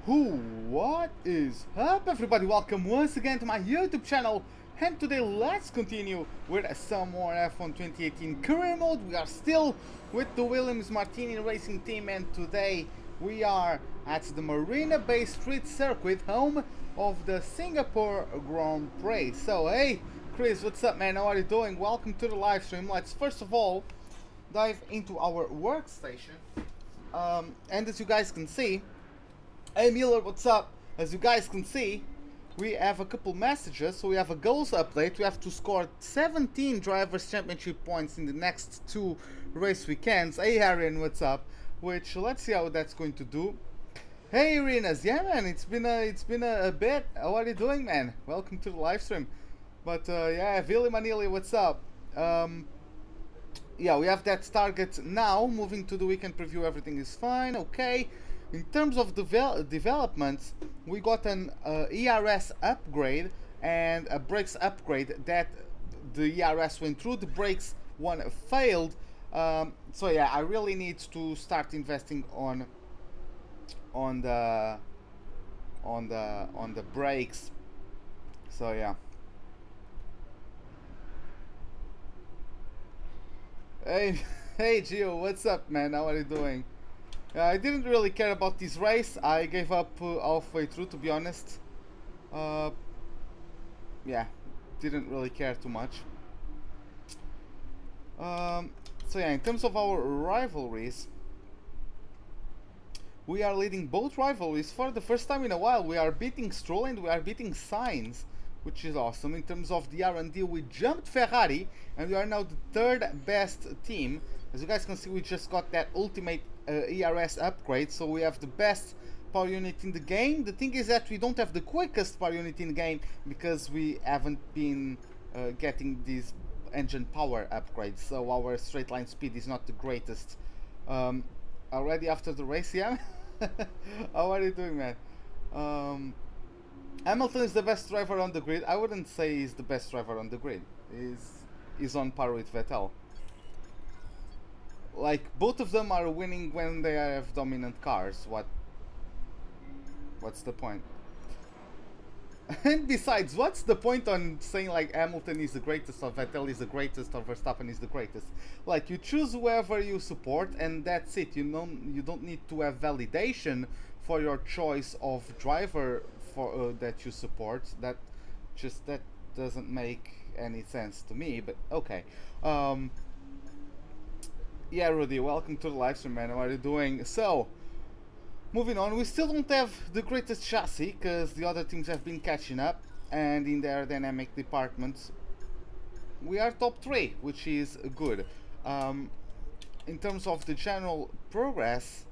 What is up, everybody? Welcome once again to my YouTube channel, and today let's continue with some more F1 2018 career mode. We are still with the Williams Martini racing team, and today we are at the Marina Bay Street Circuit, home of the Singapore Grand Prix. So hey Chris, what's up, man? How are you doing? Welcome to the live stream. Let's first of all dive into our workstation, and as you guys can see, hey Miller, what's up? As you guys can see, we have a couple messages. So we have a goals update. We have to score 17 drivers championship points in the next 2 race weekends. Hey Aaron, what's up? Which, let's see how that's going to do. Hey Renas, yeah man, it's been a bit. How are you doing, man? Welcome to the live stream. But yeah, Vili Manili, what's up? Yeah, we have that target now. Moving to the weekend preview, everything is fine. Okay. In terms of developments, we got an ERS upgrade and a brakes upgrade. That the ERS went through, the brakes one failed. So yeah, I really need to start investing on the brakes. So yeah. Hey, hey Gio, what's up, man? How are you doing? I didn't really care about this race. I gave up halfway through, to be honest. Yeah, didn't really care too much. So yeah, in terms of our rivalries, we are leading both rivalries for the first time in a while. We are beating Stroll and we are beating Sainz, which is awesome. In terms of the R&D, we jumped Ferrari and we are now the 3rd best team. As you guys can see, we just got that ultimate ERS upgrade, so we have the best power unit in the game. The thing is that we don't have the quickest power unit in the game because we haven't been getting these engine power upgrades, so our straight line speed is not the greatest. Already after the race, yeah? How are you doing, man? Hamilton is the best driver on the grid. I wouldn't say he's the best driver on the grid. He's on par with Vettel. Like, both of them are winning when they have dominant cars. What's the point? And besides, what's the point on saying like Hamilton is the greatest, or Vettel is the greatest, or Verstappen is the greatest? Like, you choose whoever you support and that's it. You know, you don't need to have validation for your choice of driver for that you support. That doesn't make any sense to me, but okay. Yeah, Rudy, welcome to the live stream, man. How are you doing? So, moving on, we still don't have the greatest chassis because the other teams have been catching up, and in the aerodynamic department, we are top 3, which is good. In terms of the general progress,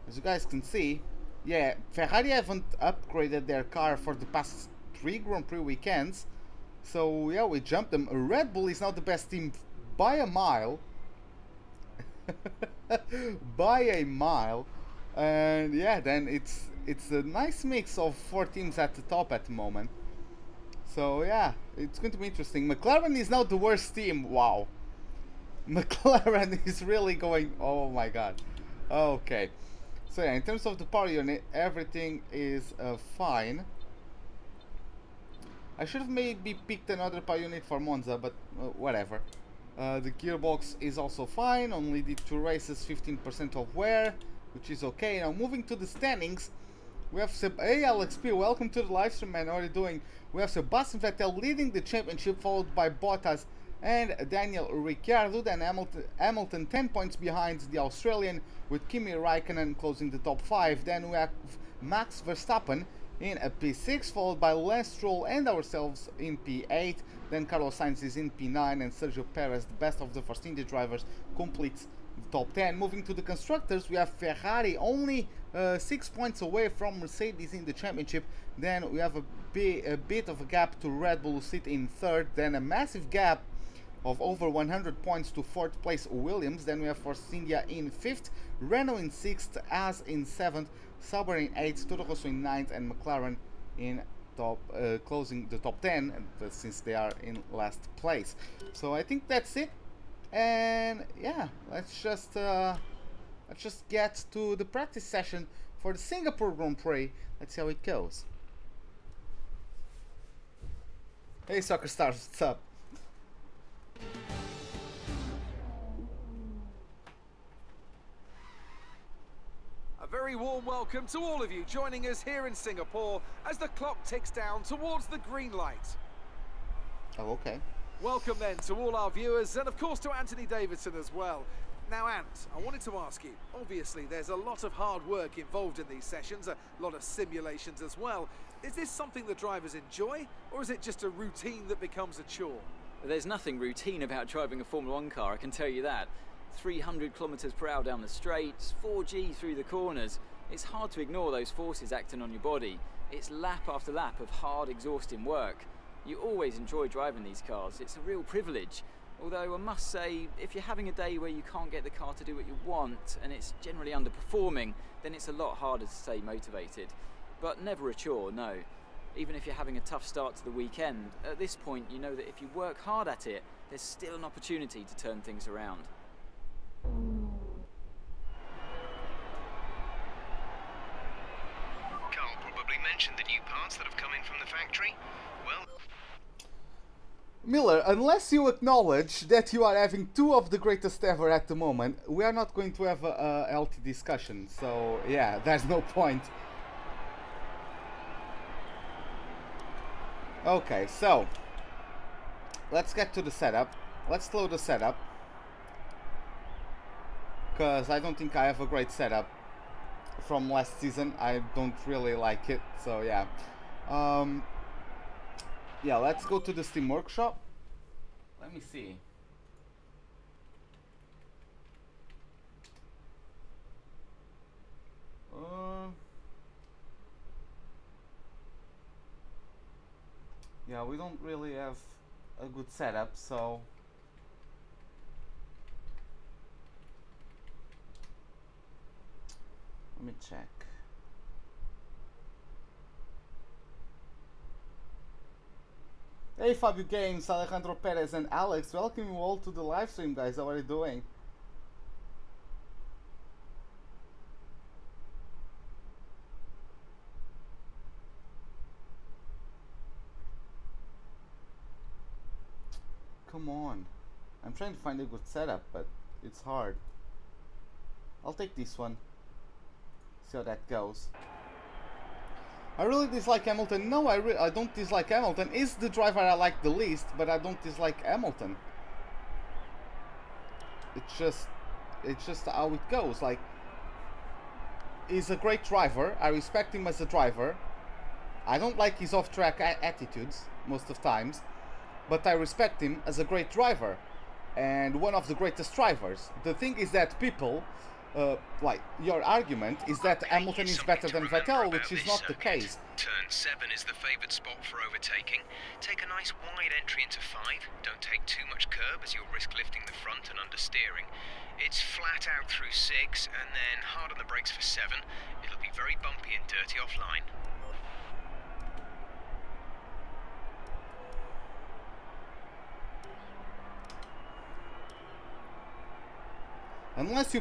as you guys can see, yeah, Ferrari haven't upgraded their car for the past 3 Grand Prix weekends, so yeah, we jumped them. Red Bull is now the best team by a mile. By a mile. And yeah, then it's a nice mix of 4 teams at the top at the moment. So yeah, it's going to be interesting. McLaren is now the worst team. Wow. McLaren is really going, oh my god. Okay. So yeah, in terms of the power unit, everything is fine. I should have maybe picked another power unit for Monza, but whatever. The gearbox is also fine, only did 2 races, 15% of wear, which is okay. Now moving to the standings, we have hey Alex P, welcome to the live stream, man. How are you doing? We have Sebastian Vettel leading the championship, followed by Bottas and Daniel Ricciardo. Then Hamilton 10 points behind the Australian, with Kimi Raikkonen closing the top 5. Then we have Max Verstappen in a P6, followed by Lance Stroll and ourselves in P8. Then Carlos Sainz is in P9, and Sergio Perez, the best of the Force India drivers, completes the top 10. Moving to the constructors, we have Ferrari only 6 points away from Mercedes in the championship. Then we have a bit of a gap to Red Bull, who sit in 3rd. Then a massive gap of over 100 points to 4th place Williams. Then we have Force India in 5th, Renault in 6th, As in 7th, Sauber in 8th, Toro Rosso in 9th, and McLaren in closing the top 10, since they are in last place. So I think that's it, and yeah, let's just let's just get to the practice session for the Singapore Grand Prix. Let's see how it goes. Hey Soccer Stars, what's up? A very warm welcome to all of you joining us here in Singapore as the clock ticks down towards the green light. Oh, okay. Welcome then to all our viewers and of course to Anthony Davidson as well. Now Ant, I wanted to ask you, obviously there's a lot of hard work involved in these sessions, a lot of simulations as well. Is this something the drivers enjoy, or is it just a routine that becomes a chore? There's nothing routine about driving a Formula 1 car, I can tell you that. 300 kilometers per hour down the straights, 4G through the corners. It's hard to ignore those forces acting on your body. It's lap after lap of hard, exhausting work. You always enjoy driving these cars. It's a real privilege. Although I must say, if you're having a day where you can't get the car to do what you want and it's generally underperforming, then it's a lot harder to stay motivated. But never a chore, no. Even if you're having a tough start to the weekend, at this point you know that if you work hard at it, there's still an opportunity to turn things around. Carl probably mentioned the new parts that have come in from the factory. Well, Miller, unless you acknowledge that you are having two of the greatest ever at the moment, we are not going to have a healthy discussion. So yeah, there's no point. Okay, so let's get to the setup. Let's slow the setup, because I don't think I have a great setup from last season. I don't really like it, so yeah. Yeah, let's go to the Steam Workshop. Let me see. Yeah, we don't really have a good setup, so let me check. Hey Fabio Games, Alejandro Perez and Alex, welcome you all to the live stream, guys. How are you doing? Come on. I'm trying to find a good setup, but it's hard. I'll take this one. See how that goes. I really dislike Hamilton. No, I don't dislike Hamilton. He's the driver I like the least, but I don't dislike Hamilton. It's just how it goes. Like, he's a great driver. I respect him as a driver. I don't like his off-track attitudes most of times, but I respect him as a great driver and one of the greatest drivers. The thing is that people, like, your argument is that Hamilton is better than Vettel, which is not the case. Turn 7 is the favoured spot for overtaking. Take a nice wide entry into 5. Don't take too much curb as you'll risk lifting the front and understeering. It's flat out through 6 and then hard on the brakes for 7. It'll be very bumpy and dirty offline. Unless you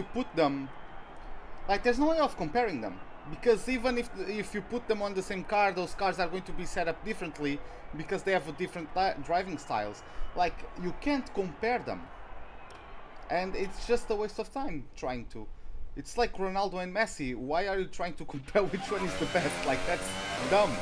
put them, like, there's no way of comparing them, because even if you put them on the same car, those cars are going to be set up differently because they have a different driving styles. Like, you can't compare them, and it's just a waste of time trying to. It's like Ronaldo and Messi. Why are you trying to compare which one is the best? Like, that's dumb.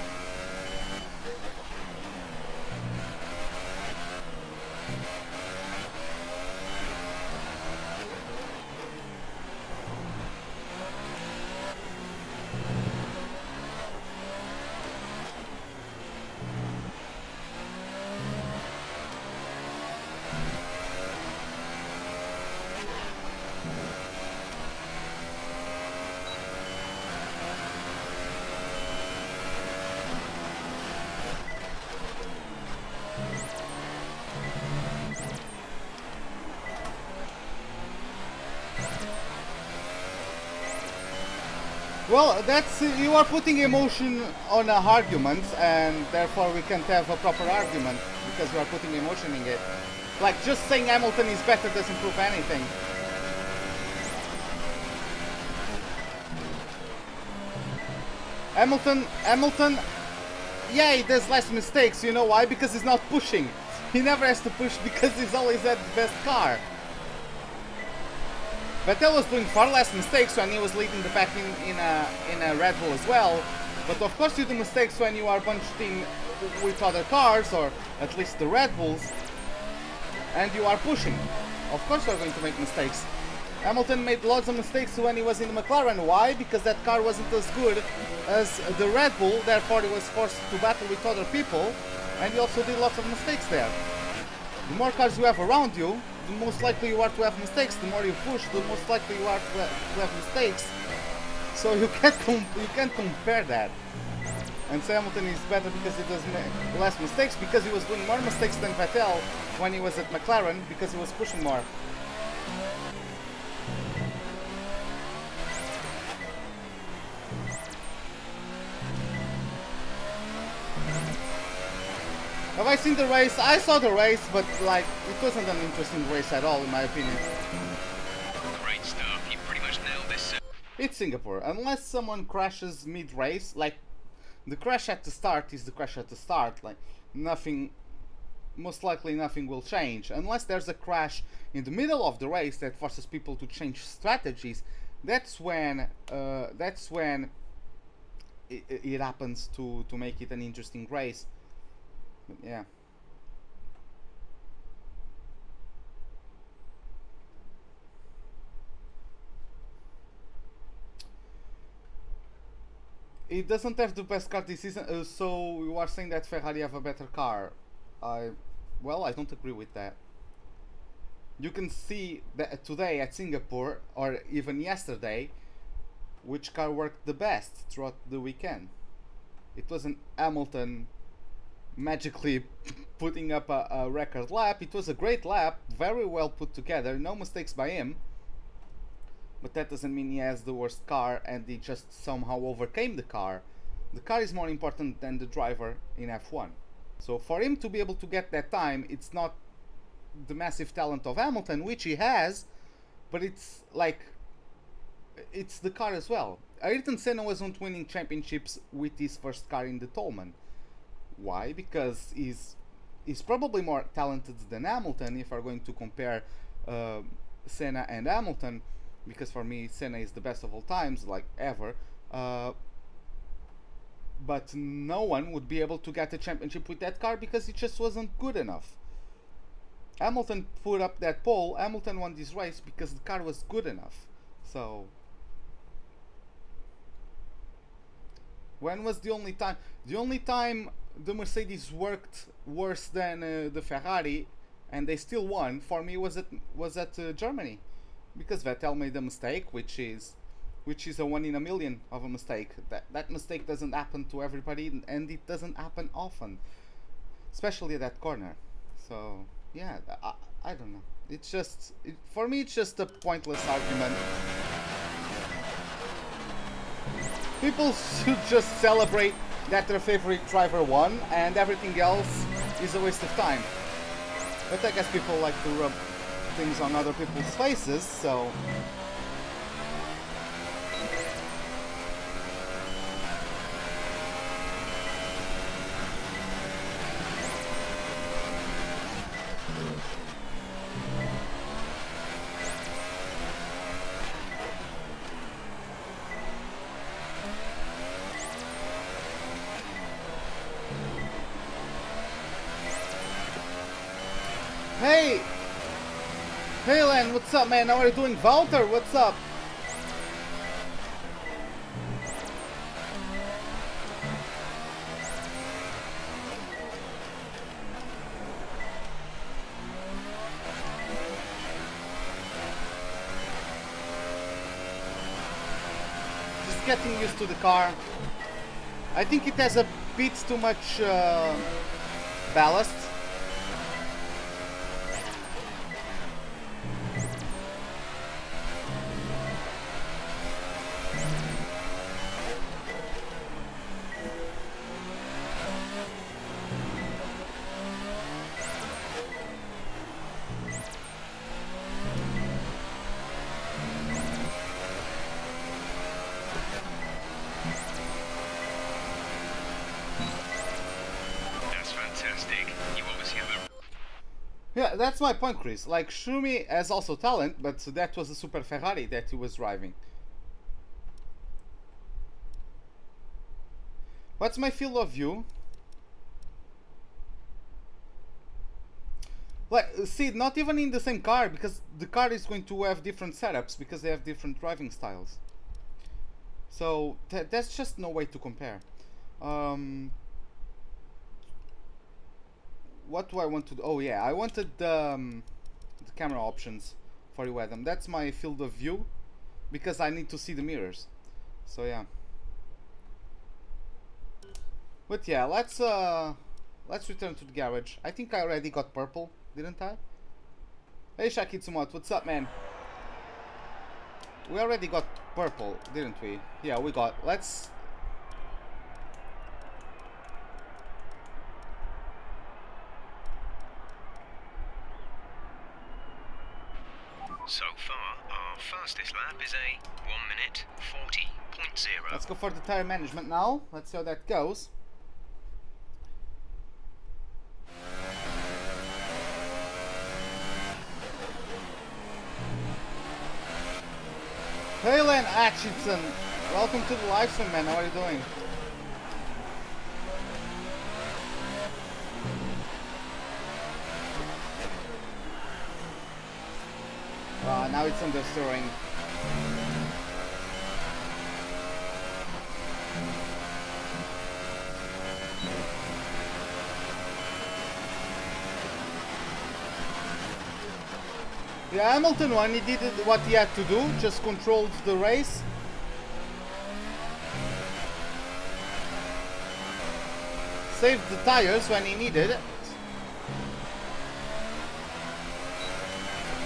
Well, that's, you are putting emotion on an argument, and therefore we can't have a proper argument because you are putting emotion in it. Like, just saying Hamilton is better doesn't prove anything. Hamilton, yeah, he does less mistakes. You know why? Because he's not pushing. He never has to push because he's always at the best car. Vettel was doing far less mistakes when he was leading the pack in a Red Bull as well. But of course you do mistakes when you are bunched in with other cars, or at least the Red Bulls, and you are pushing. Of course you are going to make mistakes. Hamilton made lots of mistakes when he was in the McLaren. Why? Because that car wasn't as good as the Red Bull, therefore he was forced to battle with other people, and he also did lots of mistakes there. The more cars you have around you, the most likely you are to have mistakes. The more you push, the most likely you are to have mistakes. So you can't compare that. And so Hamilton is better because he does less mistakes, because he was doing more mistakes than Vettel when he was at McLaren, because he was pushing more. Have I seen the race? I saw the race, but like, it wasn't an interesting race at all, in my opinion. Great stuff. You pretty much nailed this, sir. It's Singapore. Unless someone crashes mid-race, like, the crash at the start is the crash at the start. Like, nothing, most likely nothing will change. Unless there's a crash in the middle of the race that forces people to change strategies, that's when it happens to make it an interesting race. Yeah. It doesn't have the best car this season, so you are saying that Ferrari have a better car. Well, I don't agree with that. You can see that today at Singapore, or even yesterday, which car worked the best throughout the weekend. It wasn't Hamilton magically putting up a record lap. It was a great lap, very well put together, no mistakes by him, but that doesn't mean he has the worst car and he just somehow overcame the car. The car is more important than the driver in F1. So for him to be able to get that time, it's not the massive talent of Hamilton, which he has, but it's like, it's the car as well. Ayrton Senna wasn't winning championships with his first car in the Tolman. Why? Because he's probably more talented than Hamilton, if we're going to compare Senna and Hamilton, because for me Senna is the best of all times, like ever, but no one would be able to get a championship with that car because it just wasn't good enough. Hamilton put up that pole, Hamilton won this race because the car was good enough. So when was the only time? The only time the Mercedes worked worse than the Ferrari, and they still won, for me was at Germany, because Vettel made a mistake, which is a 1 in a million of a mistake. That mistake doesn't happen to everybody, and it doesn't happen often, especially at that corner. So yeah, I don't know. It's just for me, it's just a pointless argument. People should just celebrate that their favorite driver won, and everything else is a waste of time. But I guess people like to rub things on other people's faces, so... Hey! Hey Len, what's up, man? How are you doing? Walter, what's up? Just getting used to the car. I think it has a bit too much ballast. that's my point, Chris. Like, Schumi has also talent, but that was a super Ferrari that he was driving. What's my field of view? Like, see, not even in the same car, because the car is going to have different setups because they have different driving styles. So that's just no way to compare. What do I want to do? Oh yeah, I wanted the camera options for you, Adam. That's my field of view because I need to see the mirrors. So yeah. But yeah, let's return to the garage. I think I already got purple, didn't I? Hey Shakitsumot, what's up, man? We already got purple, didn't we? Yeah, we got. Let's. So far, our fastest lap is a 1:40.0. Let's go for the tire management now. Let's see how that goes. Hey Len Atchison, welcome to the live stream, man. How are you doing? Now it's understeering. Yeah, Hamilton won. He did what he had to do, just controlled the race. Saved the tires when he needed it.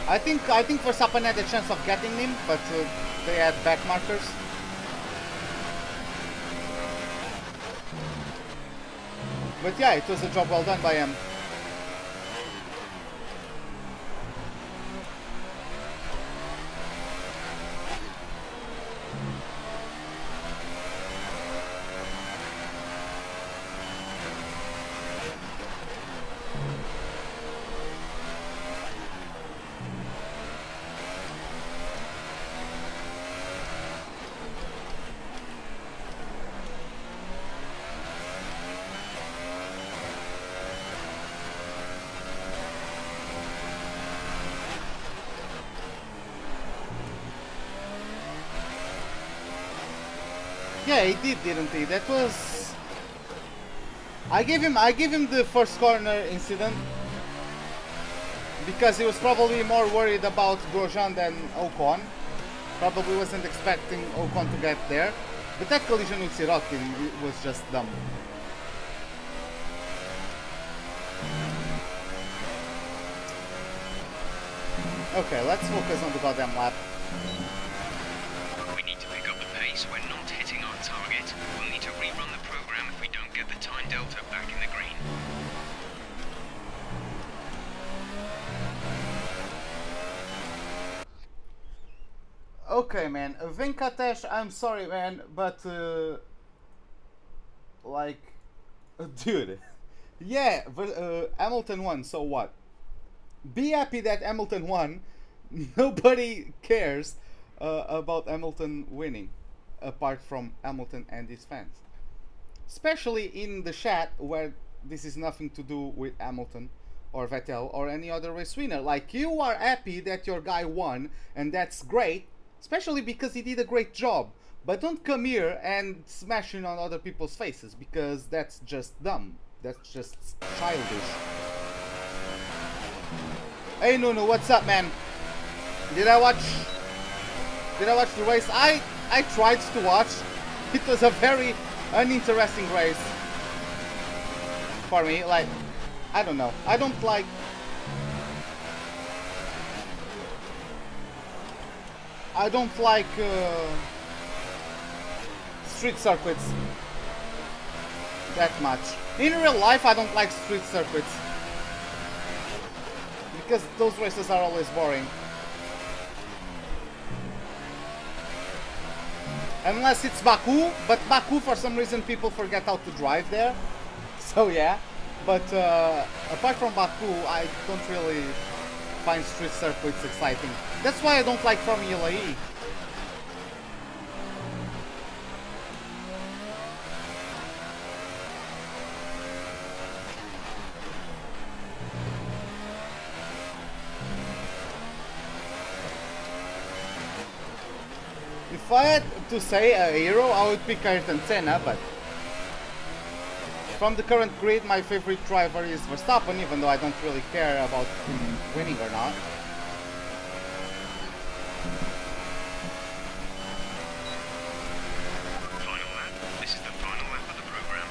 I think Verstappen had a chance of getting him, but they had back markers. But yeah, it was a job well done by him. Yeah, he did, didn't he? That was. I gave him the first corner incident because he was probably more worried about Grosjean than Ocon. Probably wasn't expecting Ocon to get there, but that collision with Sirotkin was just dumb. Okay, let's focus on the goddamn lap. We need to pick up the pace. We're not hitting our target. We'll need to rerun the program if we don't get the time delta back in the green. Okay, man. Venkatesh, I'm sorry, man, but like, dude, yeah, Hamilton won. So what? Be happy that Hamilton won. Nobody cares about Hamilton winning, apart from Hamilton and his fans. Especially in the chat where this is nothing to do with Hamilton or Vettel or any other race winner. Like, you are happy that your guy won, and that's great, especially because he did a great job. But don't come here and smashing on other people's faces, because that's just dumb. That's just childish. Hey Nuno, what's up, man? Did I watch the race? I tried to watch. It was a very uninteresting race for me. Like, I don't know. I don't like street circuits that much. In real life, I don't like street circuits because those races are always boring. Unless it's Baku, but Baku for some reason people forget how to drive there. So yeah, But apart from Baku, I don't really find street circuits exciting. That's why I don't like Formula E. If I had to say a hero, I would pick Ayrton Senna, but from the current grid, my favorite driver is Verstappen, even though I don't really care about him winning or not. Final lap. This is the final lap of the program.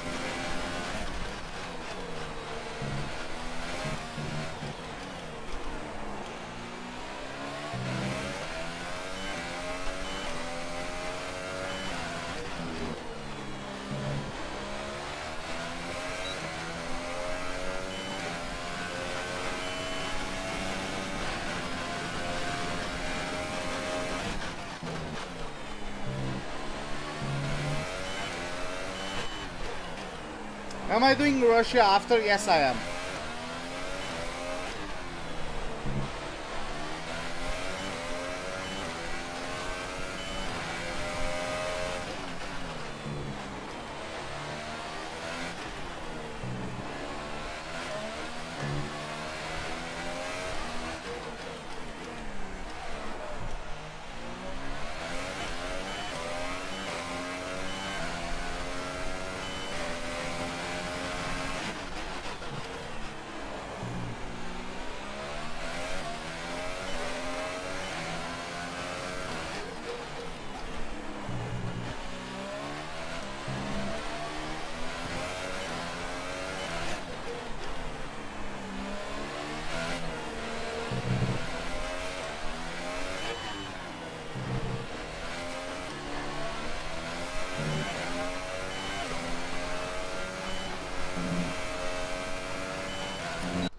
Am I doing Russia after? Yes, I am.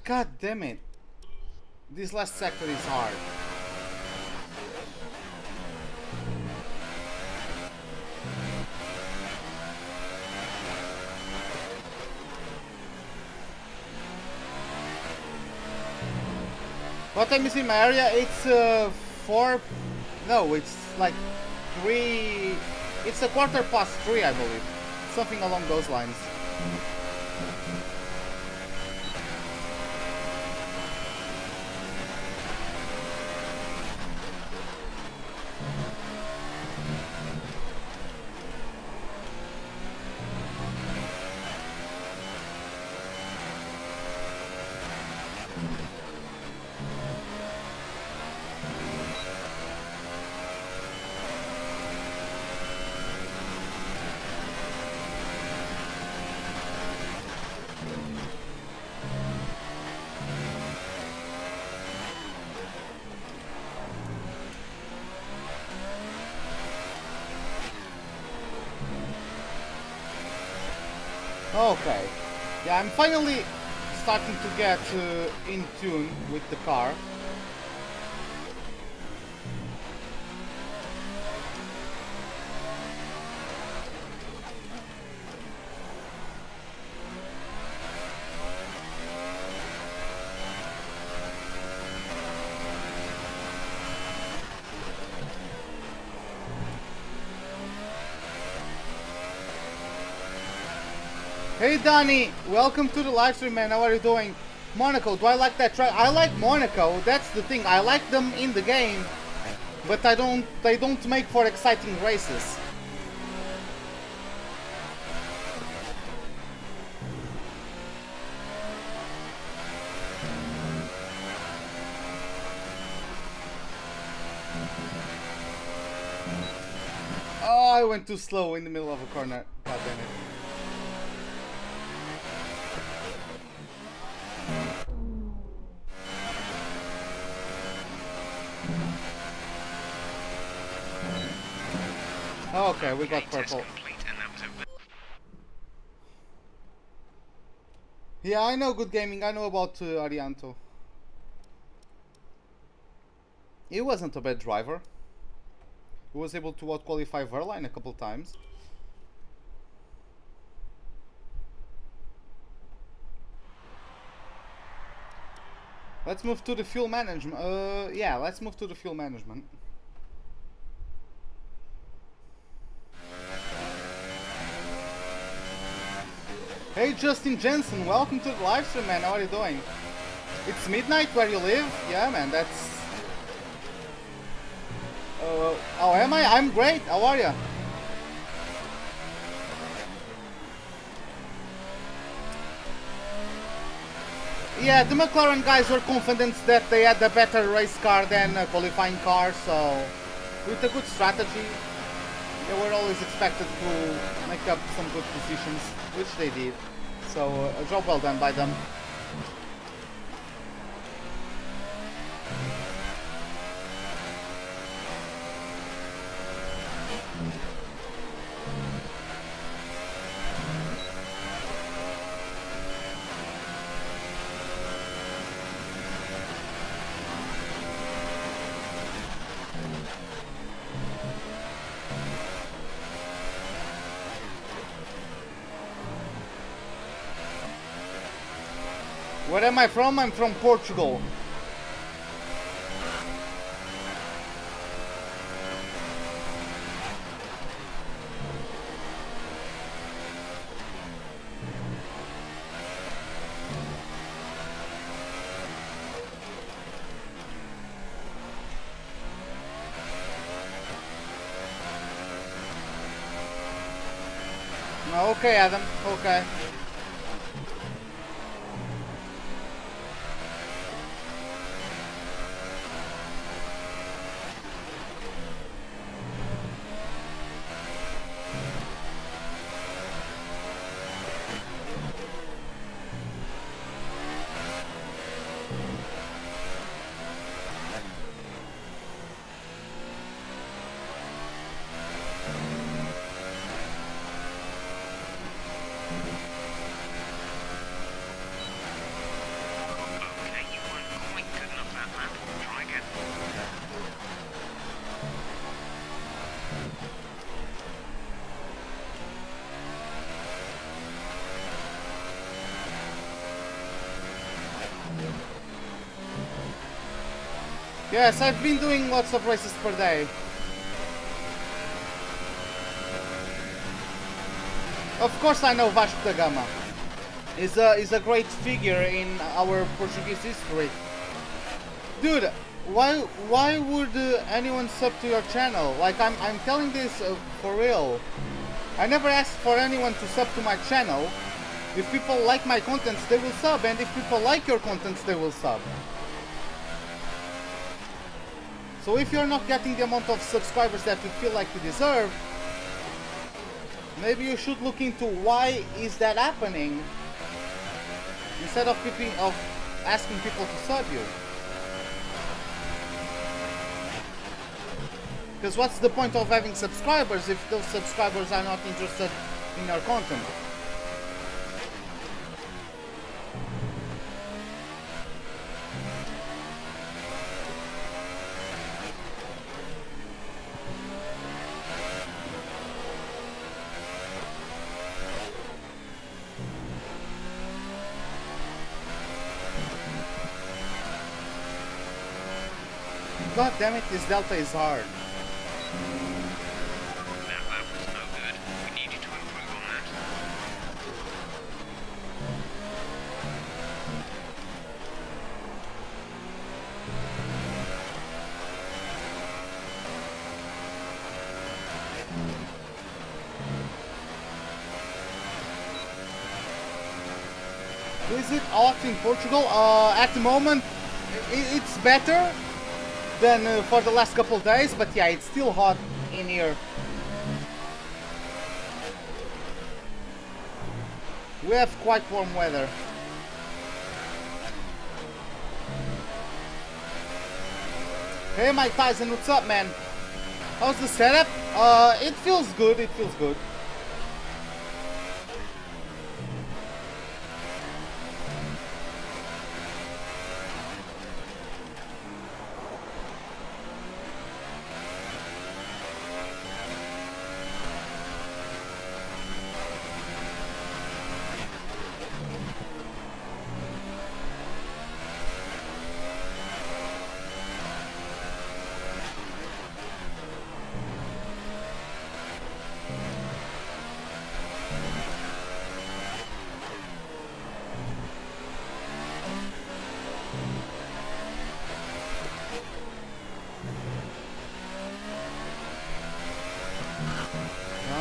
God damn it. This last sector is hard. What time is in my area? It's 4... No, it's like 3... It's a 3:15, I believe. Something along those lines. Okay, yeah, I'm finally starting to get in tune with the car. Hey Donnie, welcome to the live stream, man. How are you doing? Monaco, do I like that track? I like Monaco, that's the thing. I like them in the game, but they don't make for exciting races. Oh, I went too slow in the middle of a corner. God damn it. Okay, we got purple. Yeah, I know Good Gaming. I know about Arianto. He wasn't a bad driver. He was able to out-qualify Verline a couple times. Let's move to the fuel management. Yeah, let's move to the fuel management. Hey Justin Jensen, welcome to the live stream, man. How are you doing? It's midnight where you live? Yeah, man, that's... how am I? I'm great. How are you? Yeah, the McLaren guys were confident that they had a better race car than a qualifying car, so with a good strategy, they were always expected to make up some good positions, which they did. So a job well done by them. Where am I from? I'm from Portugal. Okay, Adam. Okay. Yes, I've been doing lots of races per day. Of course I know Vasco da Gama. He's a great figure in our Portuguese history. Dude, why would anyone sub to your channel? Like, I'm telling this for real. I never asked for anyone to sub to my channel. If people like my contents, they will sub, and if people like your contents, they will sub. So if you're not getting the amount of subscribers that you feel like you deserve, maybe you should look into why is that happening, instead of asking people to sub you. Because what's the point of having subscribers if those subscribers are not interested in your content? God damn it, this delta is hard. That was no good. We need you to improve on that. Is it hot in Portugal? At the moment, it's better than for the last couple days, but yeah, it's still hot in here. We have quite warm weather. Hey Mike Tyson, what's up, man? How's the setup? It feels good, it feels good.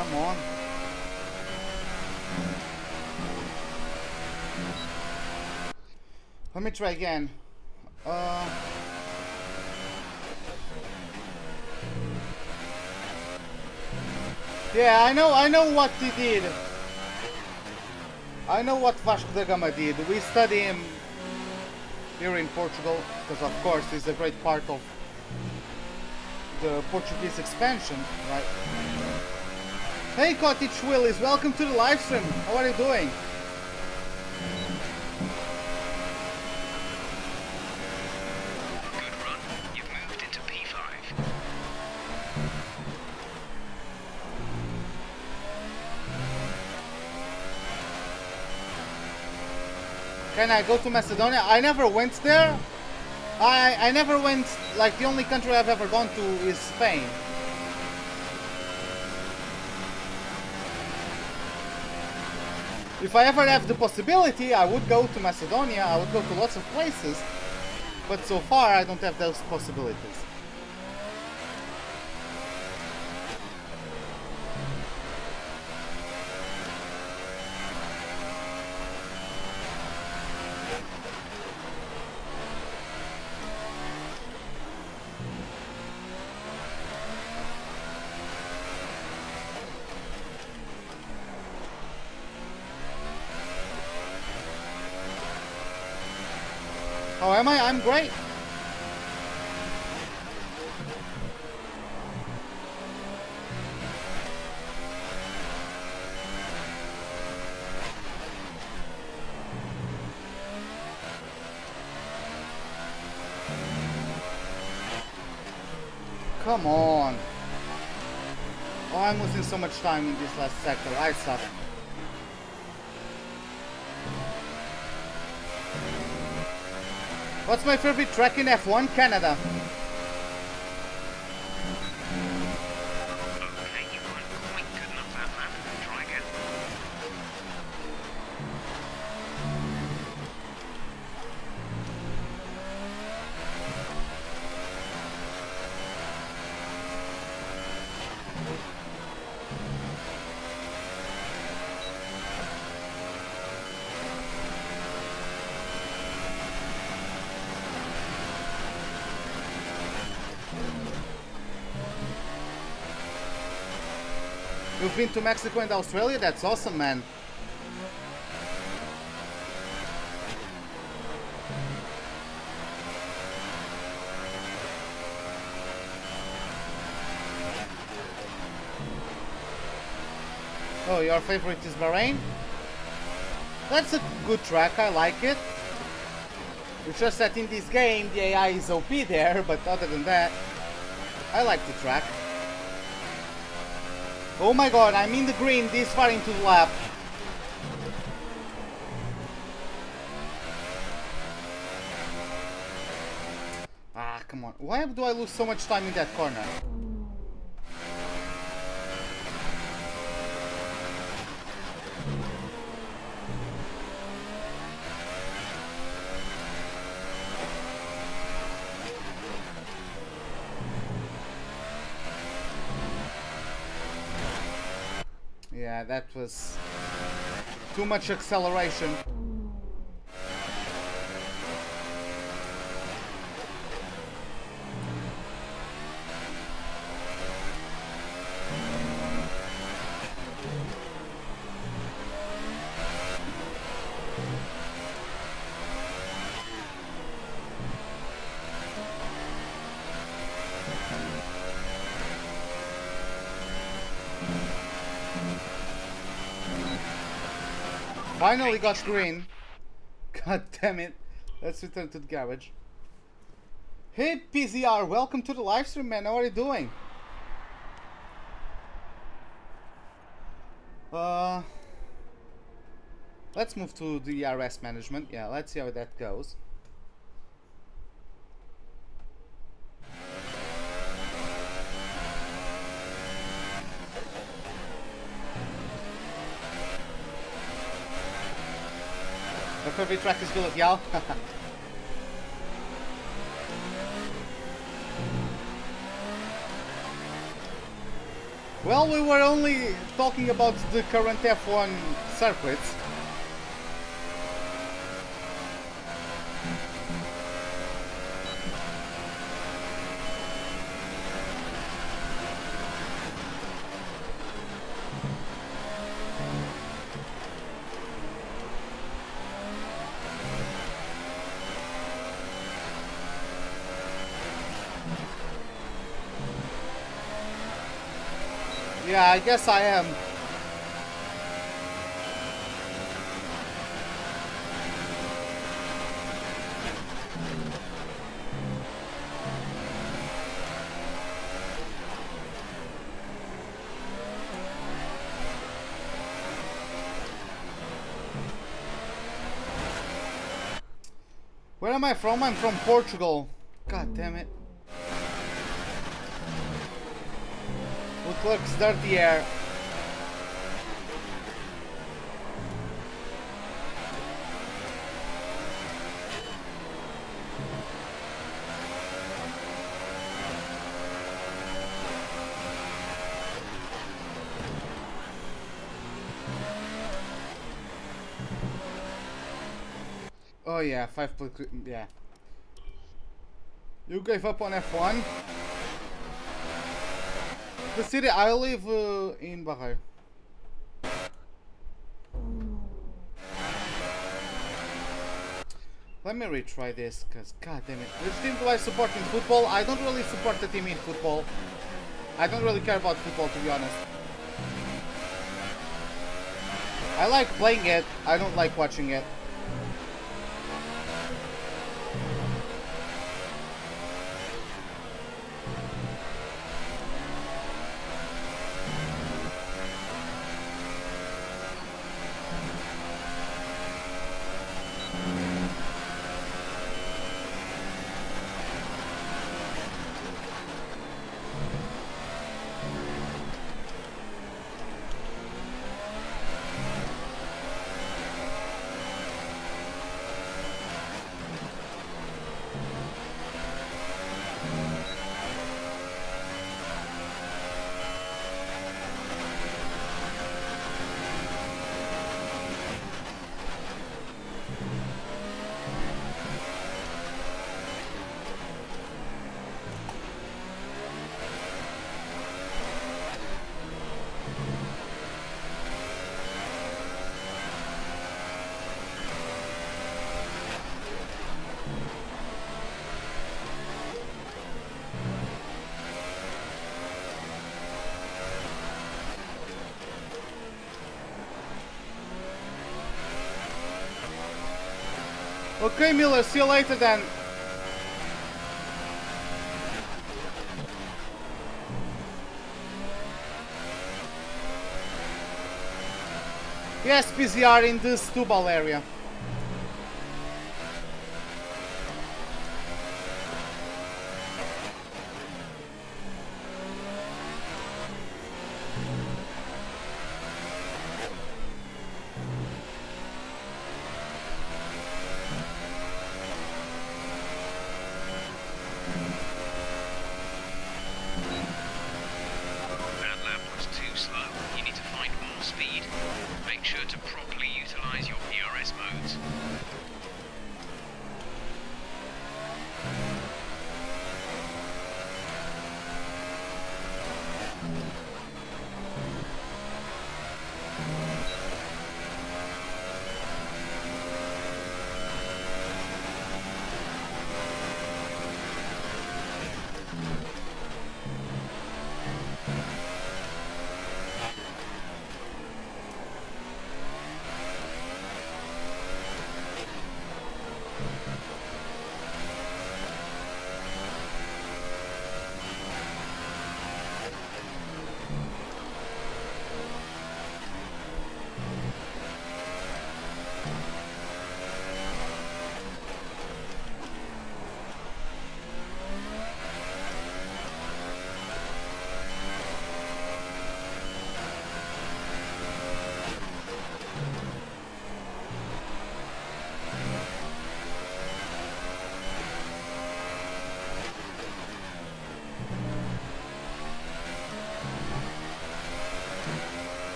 Come on. Let me try again. Yeah, I know what he did. I know what Vasco da Gama did. We study him here in Portugal, because of course he's a great part of the Portuguese expansion, right? Hey Cottage Willis, welcome to the live stream. How are you doing? Good run. You've moved into P5. Can I go to Macedonia? I never went there. I never went, like the only country I've ever gone to is Spain. If I ever have the possibility, I would go to Macedonia, I would go to lots of places, but so far I don't have those possibilities. How am I? I'm great. Come on. Oh, I'm losing so much time in this last sector. I suck. What's my favorite track in F1? Canada. Okay, you weren't quite good enough that lap. Try again. You've been to Mexico and Australia? That's awesome, man. Oh, your favorite is Bahrain? That's a good track, I like it. It's just that in this game the AI is OP there, but other than that, I like the track. Oh my god, I'm in the green this far into the lap. Ah, come on. Why do I lose so much time in that corner? Yeah, that was too much acceleration. Finally got green. God damn it. Let's return to the garage. Hey PZR, welcome to the live stream, man. How are you doing? Let's move to the RS management. Yeah, let's see how that goes. My favorite track is Bullet Yao. Well, we were only talking about the current F1 circuits. Yeah, I guess I am. Where am I from? I'm from Portugal. God damn it. Leclerc's dirty air. Oh yeah, yeah. You gave up on F1? The city I live in Bahrain. Let me retry this, cause god damn it. Which team do I support in football? I don't really support the team in football. I don't really care about football, to be honest. I like playing it, I don't like watching it. Okay, Miller, see you later then. Yes, PZR in this Tubal area.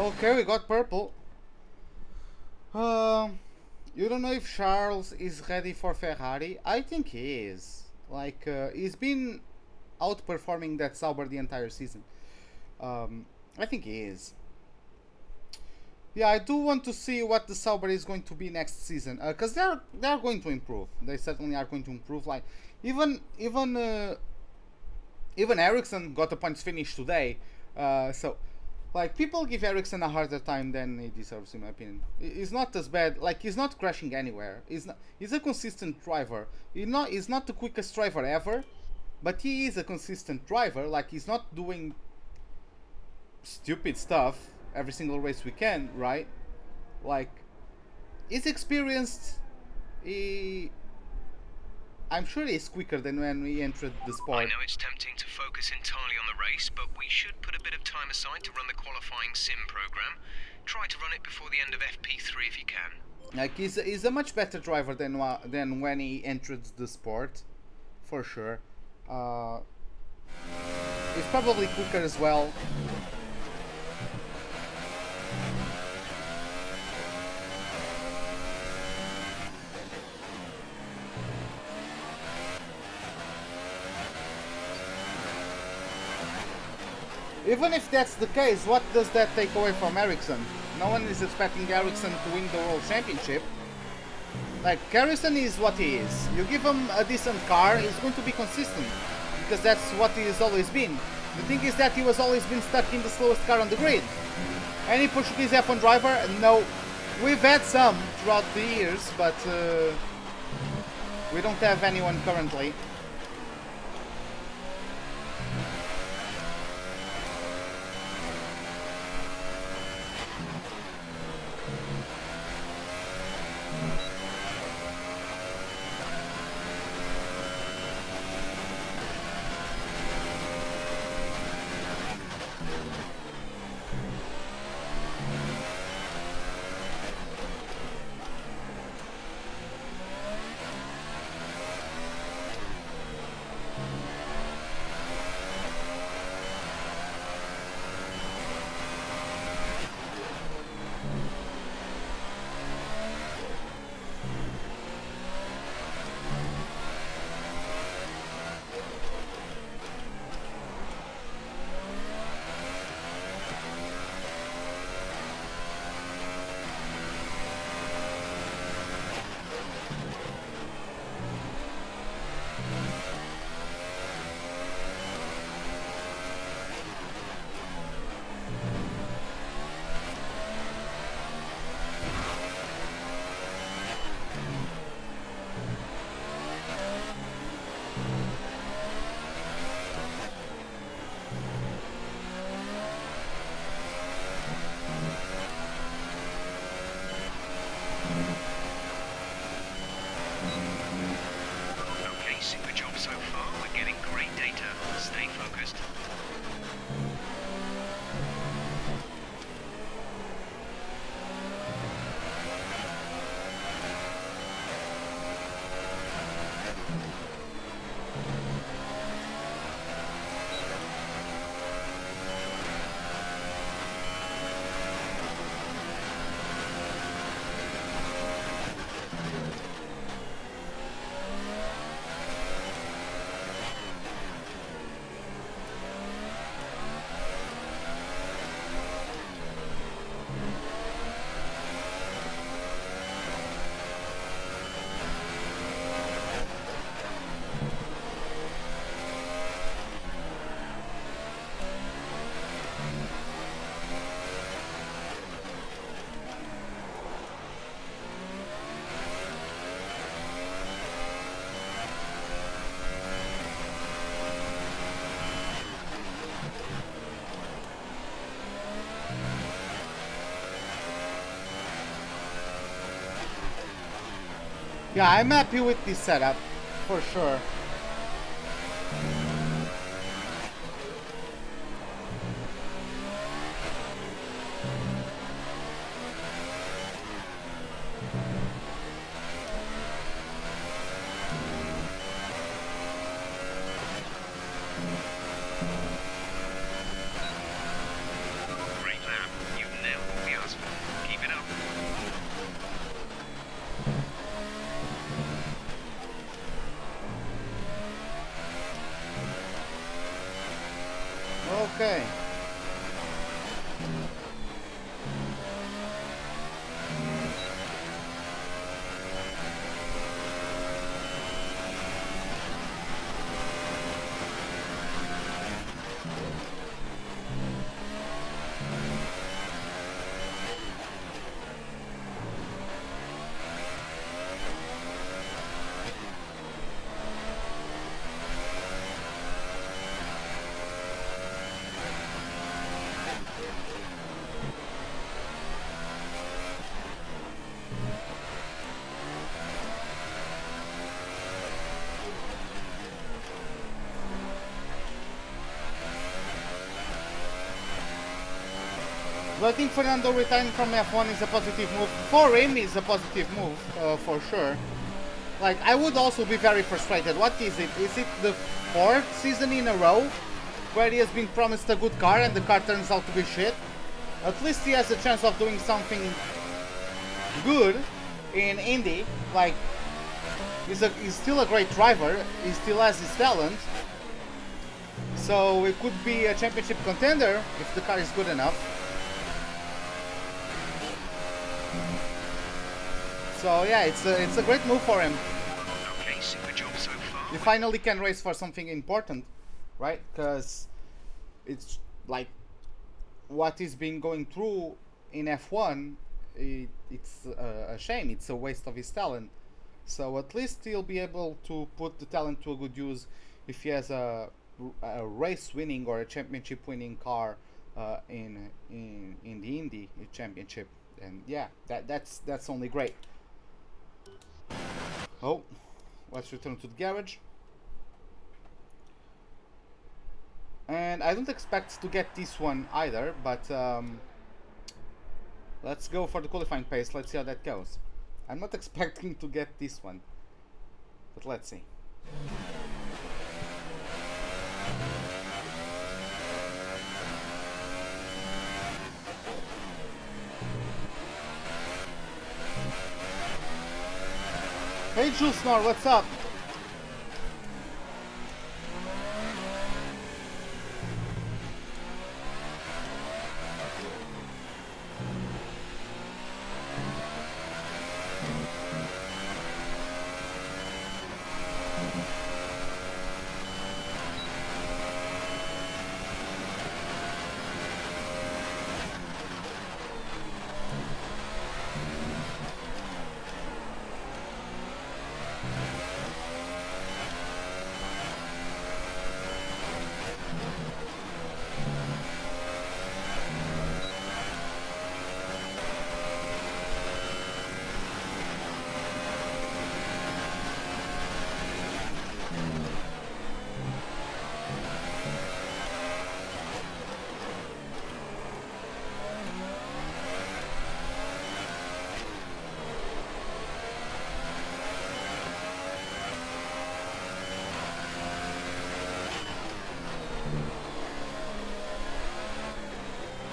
Okay, we got purple. You don't know if Charles is ready for Ferrari? I think he is. Like, he's been outperforming that Sauber the entire season. I think he is. Yeah, I do want to see what the Sauber is going to be next season, because they're going to improve. They certainly are going to improve. Like even Ericsson got a points finish today, so like people give Ericsson a harder time than he deserves, in my opinion. He's not as bad. Like he's not crashing anywhere. He's a consistent driver. He's not the quickest driver ever, but he is a consistent driver. Like he's not doing stupid stuff every single race we can, right? Like he's experienced. I'm sure he's quicker than when we entered the sport. I know it's tempting to focus entirely on the race, but we should put a bit of time aside to run the qualifying sim program. Try to run it before the end of FP3 if you can. Like he's a much better driver than when he entered the sport, for sure. He's probably quicker as well. Even if that's the case, what does that take away from Ericsson? No one is expecting Ericsson to win the World Championship. Like, Ericsson is what he is. You give him a decent car, he's going to be consistent. Because that's what he has always been. The thing is that he has always been stuck in the slowest car on the grid. Any Portuguese F1 driver? No. We've had some throughout the years, but we don't have anyone currently. Yeah, I'm happy with this setup, for sure. Great lap, you nailed Okay. So I think Fernando retiring from F1 is a positive move. For him, is a positive move, for sure. Like, I would also be very frustrated. What is it? Is it the 4th season in a row where he has been promised a good car and the car turns out to be shit? At least he has a chance of doing something good in Indy. Like, he's still a great driver. He still has his talent. So it could be a championship contender if the car is good enough. So yeah, it's a great move for him. Okay, super job so far. You finally can race for something important, right? Because it's like what he's been going through in F1. It's a shame. It's a waste of his talent. So at least he'll be able to put the talent to a good use if he has a race-winning or a championship-winning car in the Indy Championship. And yeah, that's only great. Oh, let's return to the garage. And I don't expect to get this one either, but let's go for the qualifying pace. Let's see how that goes. I'm not expecting to get this one, but let's see. Hey Jusnor, what's up?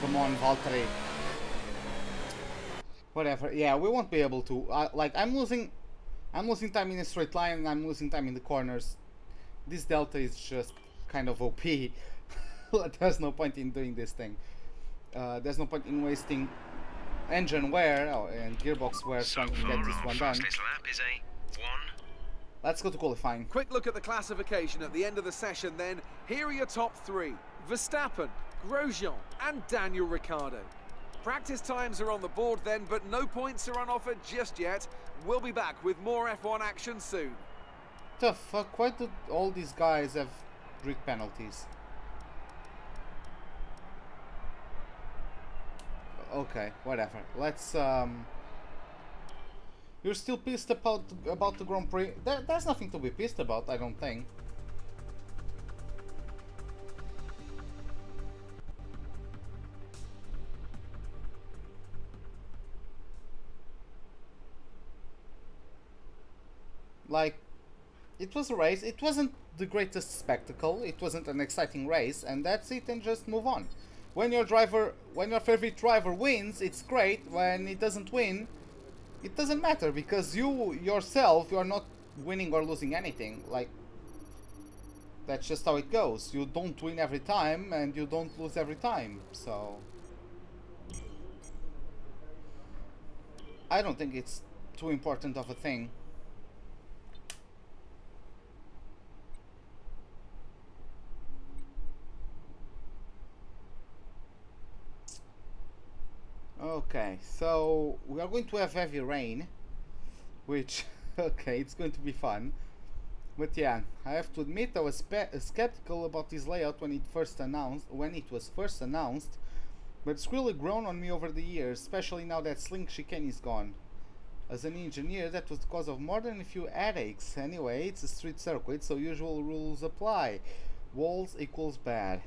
Come on, Valtteri. Whatever. Yeah, we won't be able to. Like, I'm losing time in a straight line. I'm losing time in the corners. This delta is just kind of OP. There's no point in doing this thing. There's no point in wasting engine wear and gearbox wear trying to get this one done. Lap is a 1. Let's go to qualifying. Quick look at the classification at the end of the session then. Here are your top 3. Verstappen, Grosjean and Daniel Ricciardo. Practice times are on the board then, but no points are on offer just yet. We'll be back with more F1 action soon. The fuck? Why do all these guys have grid penalties? Okay, whatever. Let's You're still pissed about the Grand Prix? There's nothing to be pissed about, I don't think. Like, it was a race. It wasn't the greatest spectacle. It wasn't an exciting race, and that's it. And just move on. When your favorite driver wins, it's great. When it doesn't win, it doesn't matter, because you yourself, you are not winning or losing anything. Like, that's just how it goes. You don't win every time and you don't lose every time, so I don't think it's too important of a thing. Okay, so we are going to have heavy rain, which okay, it's going to be fun. But yeah, I have to admit I was skeptical about this layout when it was first announced, but it's really grown on me over the years, especially now that Sling Chicane is gone. As an engineer, that was the cause of more than a few headaches. Anyway, it's a street circuit, so usual rules apply. Walls equals bad.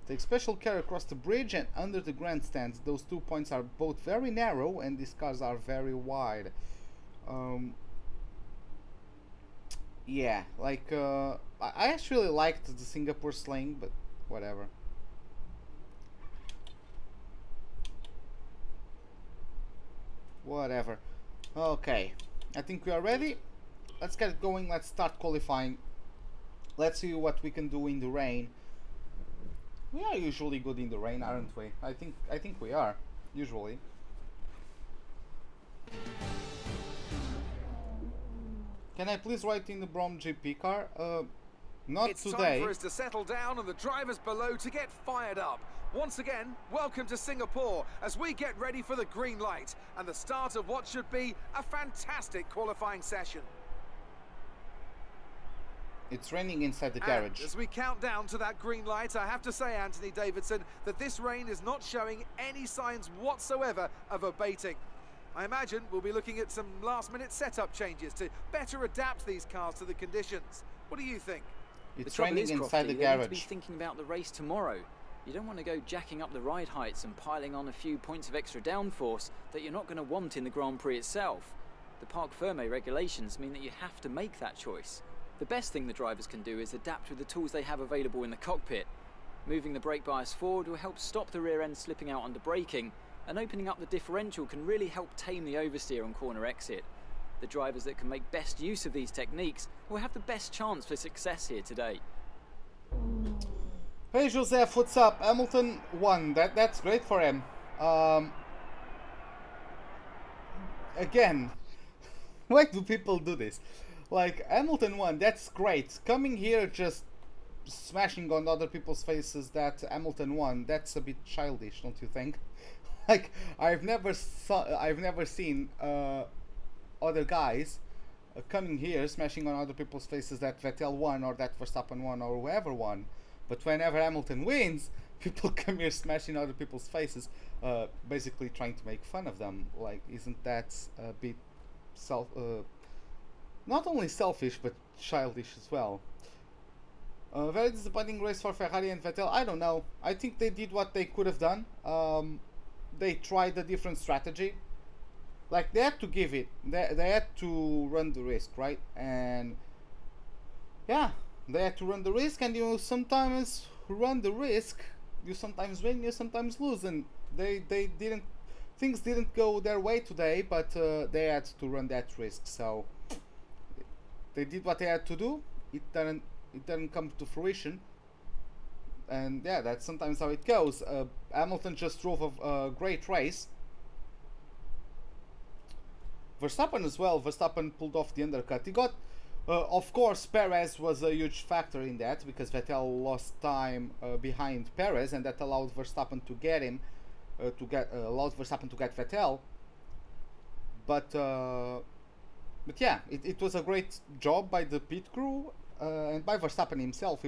Take special care across the bridge and under the grandstands. Those 2 points are both very narrow and these cars are very wide. Yeah, like I actually liked the Singapore sling, but whatever. Whatever. Okay, I think we are ready. Let's get going. Let's start qualifying. Let's see what we can do in the rain. We are usually good in the rain, aren't we? I think we are usually. Can I please ride in the Brom GP car? Not it's today. It's time for us to settle down and the drivers below to get fired up. Once again, welcome to Singapore as we get ready for the green light and the start of what should be a fantastic qualifying session. It's raining inside the garage. As we count down to that green light, I have to say, Anthony Davidson, that this rain is not showing any signs whatsoever of abating. I imagine we'll be looking at some last-minute setup changes to better adapt these cars to the conditions. What do you think? It's raining inside the garage. You need to be thinking about the race tomorrow. You don't want to go jacking up the ride heights and piling on a few points of extra downforce that you're not going to want in the Grand Prix itself. The Parc Fermé regulations mean that you have to make that choice. The best thing the drivers can do is adapt with the tools they have available in the cockpit. Moving the brake bias forward will help stop the rear end slipping out under braking, and opening up the differential can really help tame the oversteer on corner exit. The drivers that can make best use of these techniques will have the best chance for success here today. Hey Joseph, what's up? Hamilton won. That's great for him. Again, why do people do this? Like, Hamilton won, that's great. Coming here just smashing on other people's faces that Hamilton won, that's a bit childish, don't you think? Like, I've never seen other guys coming here smashing on other people's faces that Vettel won or that Verstappen won or whoever won. But whenever Hamilton wins, people come here smashing other people's faces, basically trying to make fun of them. Like, isn't that a bit not only selfish, but childish as well. Very disappointing race for Ferrari and Vettel. I don't know. I think they did what they could have done. They tried a different strategy. Like, they had to give it. They had to run the risk, right? And yeah, they had to run the risk, and you sometimes run the risk. You sometimes win, you sometimes lose, and they didn't. Things didn't go their way today, but they had to run that risk. So they did what they had to do. It didn't come to fruition, and yeah, that's sometimes how it goes. Hamilton just drove a great race. Verstappen as well. Verstappen pulled off the undercut. He got, of course, Perez was a huge factor in that because Vettel lost time behind Perez, and that allowed Verstappen to get him, allowed Verstappen to get Vettel. But yeah, it was a great job by the pit crew and by Verstappen himself.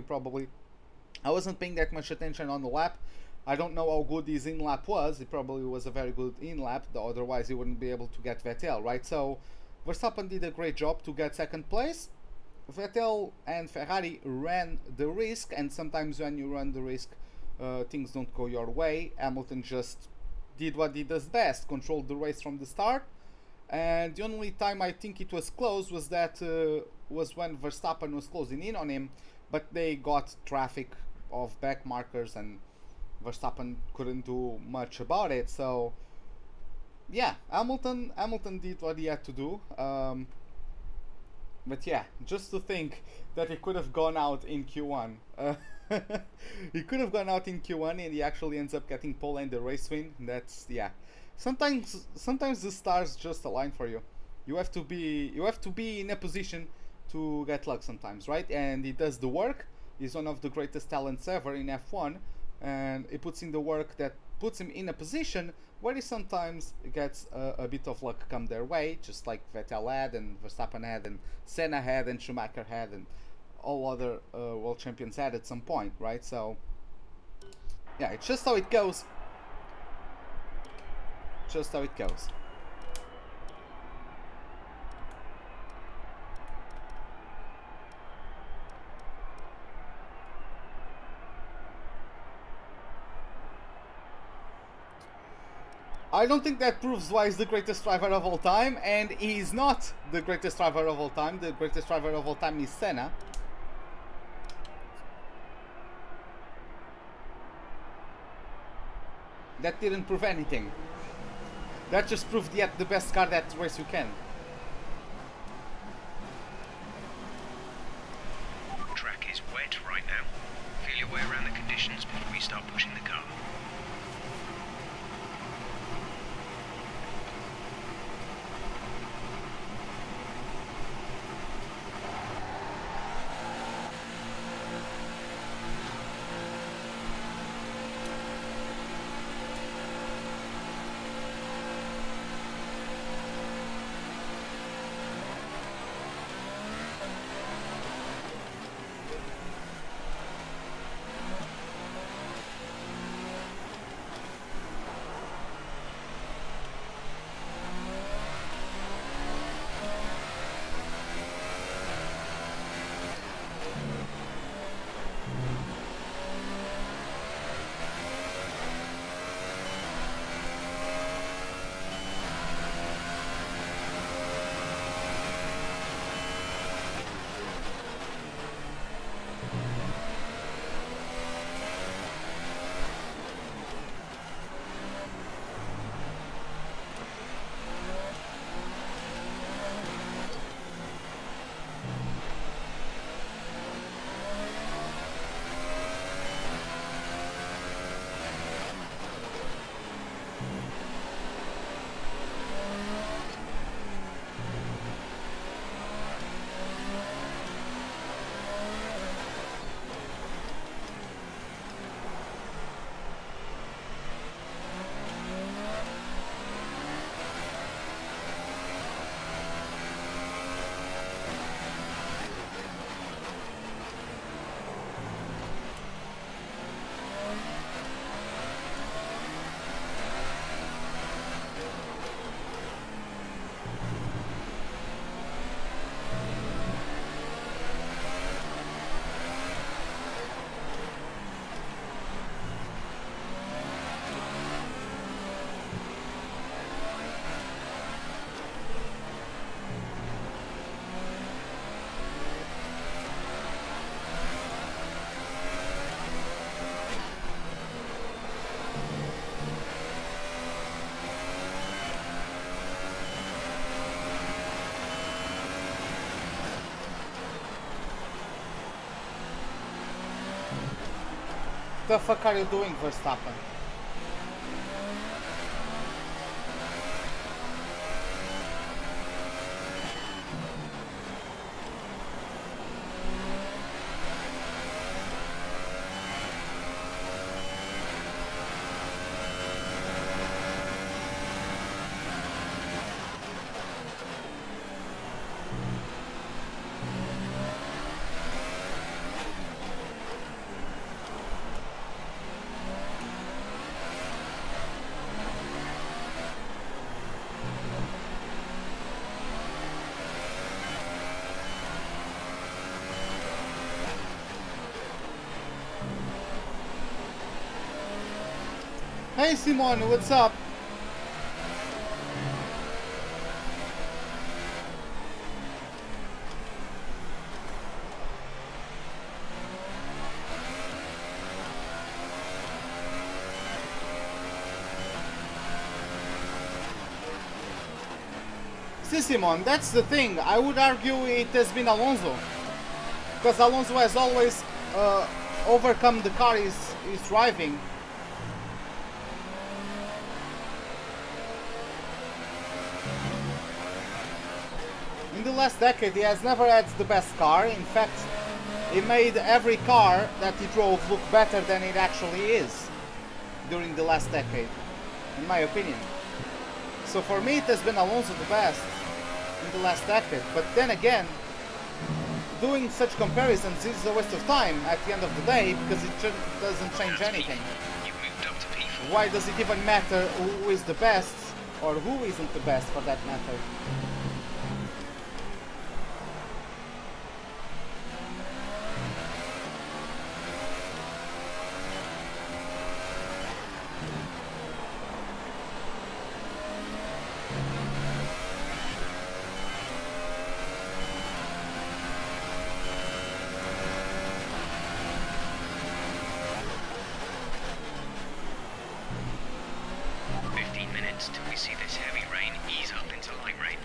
I wasn't paying that much attention on the lap. I don't know how good his in-lap was. It probably was a very good in-lap, otherwise he wouldn't be able to get Vettel, right? So Verstappen did a great job to get second place. Vettel and Ferrari ran the risk, and sometimes when you run the risk, things don't go your way. Hamilton just did what he does best, controlled the race from the start. And the only time I think it was close was was when Verstappen was closing in on him, but they got traffic of back markers and Verstappen couldn't do much about it. So yeah, Hamilton did what he had to do. But yeah, just to think that he could have gone out in Q1. He could have gone out in Q1 and he actually ends up getting pole and the race win. That's, yeah. Sometimes the stars just align for you. You have to be in a position to get luck sometimes, right? And he does the work. He's one of the greatest talents ever in F1, and he puts in the work that puts him in a position where he sometimes gets a bit of luck come their way, just like Vettel had and Verstappen had and Senna had and Schumacher had and all other world champions had at some point, right? So yeah, it's just how it goes. Just how it goes. I don't think that proves why he's the greatest driver of all time, and he's not the greatest driver of all time. The greatest driver of all time is Senna. That didn't prove anything. That just proved yet the best car that race you can. Track is wet right now. Feel your way around the conditions before you start pushing the car. The fuck are you doing, Verstappen? Hey Simon, what's up? See, Simon, that's the thing. I would argue it has been Alonso. Because Alonso has always overcome the car he's driving. In the last decade, he has never had the best car. In fact, he made every car that he drove look better than it actually is during the last decade, in my opinion. So for me, it has been Alonso the best in the last decade. But then again, doing such comparisons is a waste of time at the end of the day, because it doesn't change anything. Why does it even matter who is the best, or who isn't the best for that matter? Till we see this heavy rain ease up into light rain.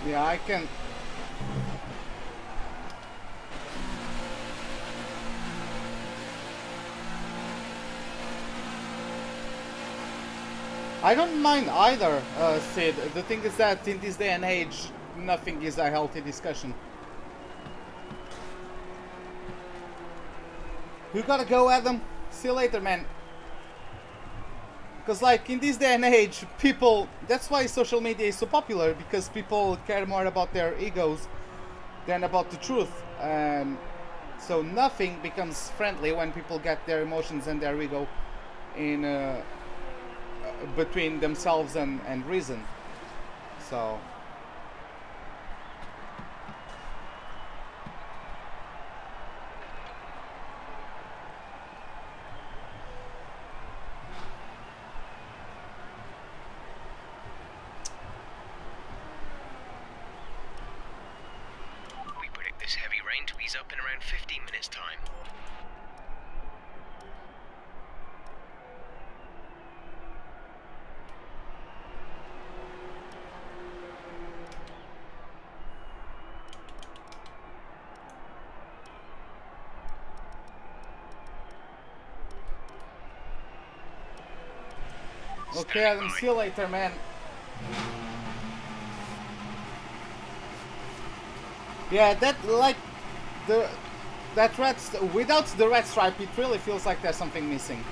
Yeah, I can. I don't mind either, Sid. The thing is that in this day and age, nothing is a healthy discussion. You gotta go, Adam. See you later, man. Because like in this day and age, people, that's why social media is so popular, because people care more about their egos than about the truth. So nothing becomes friendly when people get their emotions and their ego in between themselves and reason. So this heavy rain to ease up in around 15 minutes' time. okay, Adam, see you later, man. Yeah, that like that red without the red stripe, it really feels like there's something missing.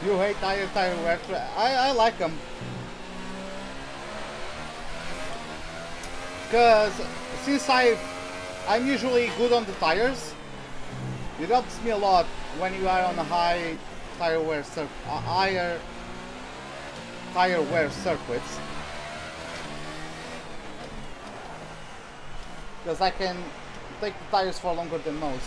You hate tire wear. I like them. Because since I'm usually good on the tires, it helps me a lot when you are on a higher tire wear circuits. Because I can take the tires for longer than most.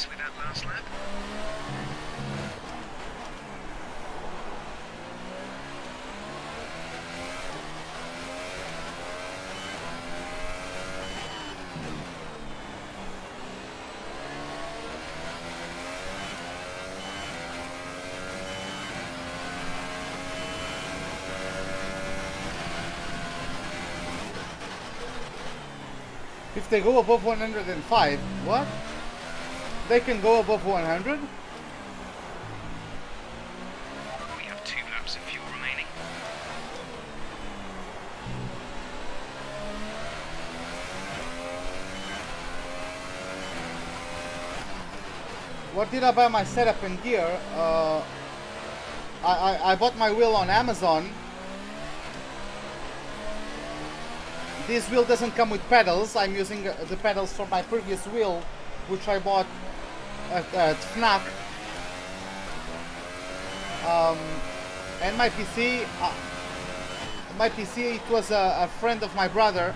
With that last lap. If they go above 105, what? They can go above 100? We have 2 laps of fuel remaining. What did I buy my setup and gear? I bought my wheel on Amazon. This wheel doesn't come with pedals. I'm using the pedals from my previous wheel, which I bought at Fnac. And my PC, it was a friend of my brother.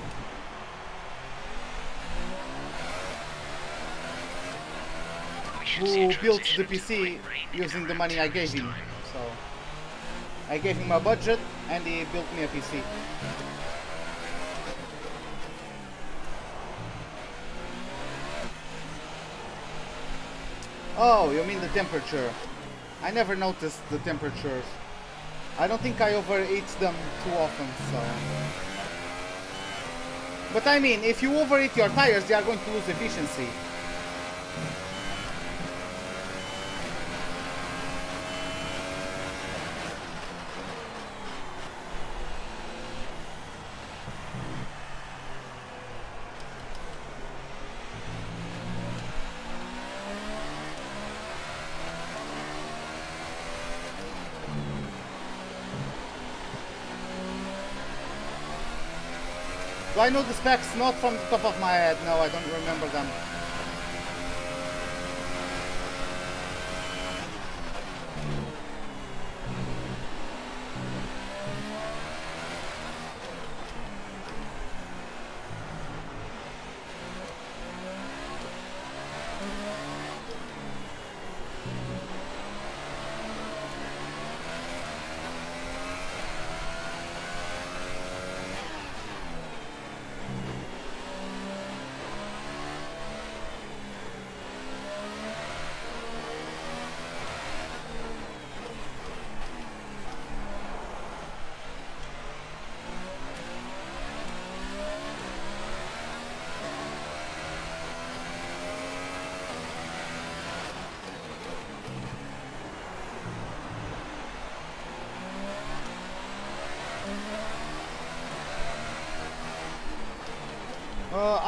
Who built the PC using the money I gave him. So I gave him a budget and he built me a PC. Oh, you mean the temperature. I never noticed the temperatures. I don't think I overheat them too often, so... But I mean, if you overheat your tires, they are going to lose efficiency. Do I know the specs? Not from the top of my head. No, I don't remember them.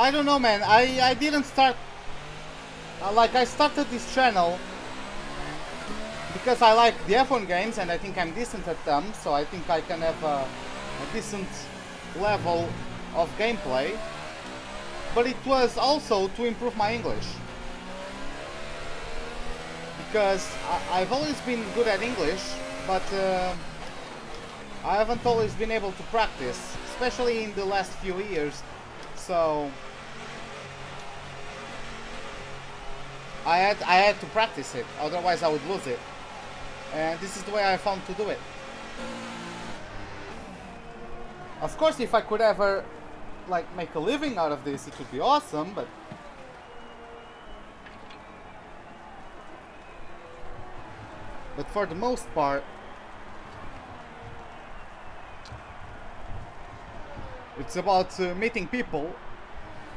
I don't know, man. I didn't start... like, I started this channel because I like the F1 games and I think I'm decent at them, so I think I can have a decent level of gameplay. But it was also to improve my English. Because I've always been good at English, but I haven't always been able to practice, especially in the last few years. So I had to practice it, otherwise I would lose it. And this is the way I found to do it. Of course, if I could ever like make a living out of this, it would be awesome, but for the most part, it's about meeting people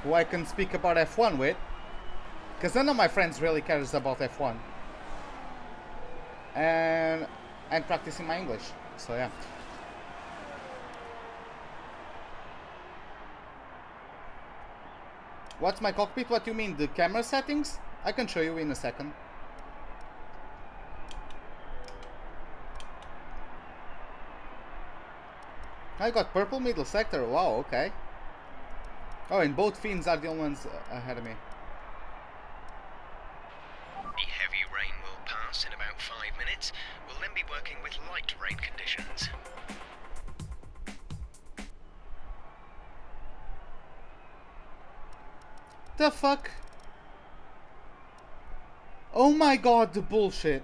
who I can speak about F1 with, because none of my friends really cares about F1, and practicing my English. So yeah. What's my cockpit? What do you mean? The camera settings? I can show you in a second. I got purple middle sector. Wow, okay. Oh, and both fins are the only ones ahead of me. The heavy rain will pass in about 5 minutes. We'll then be working with light rain conditions. The fuck? Oh my god, the bullshit.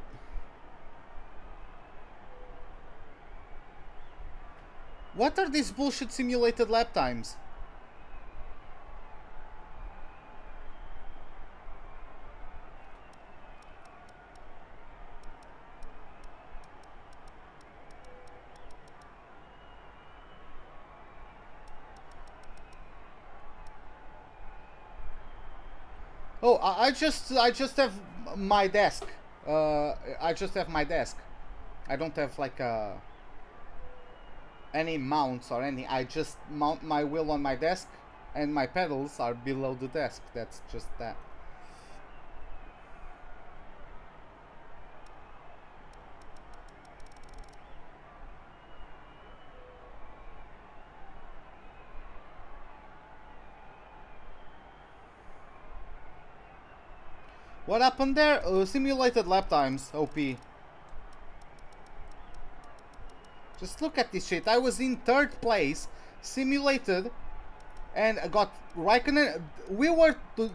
What are these bullshit simulated lap times? Oh, I just have my desk. I just have my desk. I don't have like any mounts or anything. I just mount my wheel on my desk and my pedals are below the desk. That's just that. What happened there? Simulated lap times, OP. Just look at this shit. I was in 3rd place, simulated, and I got Raikkonen.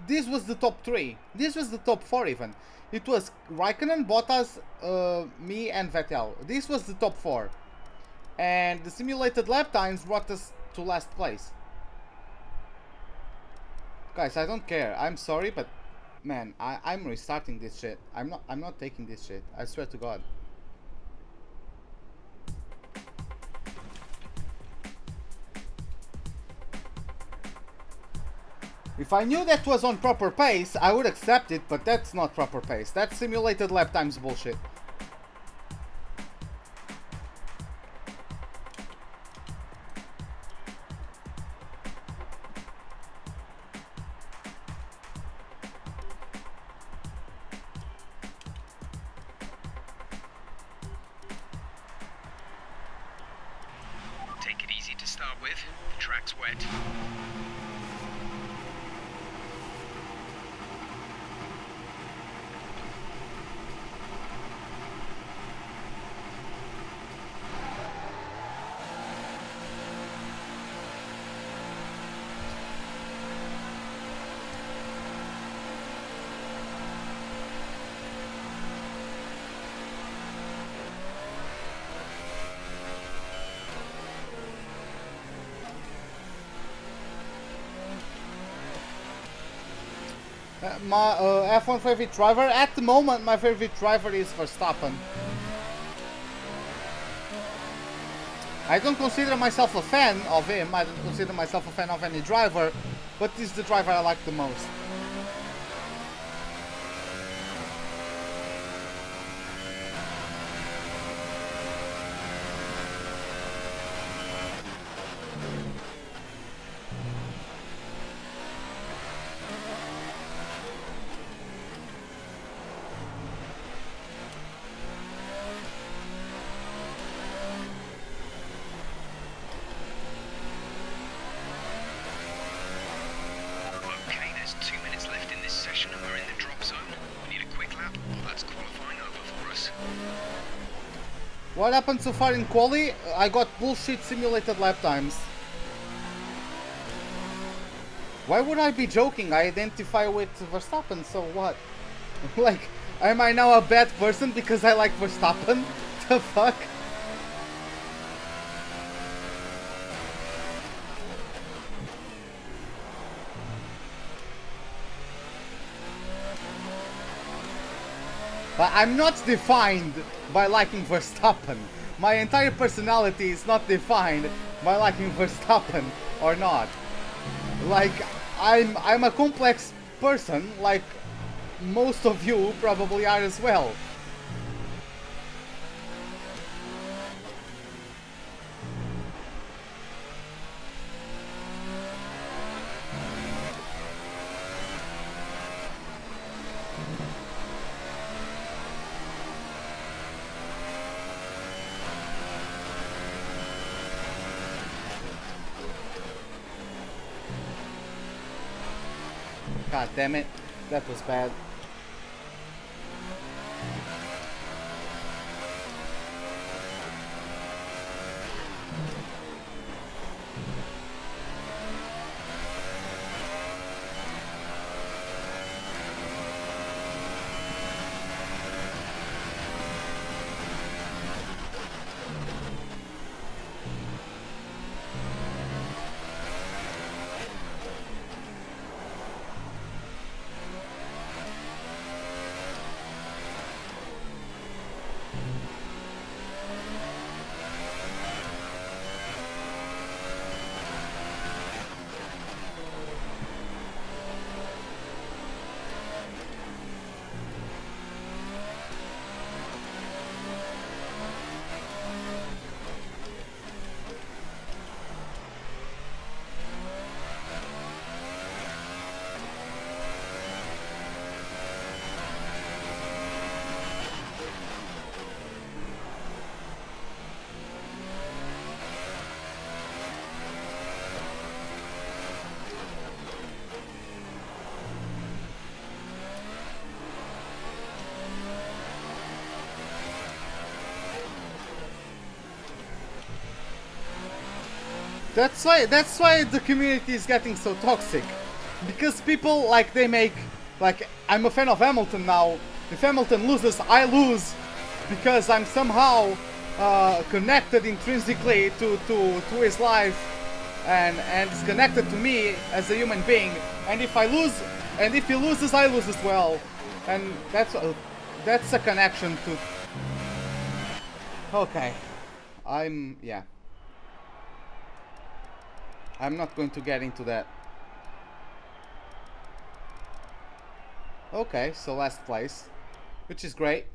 This was the top 3. This was the top 4 even. It was Raikkonen, Bottas, me, and Vettel. This was the top 4. And the simulated lap times brought us to last place. Guys, I don't care. I'm sorry, but man, I'm restarting this shit. I'm not taking this shit. I swear to God. If I knew that was on proper pace, I would accept it, but that's not proper pace. That's simulated lap times bullshit. Take it easy to start with. with. The track's wet. My F1 favorite driver at the moment, my favorite driver is Verstappen. I don't consider myself a fan of him. I don't consider myself a fan of any driver, but this is the driver I like the most. What happened so far in quali? I got bullshit simulated lap times. Why would I be joking? I identify with Verstappen, so what? Like, am I now a bad person because I like Verstappen? The fuck? But I'm not defined by liking Verstappen. My entire personality is not defined by liking Verstappen or not. Like, I'm a complex person, like most of you probably are as well. God damn it, that was bad. That's why the community is getting so toxic, because people like they make like I'm a fan of Hamilton now. If Hamilton loses, I lose because I'm somehow connected intrinsically to his life and it's connected to me as a human being. And if I lose, and if he loses, I lose as well. And that's a connection to. Okay, yeah. I'm not going to get into that. Okay, so last place, which is great.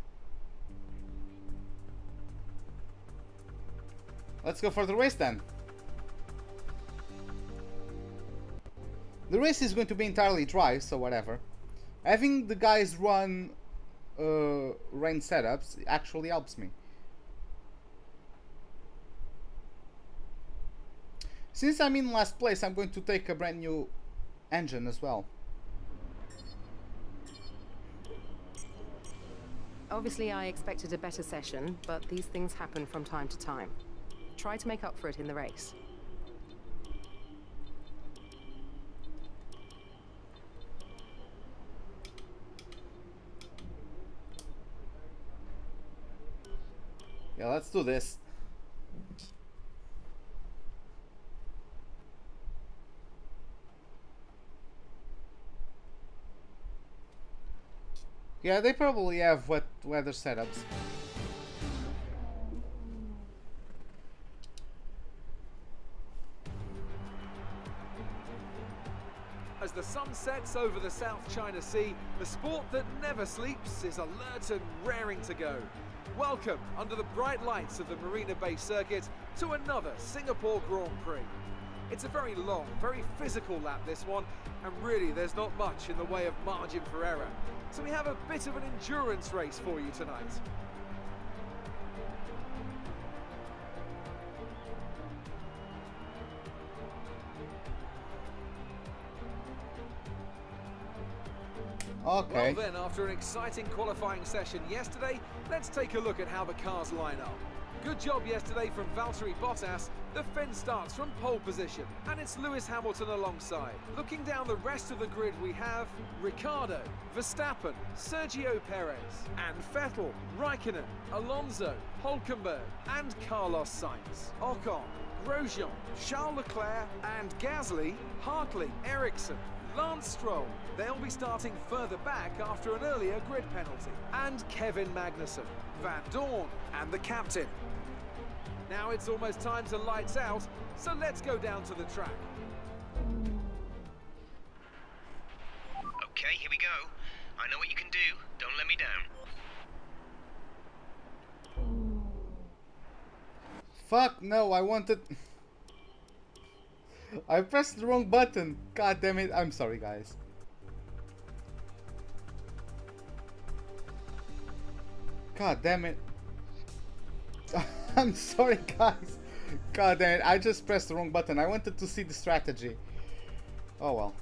Let's go for the race then. The race is going to be entirely dry, so whatever. Having the guys run rain setups actually helps me. Since I'm in last place, I'm going to take a brand new engine as well. Obviously, I expected a better session, but these things happen from time to time. Try to make up for it in the race. Yeah, let's do this. Yeah, they probably have wet weather setups. As the sun sets over the South China Sea, the sport that never sleeps is alert and raring to go. Welcome, under the bright lights of the Marina Bay Circuit, to another Singapore Grand Prix. It's a very long, very physical lap, this one, and really there's not much in the way of margin for error. So we have a bit of an endurance race for you tonight. Okay. Well then, after an exciting qualifying session yesterday, let's take a look at how the cars line up. Good job yesterday from Valtteri Bottas. The fence starts from pole position, and it's Lewis Hamilton alongside. Looking down the rest of the grid, we have Ricciardo, Verstappen, Sergio Perez, and Vettel, Raikkonen, Alonso, Hülkenberg, and Carlos Sainz. Ocon, Grosjean, Charles Leclerc, and Gasly, Hartley, Ericsson, Lance Stroll. They'll be starting further back after an earlier grid penalty. And Kevin Magnussen, Van Dorn, and the captain. Now it's almost time to lights out, so let's go down to the track. Okay, here we go. I know what you can do. Don't let me down. Fuck no, I wanted... I pressed the wrong button. God damn it. I'm sorry, guys. God damn it. I'm sorry, guys. God damn it. I just pressed the wrong button. I wanted to see the strategy. Oh well.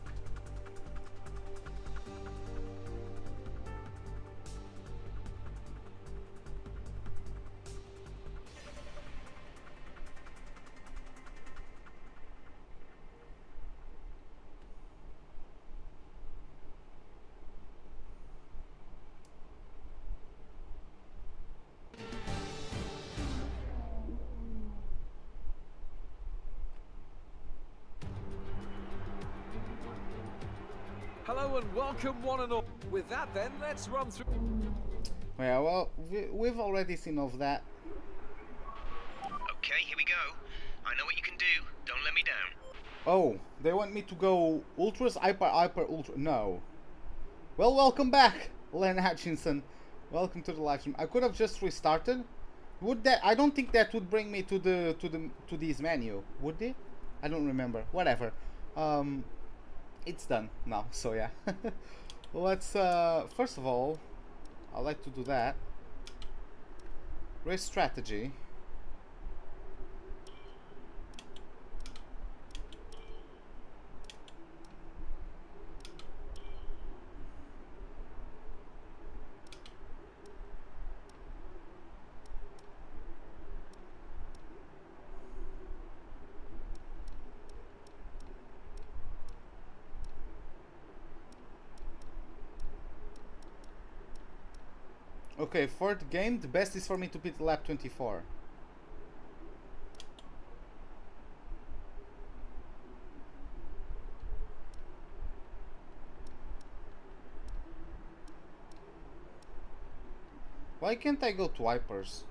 Hello and welcome one and all. With that then, let's run through... Yeah, well, we've already seen of that. Okay, here we go. I know what you can do. Don't let me down. Oh, they want me to go ultras, hyper, ultra. No. Well, welcome back, Len Hutchinson. Welcome to the live stream. I could have just restarted. Would that? I don't think that would bring me to this menu. Would it? I don't remember. Whatever. It's done now. So yeah. Let's first of all, I like to do that. Race strategy. Okay, for the game, the best is for me to beat lap 24. Why can't I go to wipers?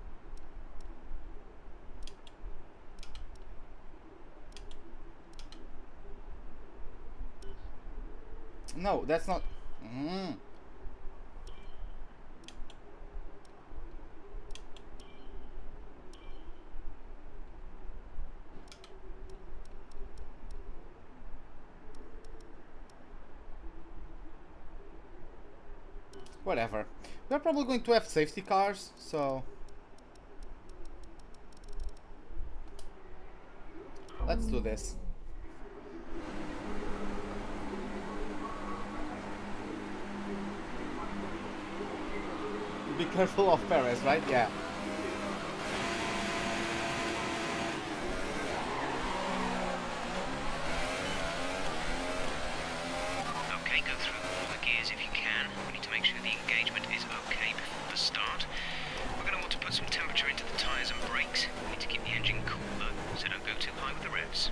No, that's not... Whatever. We're probably going to have safety cars, so... Let's do this. Be careful of Perez, right? Yeah. Okay, go through all the gears if you can. We need to make sure the engagement is okay before the start. We're going to want to put some temperature into the tyres and brakes. We need to keep the engine cool though, so don't go too high with the revs.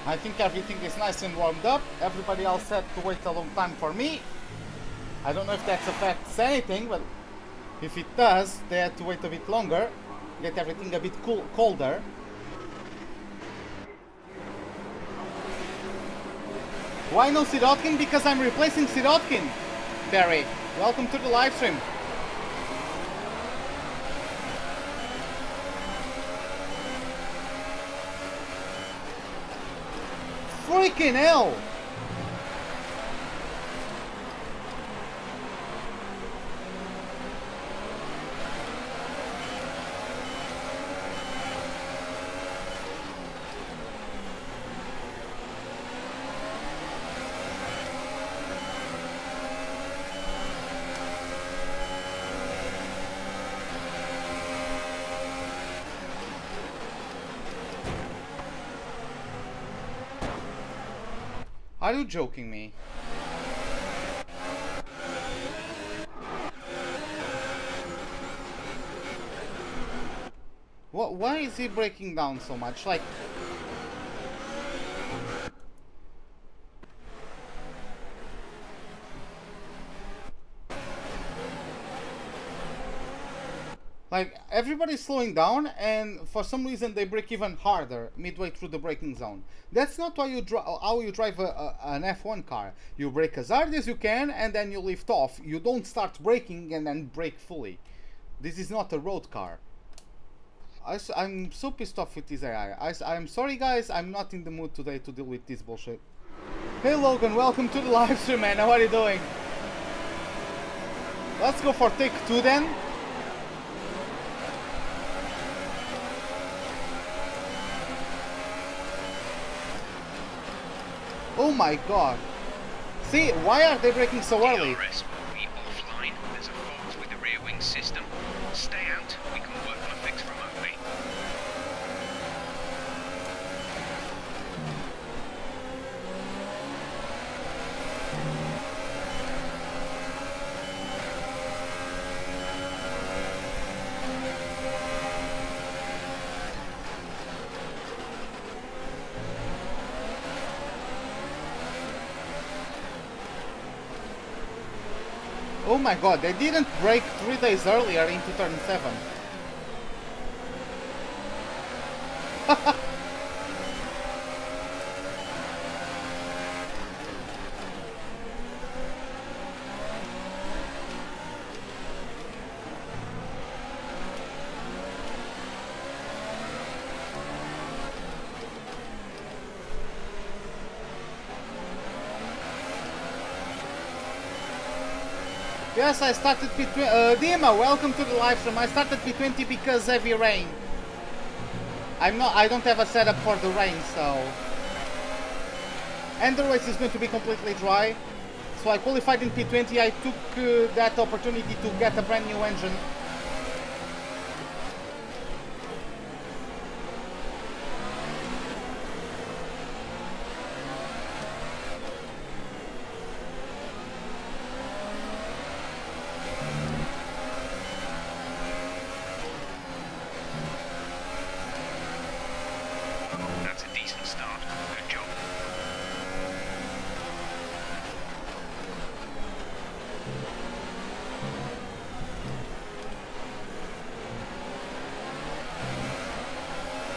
I think everything is nice and warmed up. Everybody else had to wait a long time for me. I don't know if that affects anything, but if it does, they had to wait a bit longer, get everything a bit colder. Why no Sirotkin? Because I'm replacing Sirotkin, Barry. Welcome to the live stream. Freaking hell! Are you joking me? What? Why is he breaking down so much? Like... Like, everybody's slowing down, and for some reason they brake even harder midway through the braking zone. That's not why you how you drive an F1 car. You brake as hard as you can, and then you lift off. You don't start braking and then brake fully. This is not a road car. I'm so pissed off with this AI. I'm sorry guys, I'm not in the mood today to deal with this bullshit. Hey Logan, welcome to the live stream, man. How are you doing? Let's go for take 2 then. Oh my god. See, why are they braking so early? DRS will be offline. There's a fault with the rear wing system. Stay out. We can work on a fix remotely. Oh my god, they didn't break 3 days earlier into turn 7. Yes, I started P20. Dima, welcome to the live stream. I started P20 because heavy rain. I don't have a setup for the rain, so. And the race is going to be completely dry. So I qualified in P20. I took that opportunity to get a brand new engine.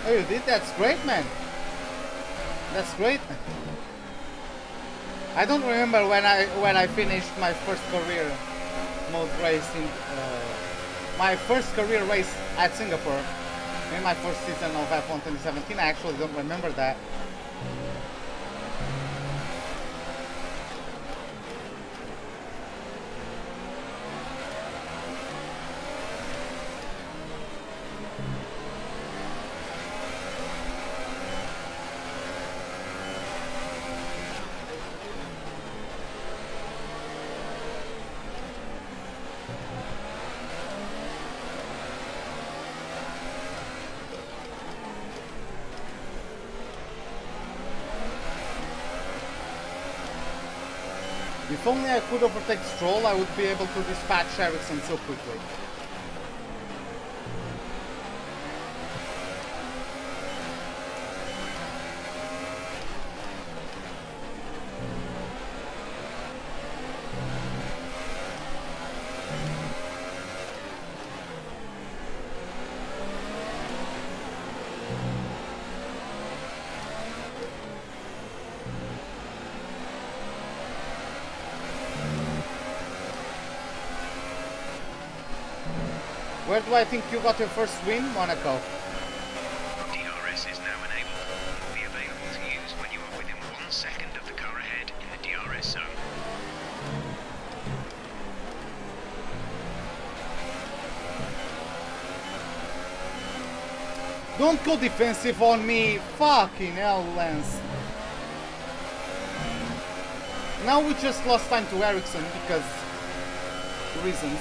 Oh, you did? That's great, man. That's great. I don't remember when I finished my first career mode race in my first career race at Singapore in my first season of F1 2017. I actually don't remember that. If only I could overtake Stroll, I would be able to dispatch Ericsson so quickly. Where do I think you got your first win, Monaco? DRS is now enabled. It will be available to use when you are within 1 second of the car ahead in the DRS zone. Don't go defensive on me, fucking hell, Lance. Now we just lost time to Ericsson because reasons.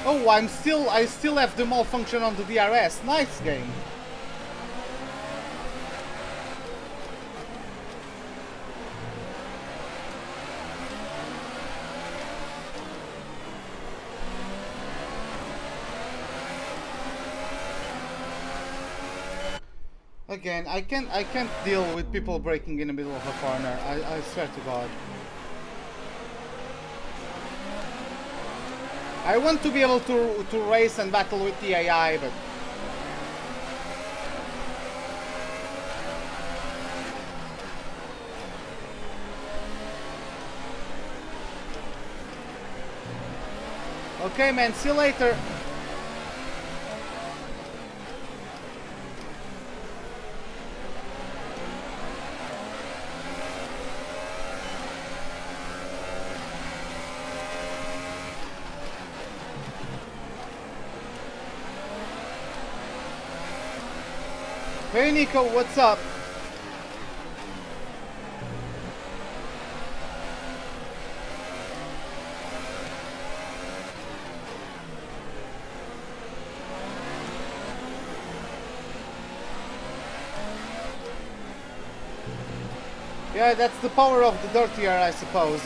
Oh, I still have the malfunction on the DRS. Nice game. Again, I can't deal with people breaking in the middle of a corner. I swear to God. I want to be able to race and battle with the AI, but okay, man, see you later. Hey Nico, what's up? Yeah, that's the power of the dirtier, I suppose.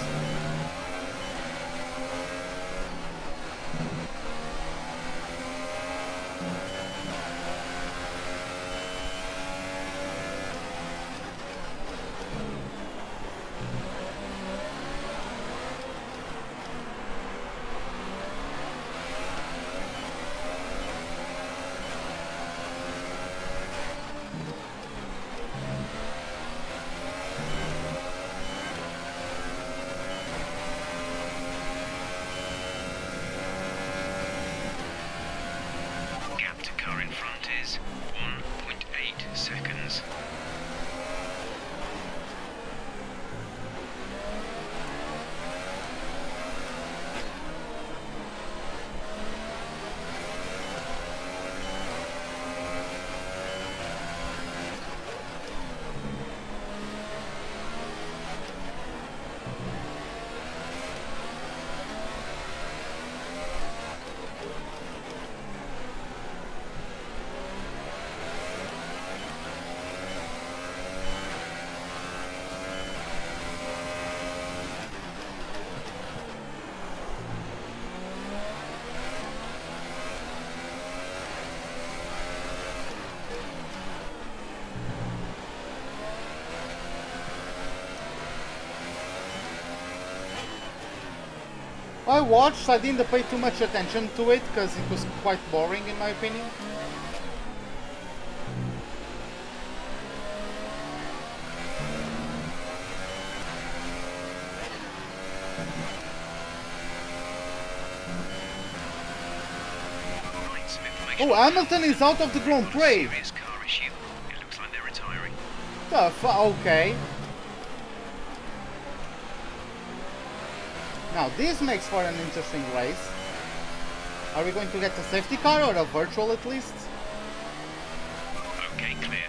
car in front is 1.8 seconds. I watched, I didn't pay too much attention to it because it was quite boring in my opinion. Oh, Hamilton is out of the Grand Prix. It looks like they're retiring. Okay. Now this makes for an interesting race. Are we going to get a safety car or a virtual at least? Okay, clear.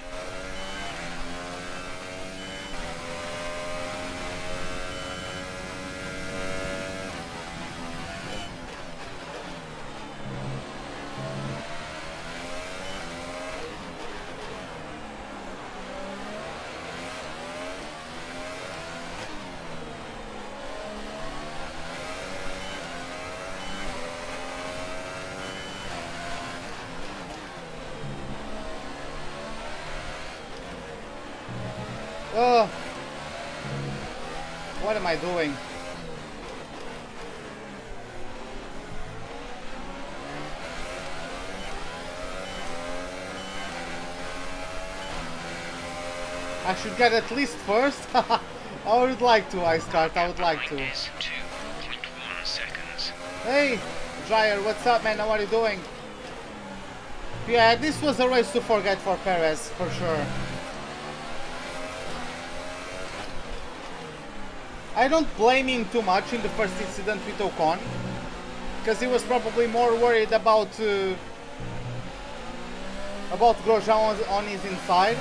What am I doing? I should get at least first. I would like to, I would like to. 2.1 seconds. Hey, Dryer, what's up, man? How are you doing? Yeah, this was a race to forget for Perez, for sure. I don't blame him too much in the first incident with Ocon, because he was probably more worried about Grosjean on his inside.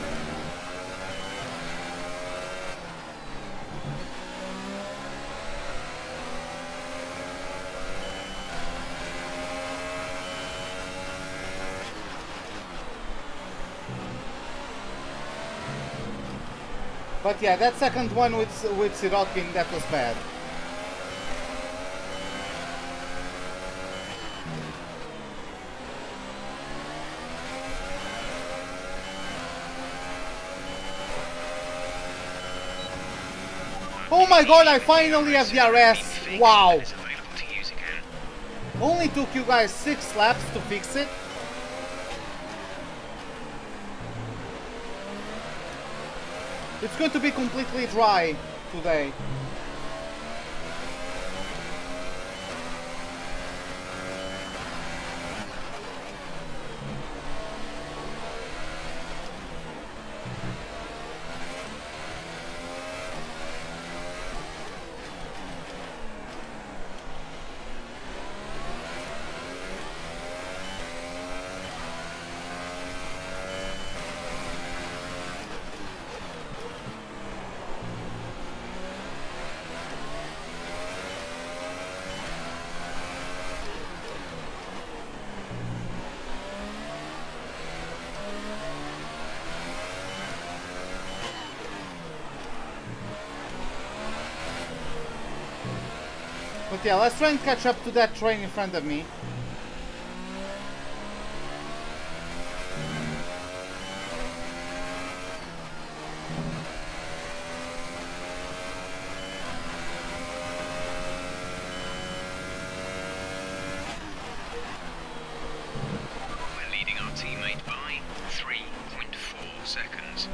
But yeah, that second one with Sirotkin, that was bad. Oh my god, I finally have the RS! Wow! Only took you guys 6 laps to fix it. It's going to be completely dry today. But yeah, let's try and catch up to that train in front of me. We're leading our teammate by 3.4 seconds.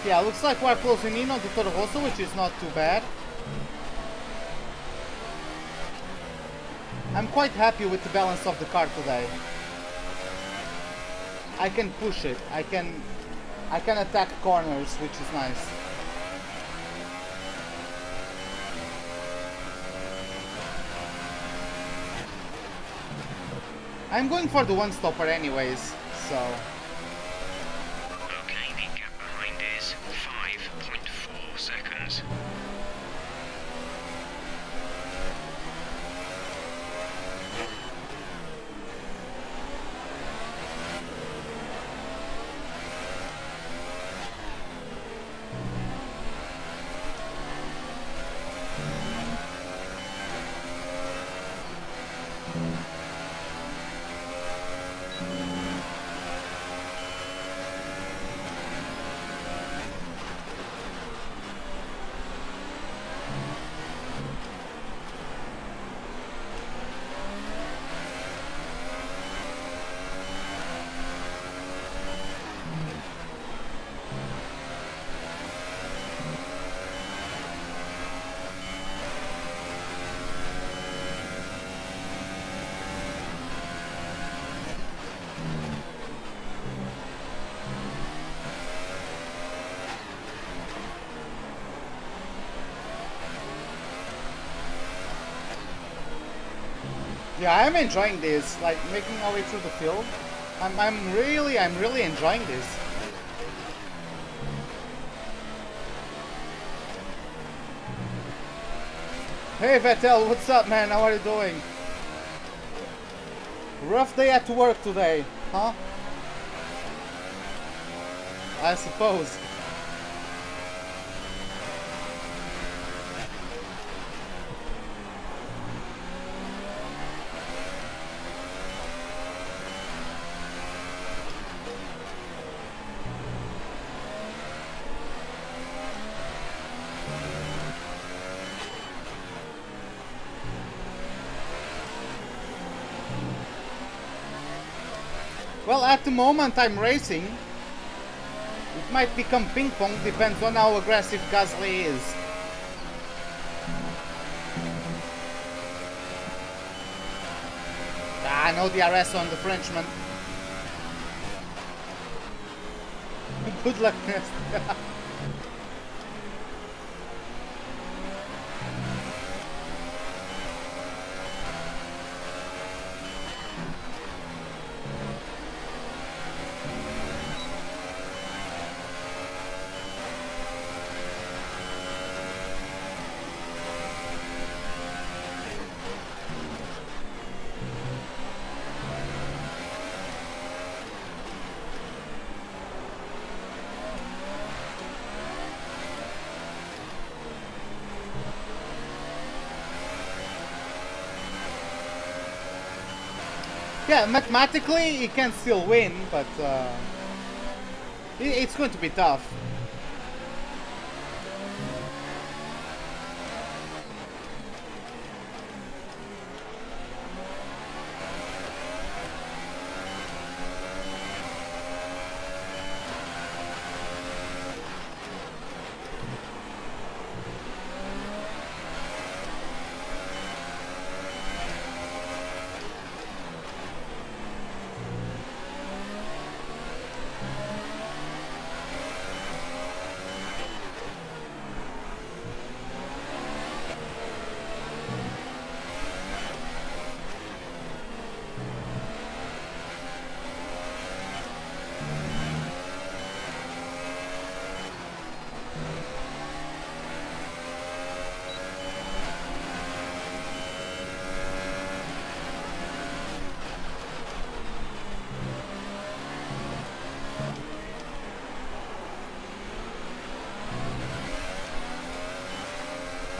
Yeah, looks like we're closing in on the Toro Rosso, which is not too bad. I'm quite happy with the balance of the car today. I can push it. I can attack corners, which is nice. I'm going for the one-stopper anyways, so... Okay, the gap behind is 5.4 seconds. Yeah, I'm enjoying this, like making our way through the field. I'm really enjoying this. Hey Vettel, what's up, man? How are you doing? Rough day at work today, huh? I suppose. Well, at the moment I'm racing. It might become ping pong, depends on how aggressive Gasly is. Ah, no DRS on the Frenchman. Good luck, Nest. Yeah, mathematically he can still win, but it's going to be tough.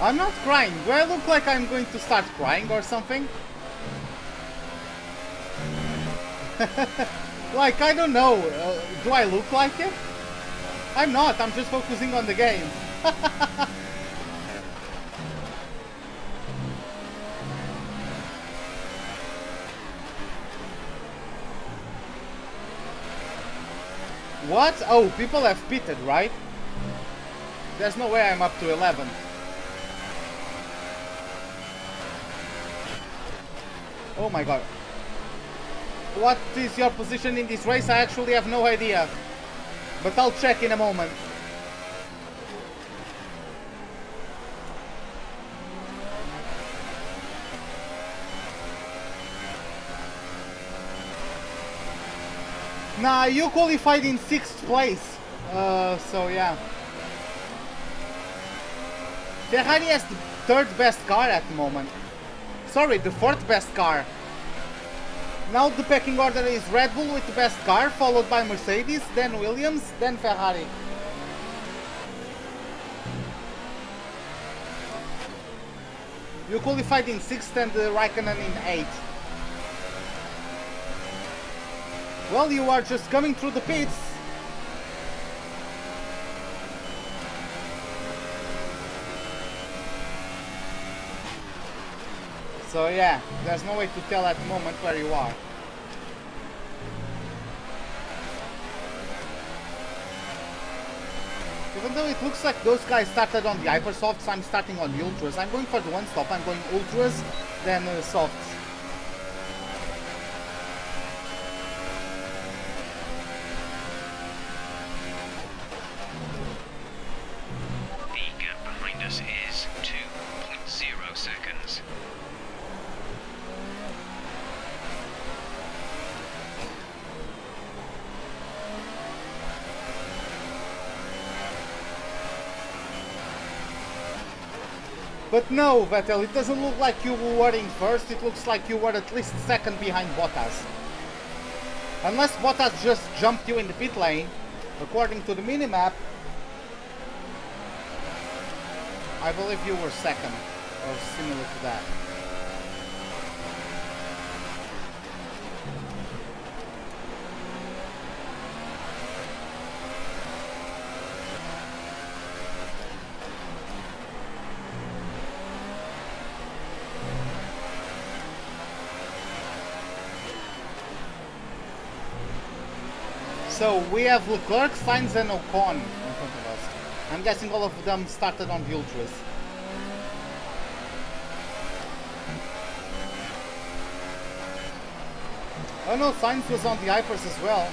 I'm not crying. Do I look like I'm going to start crying or something? Like, I don't know. Do I look like it? I'm not. I'm just focusing on the game. What? Oh, people have pitted, right? There's no way I'm up to 11. Oh my god. What is your position in this race? I actually have no idea. But I'll check in a moment. Nah, you qualified in 6th place. So yeah. Ferrari has the 3rd best car at the moment. Sorry, the 4th best car. Now the pecking order is Red Bull with the best car, followed by Mercedes, then Williams, then Ferrari. You qualified in 6th and Raikkonen in 8th. Well, you are just coming through the pits. So yeah, there's no way to tell at the moment where you are. Even though it looks like those guys started on the hypersofts, I'm starting on the ultras. I'm going for the one stop. I'm going ultras, then softs. The gap behind us is 2.0 seconds. But no, Vettel, it doesn't look like you were in 1st, it looks like you were at least 2nd behind Bottas. Unless Bottas just jumped you in the pit lane, according to the minimap, I believe you were 2nd, or similar to that. So we have Leclerc, Sainz and Ocon in front of us. I'm guessing all of them started on the ultras. Oh no, Sainz was on the hypers as well.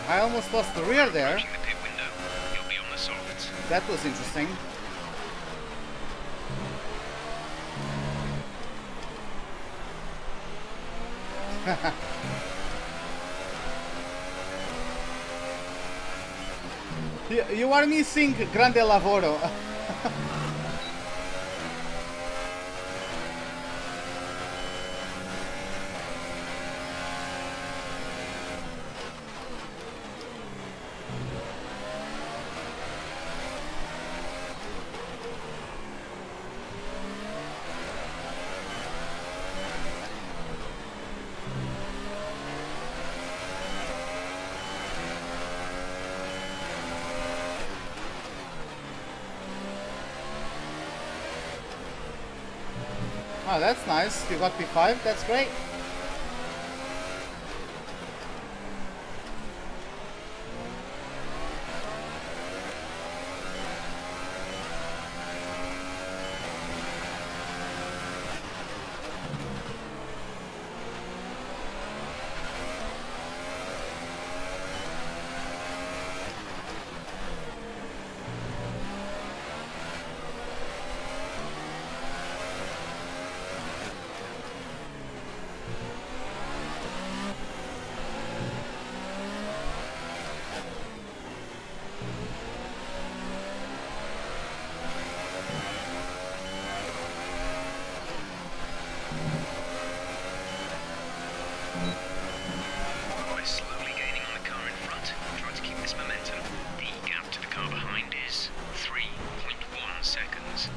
I almost lost the rear there. Approaching the pit window. You'll be on the softs. That was interesting. You are missing Grande Lavoro. Oh, that's nice. You got P5. That's great. We're slowly gaining on the car in front. Try to keep this momentum. The gap to the car behind is 3.1 seconds.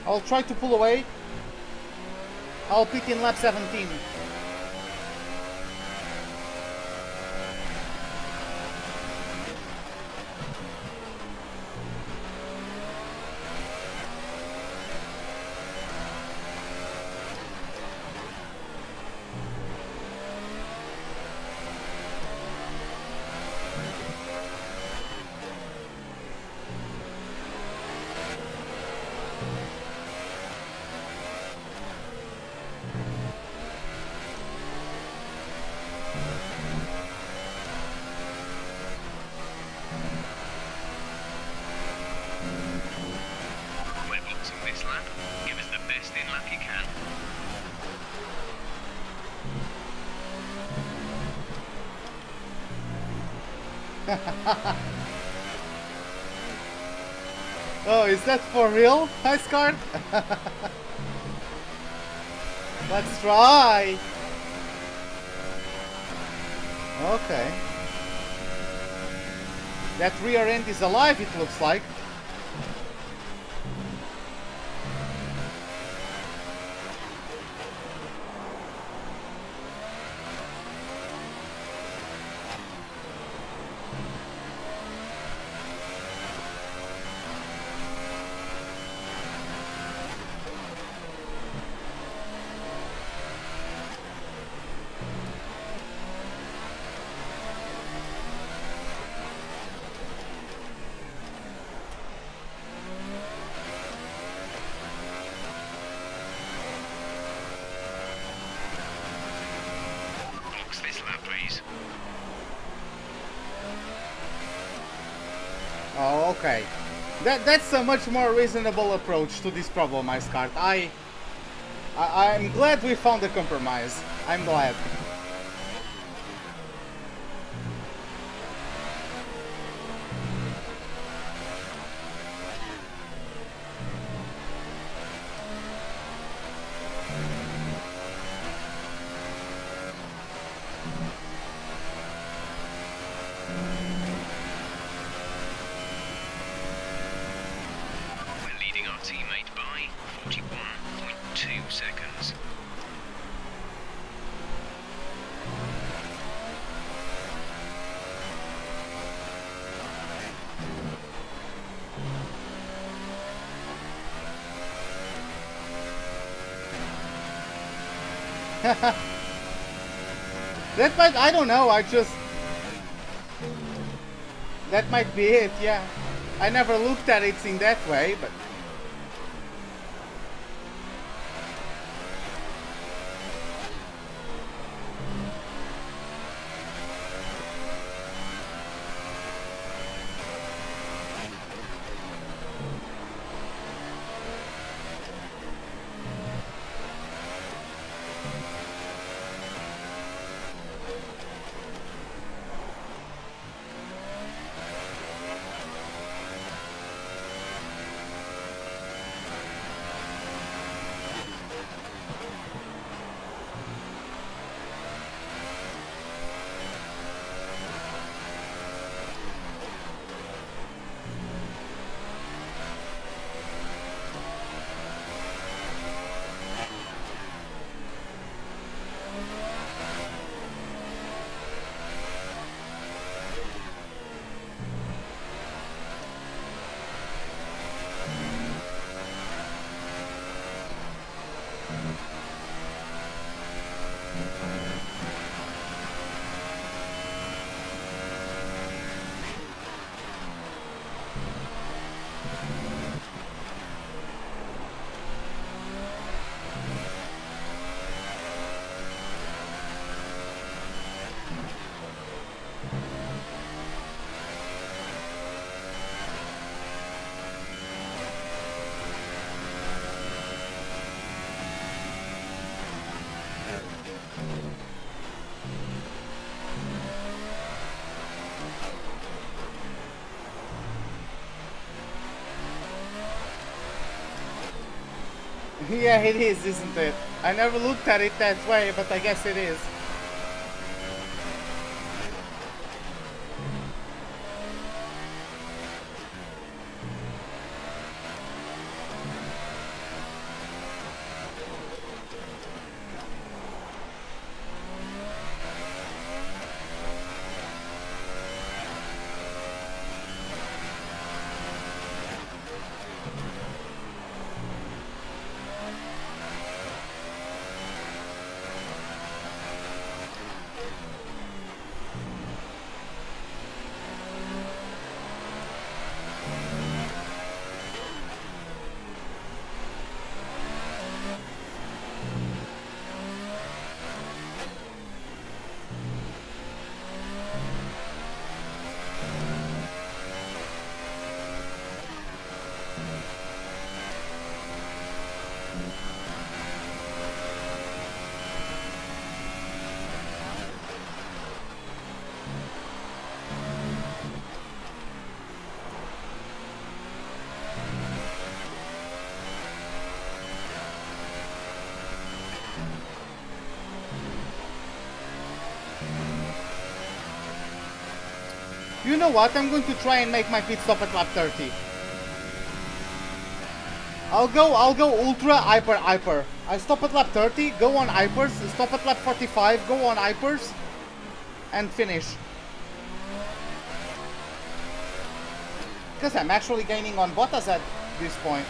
I'll try to pull away. I'll pit in lap 17. Oh, is that for real? Nice card. Let's try. Okay. That rear end is alive, it looks like. Oh, okay. That's a much more reasonable approach to this problem, Ice Card. I'm glad we found a compromise. I'm glad. seconds. That might, I don't know, that might be it, yeah. I never looked at it in that way, but... Yeah, it is, isn't it? I never looked at it that way, but I guess it is. You know what? I'm going to try and make my pit stop at lap 30. I'll go ultra hyper. I stop at lap 30, go on hypers, stop at lap 45, go on hypers, and finish. Because I'm actually gaining on Bottas at this point.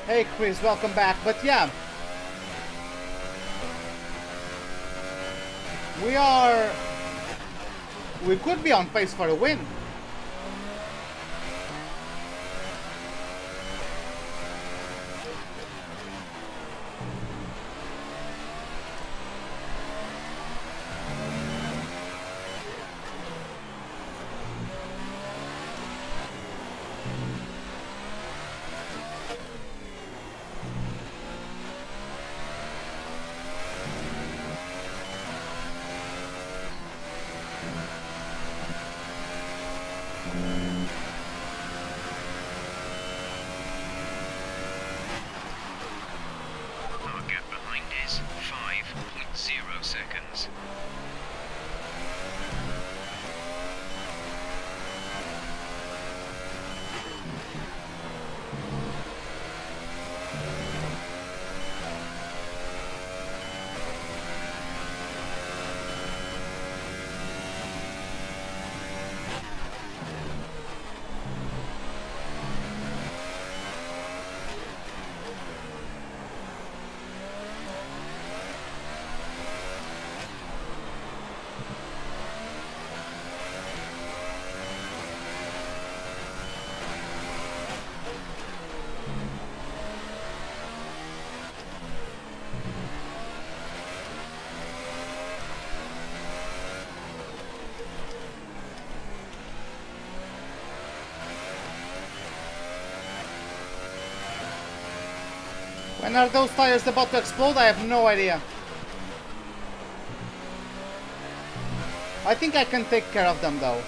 Hey Chris, welcome back. But yeah, we could be on pace for a win. When are those tires about to explode? I have no idea. I think I can take care of them though.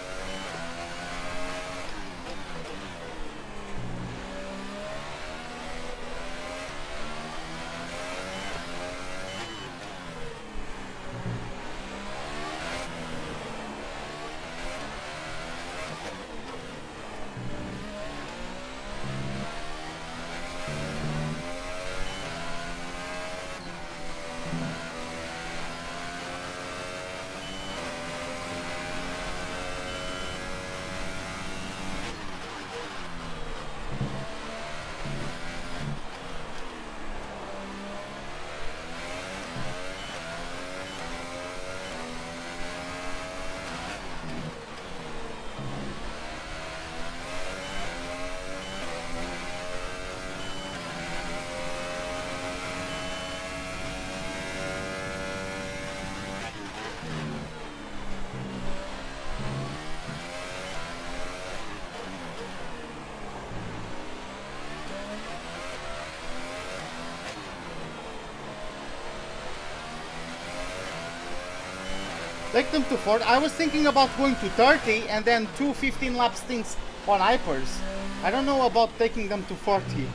Take them to 40. I was thinking about going to 30 and then 2 15-lap stints on hypers. I don't know about taking them to 40.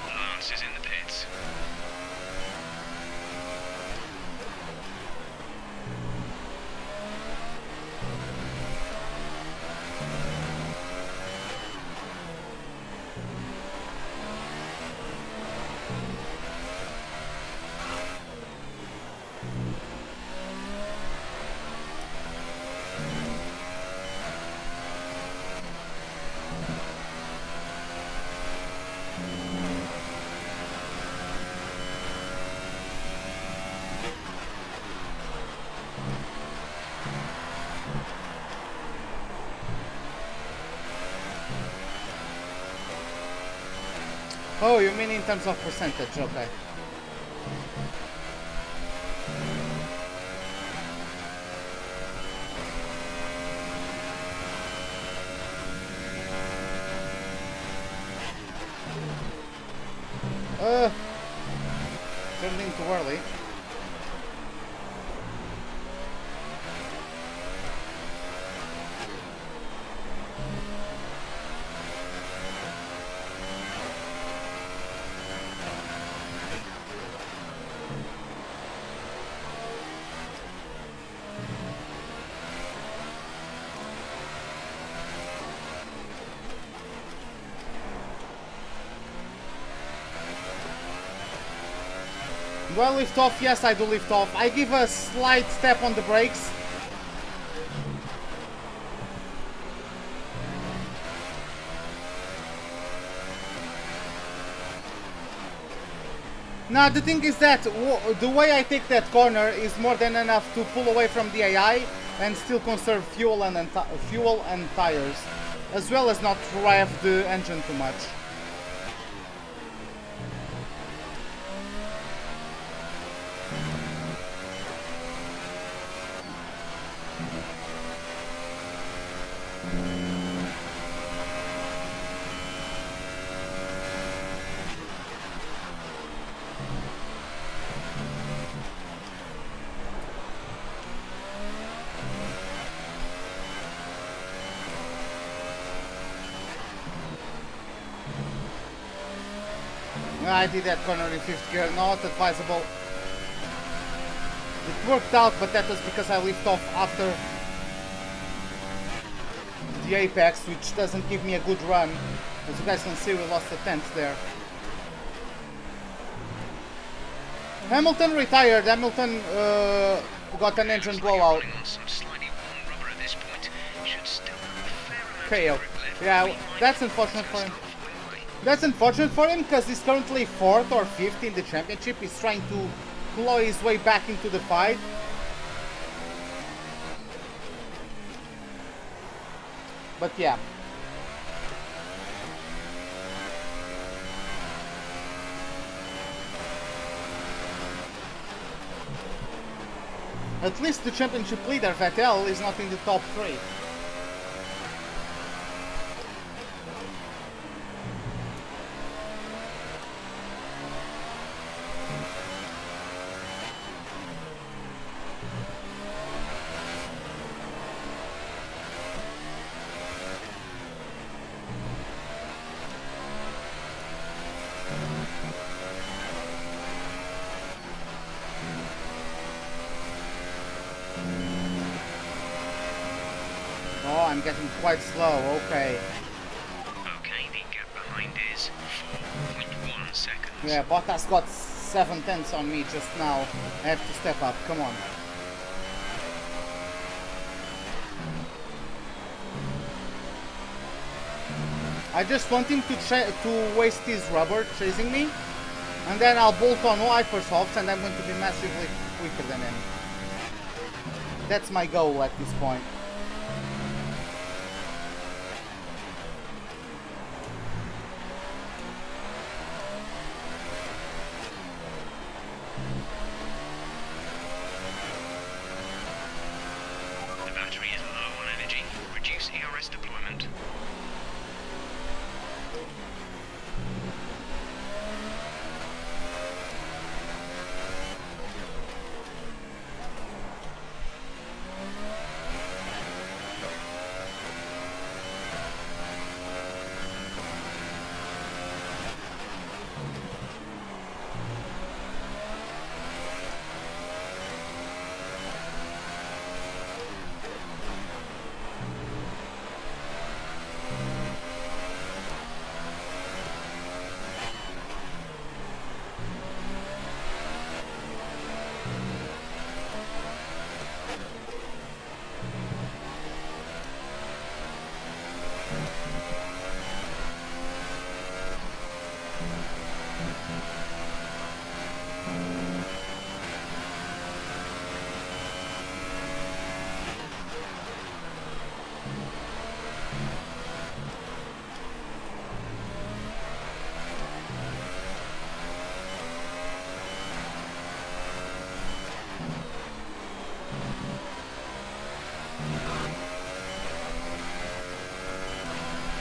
Lance is in the pits. Oh, you mean in terms of percentage, okay. Turned in too early. Do I lift off? Yes, I do lift off. I give a slight step on the brakes. Now the thing is that the way I take that corner is more than enough to pull away from the AI and still conserve fuel and tires, as well as not rev the engine too much. I did that corner in 5th gear, not advisable. It worked out, but that was because I lift off after the apex, which doesn't give me a good run. As you guys can see, we lost a 10th there. Hamilton retired. Hamilton got an engine blowout. KO. Yeah, that's unfortunate for him. That's unfortunate for him because he's currently 4th or 5th in the championship. He's trying to claw his way back into the fight. But yeah. At least the championship leader, Vettel, is not in the top 3. Oh, I'm getting quite slow, okay. Okay, the gap behind is 4.1 seconds. Yeah, Bottas got 7/10 on me just now. I have to step up, come on. I just want him to waste his rubber chasing me, and then I'll bolt on wiper softs and I'm going to be massively quicker than him. That's my goal at this point. The battery is low on energy. Reduce ERS deployment.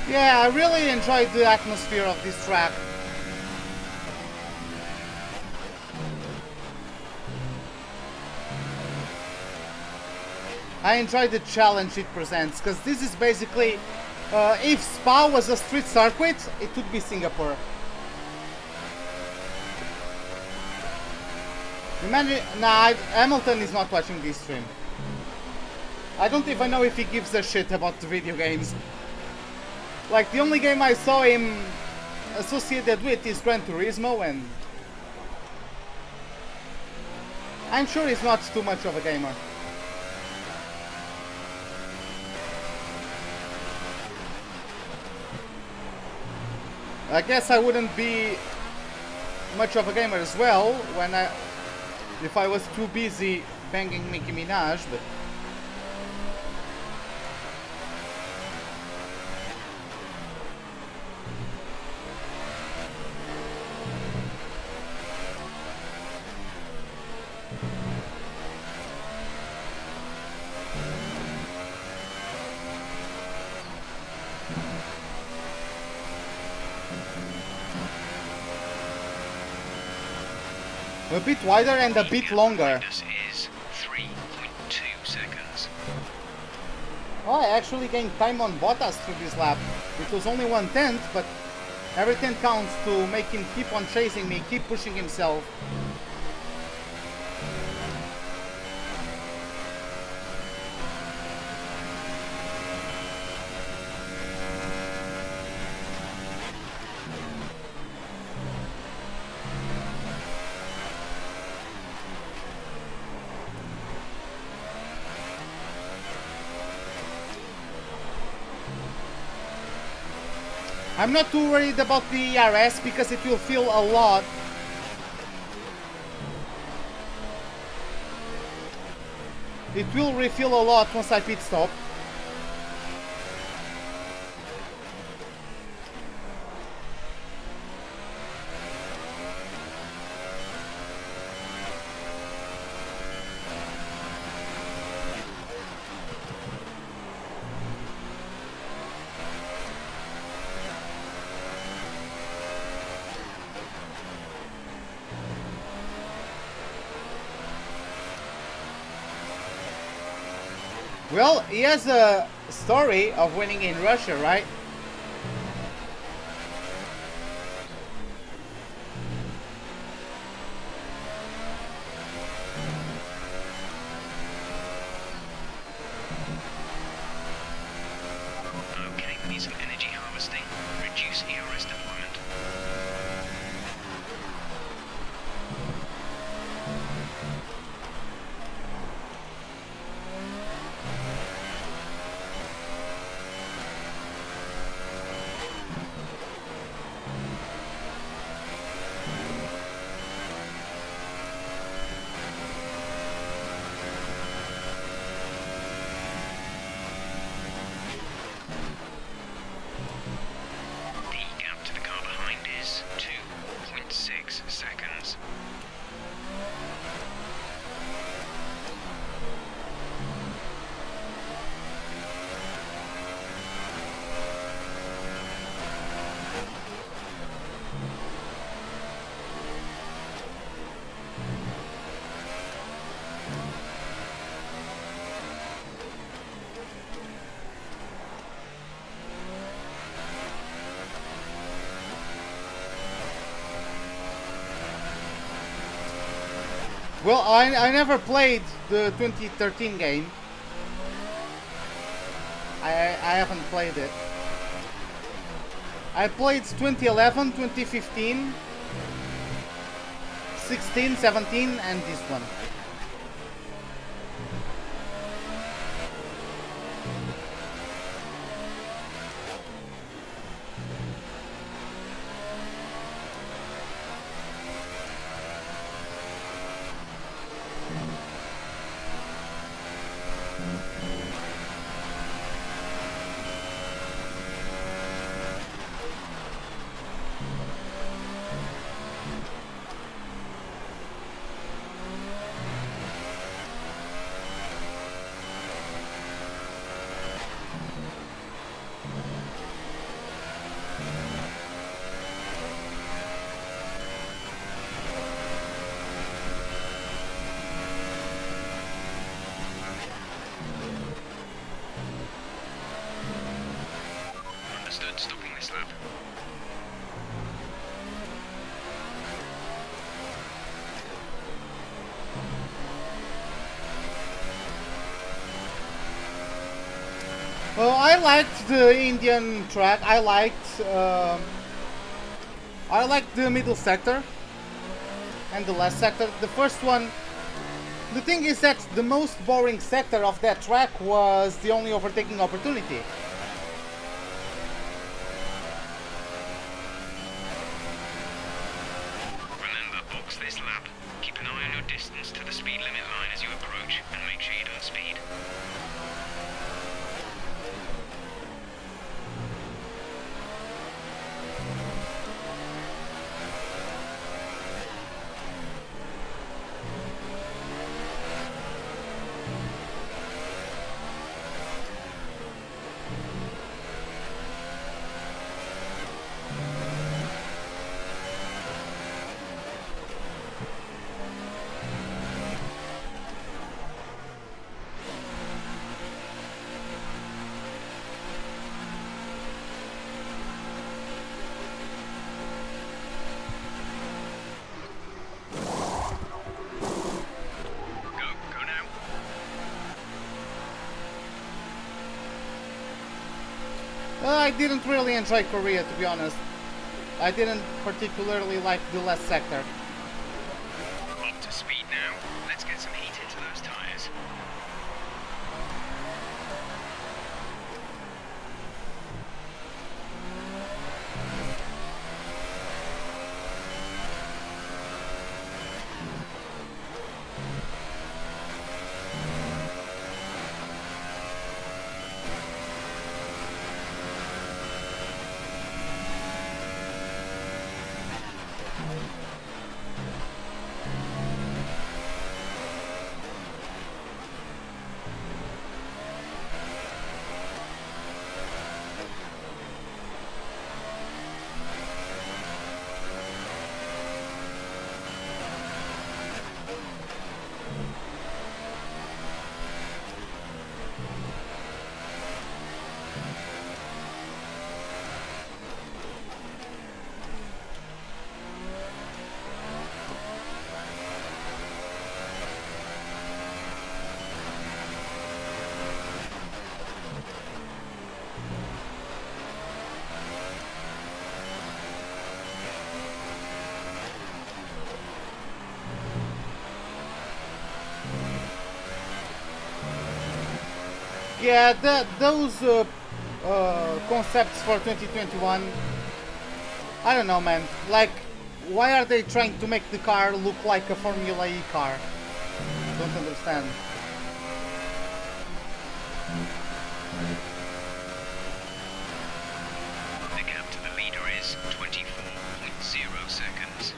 Yeah, I really enjoyed the atmosphere of this track. I enjoy the challenge it presents, because this is basically, if Spa was a street circuit, it would be Singapore. Imagine, nah, Hamilton is not watching this stream. I don't even know if he gives a shit about the video games. Like, the only game I saw him associated with is Gran Turismo, and I'm sure he's not too much of a gamer. I guess I wouldn't be much of a gamer as well if I was too busy banging Nicki Minaj, but a bit wider and a bit longer. This is 3.2 seconds. Oh, I actually gained time on Bottas through this lap. It was only 1/10, but every 10 counts to make him keep on chasing me, keep pushing himself. I'm not too worried about the ERS because it will feel a lot. It will refill a lot once I pit stop. Well, he has a story of winning in Russia, right? Okay, need some energy harvesting. Reduce ERS deployment. The gap to the car behind is 2.6 seconds. Well, I never played the 2013 game. I haven't played it. I played 2011, 2015, 16, 17, and this one. Understood, stopping this lap. Well, I liked the Indian track. I liked the middle sector and the last sector. The first one, the thing is that the most boring sector of that track was the only overtaking opportunity. Remember, box this lap. Keep an eye on your distance to the speed limit line as you approach, and make sure you don't speed. Go now. I didn't really enjoy Korea, to be honest. I didn't particularly like the last sector. Up to speed now. Let's get some heat into those tires. Yeah, those concepts for 2021, I don't know, man. Like, why are they trying to make the car look like a Formula E car? Don't understand. The gap to the leader is 24.0 seconds.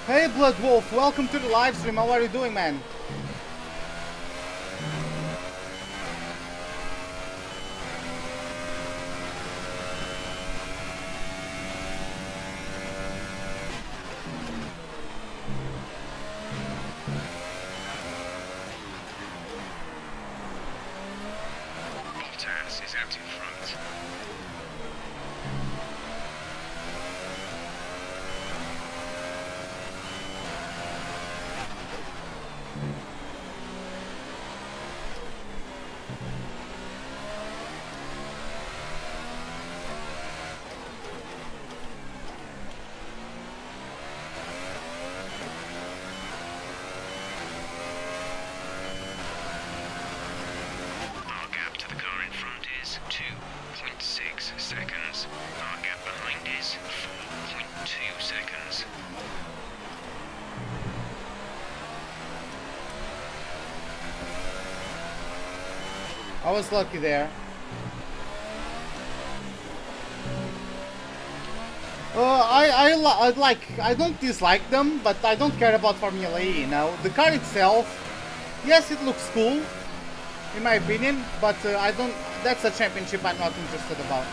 Hey Blood Wolf, welcome to the live stream. How are you doing, man? Bottas is out in front. Our gap to the car in front is 2.6 seconds. Our gap behind is 4.2 seconds. I was lucky there. I don't dislike them, but I don't care about Formula E, you know. The car itself, yes, it looks cool, in my opinion, but I don't. That's a championship I'm not interested about.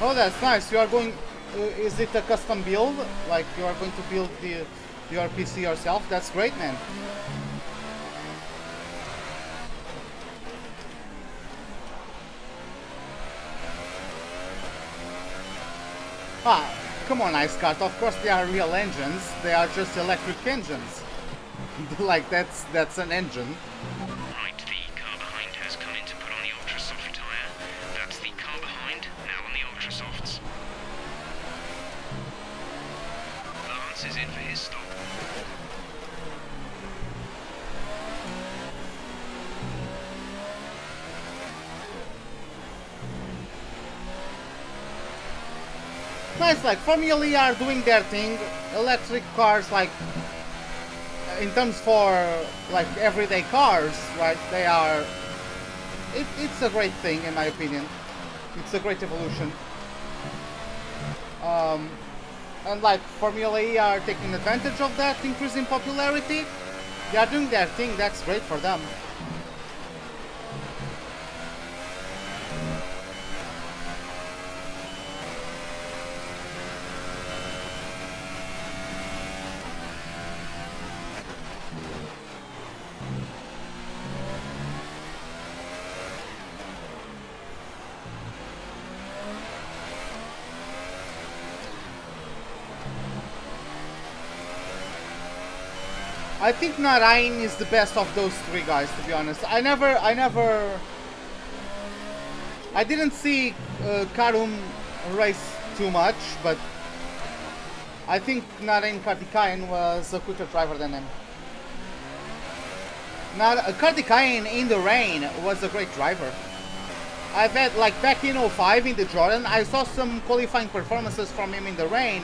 Oh, that's nice. You are going. Is it a custom build? Like you are going to build your PC yourself? That's great, man. Ah, come on, Ice Cart. Of course, they are real engines. They are just electric engines. Like that's an engine. Right, the car behind has come in to put on the ultra soft tyre. That's the car behind, now on the ultra softs. Lance is in for his stop. Nice, like Formula E are doing their thing. Electric cars, like in terms for like everyday cars, right? They are. It's a great thing in my opinion. It's a great evolution. And like Formula E are taking advantage of that increase in popularity. They are doing their thing. That's great for them. I think Narain is the best of those three guys, to be honest. I didn't see Karum race too much, but I think Narain Kartikeyan was a quicker driver than him. Kartikeyan in the rain was a great driver. I've had, like back in 05 in the Jordan, I saw some qualifying performances from him in the rain,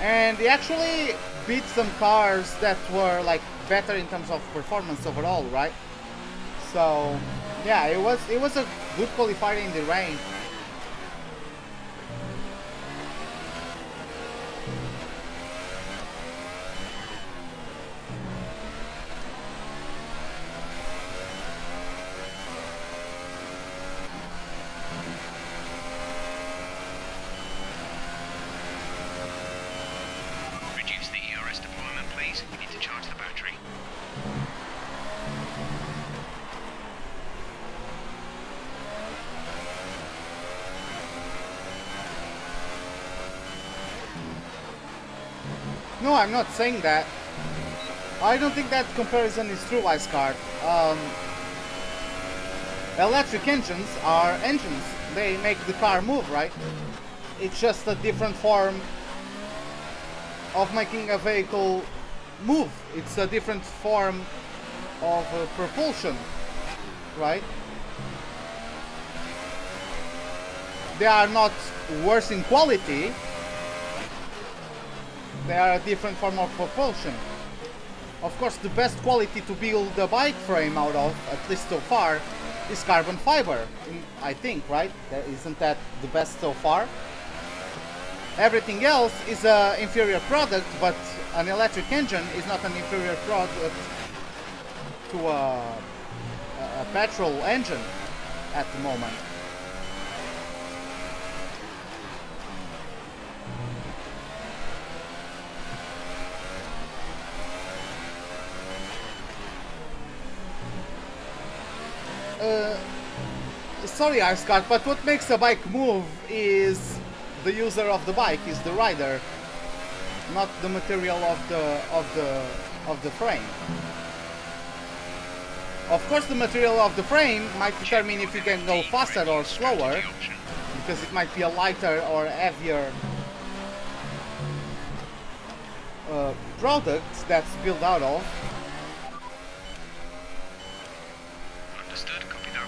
and he actually beat some cars that were like better in terms of performance overall, right? So yeah, it was a good qualifier in the rain. No, I'm not saying that. I don't think that comparison is true, Icecard. Electric engines are engines. They make the car move, right? It's just a different form of making a vehicle move. It's a different form of propulsion, right? They are not worse in quality. They are a different form of propulsion. Of course, the best quality to build a bike frame out of, at least so far, is carbon fiber, I think, right? Isn't that the best so far? Everything else is an inferior product, but an electric engine is not an inferior product to a petrol engine at the moment. Sorry, Scott, but what makes a bike move is the user of the bike, is the rider, not the material of the frame. Of course, the material of the frame might determine if you can go faster or slower, because it might be a lighter or heavier product that's built out of. Understood, copy that.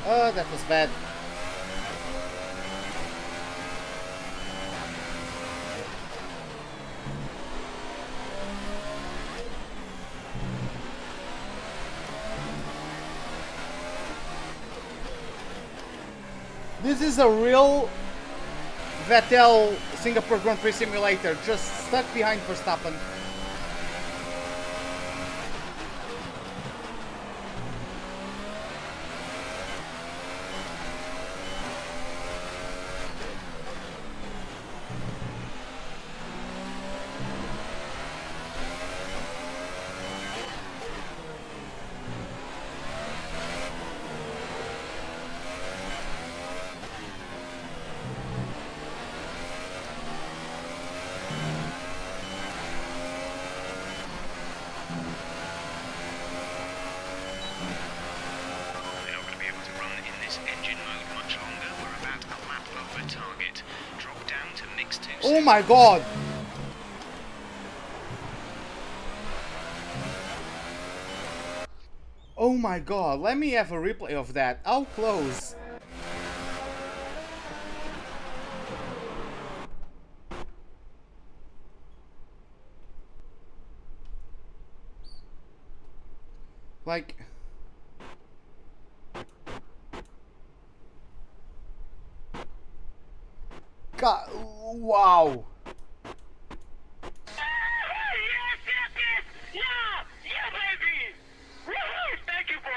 Oh, that was bad. This is a real Vettel Singapore Grand Prix simulator, just stuck behind Verstappen. Oh my god! Oh my god, let me have a replay of that. How close? Like... God, wow!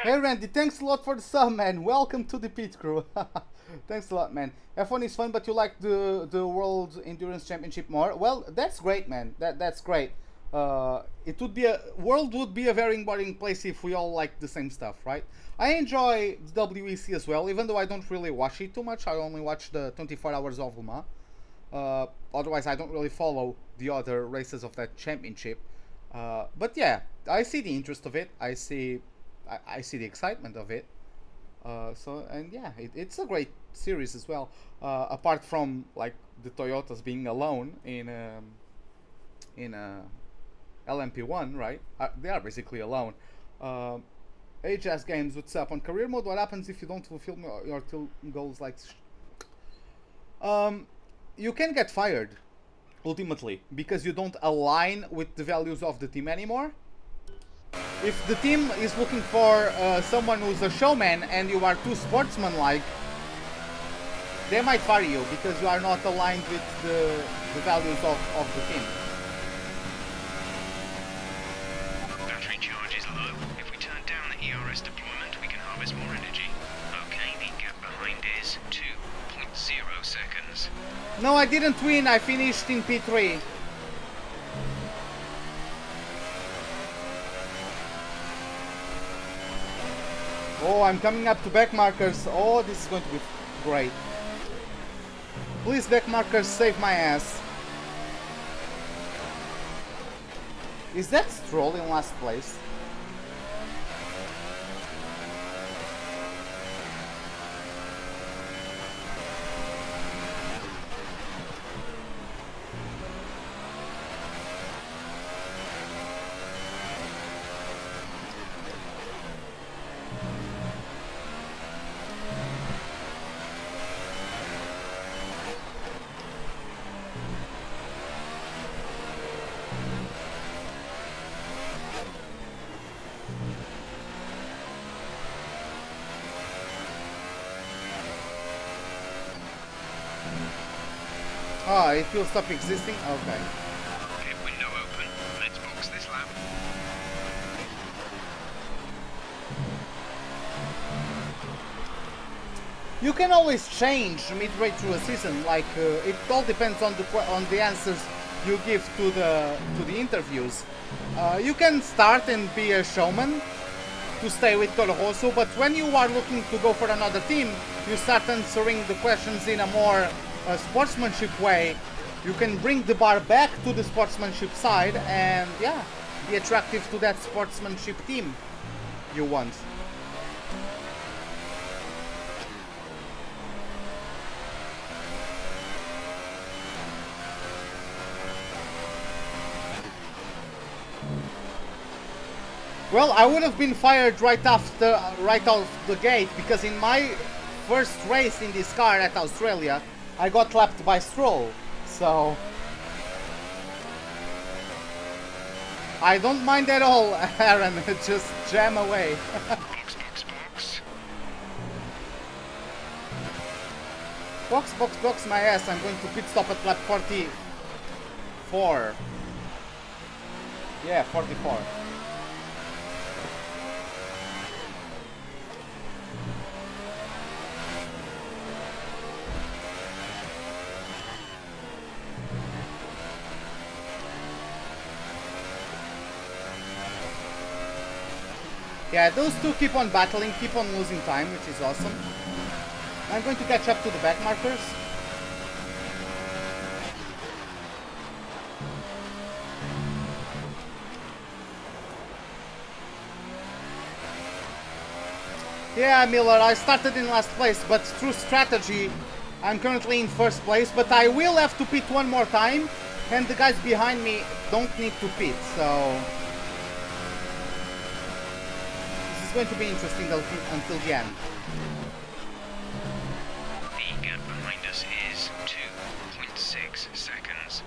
Hey Randy, thanks a lot for the sub, man. Welcome to the pit crew. Thanks a lot, man. F1 is fun, but you like the World Endurance Championship more. Well, that's great, man. That's great. It would be world would be a very boring place if we all like the same stuff, right? I enjoy the WEC as well, even though I don't really watch it too much. I only watch the 24 hours of Le Mans. Otherwise, I don't really follow the other races of that championship. But yeah, I see the interest of it. I see the excitement of it. And yeah, it's a great series as well. Apart from like the Toyotas being alone in LMP1, right? They are basically alone. HS Games, what's up? On career mode, what happens if you don't fulfill your two goals? Like, you can get fired ultimately because you don't align with the values of the team anymore. If the team is looking for someone who's a showman and you are too sportsmanlike, they might fire you because you are not aligned with the values of the team. Battery charge is low. If we turn down the ERS deployment, we can harvest more No, I didn't win. I finished in P3. Oh, I'm coming up to back markers. Oh, this is going to be great. Please, back markers, save my ass. Is that Stroll in last place? Oh, it will stop existing? Okay. Pit window open. Let's box this lap. You can always change midway through a season. Like it all depends on the answers you give to the interviews. You can start and be a showman to stay with Toro Rosso, but when you are looking to go for another team, you start answering the questions in a more sportsmanship way. You can bring the bar back to the sportsmanship side and, yeah, be attractive to that sportsmanship team you want. Well, I would have been fired right off the gate, because in my first race in this car at Australia, I got lapped by Stroll, so I don't mind at all, Aaron. Just jam away. Box, box, box. Box, box, box my ass. I'm going to pit stop at lap 44. Yeah, 44. Yeah, those two keep on battling, keep on losing time, which is awesome. I'm going to catch up to the back markers. Yeah, Miller, I started in last place, but through strategy, I'm currently in first place, but I will have to pit one more time, and the guys behind me don't need to pit, so going to be interesting until the end. The gap behind us is 2.6 seconds.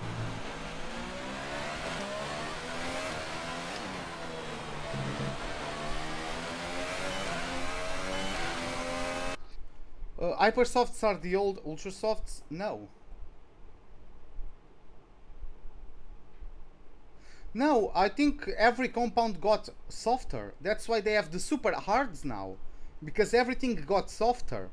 Hypersofts are the old Ultrasofts? No. No, I think every compound got softer. That's why they have the super hards now. Because everything got softer.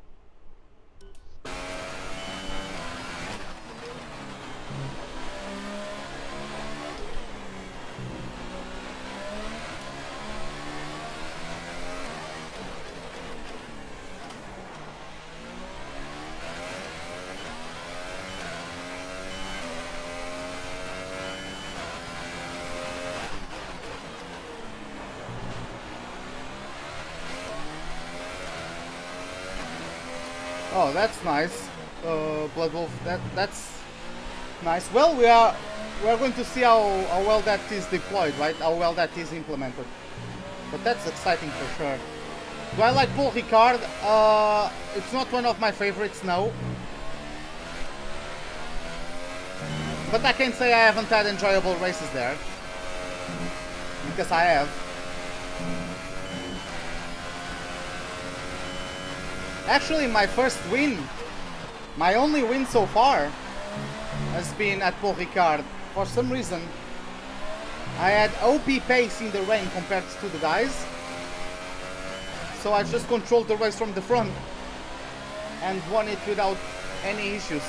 Oh, that's nice, Blood Wolf. That's nice. Well, we are going to see how well that is deployed, right? How well that is implemented. But that's exciting for sure. Do I like Paul Ricard? It's not one of my favorites, no. But I can say I haven't had enjoyable races there, because I have. Actually, my first win, my only win so far, has been at Paul Ricard. For some reason, I had OP pace in the rain compared to the guys, so I just controlled the race from the front and won it without any issues.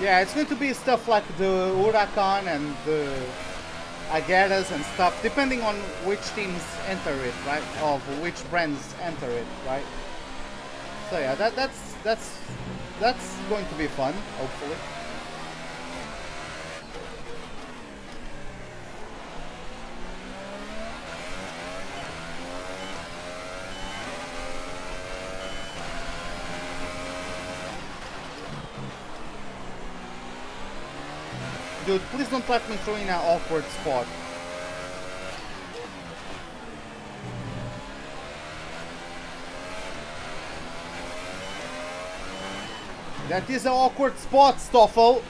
Yeah, it's going to be stuff like the Huracan and the Agueras and stuff, depending on which teams enter it, right? Of which brands enter it, right? So yeah, that's going to be fun, hopefully. Dude, please don't let me throw in an awkward spot. That is an awkward spot, Stoffel.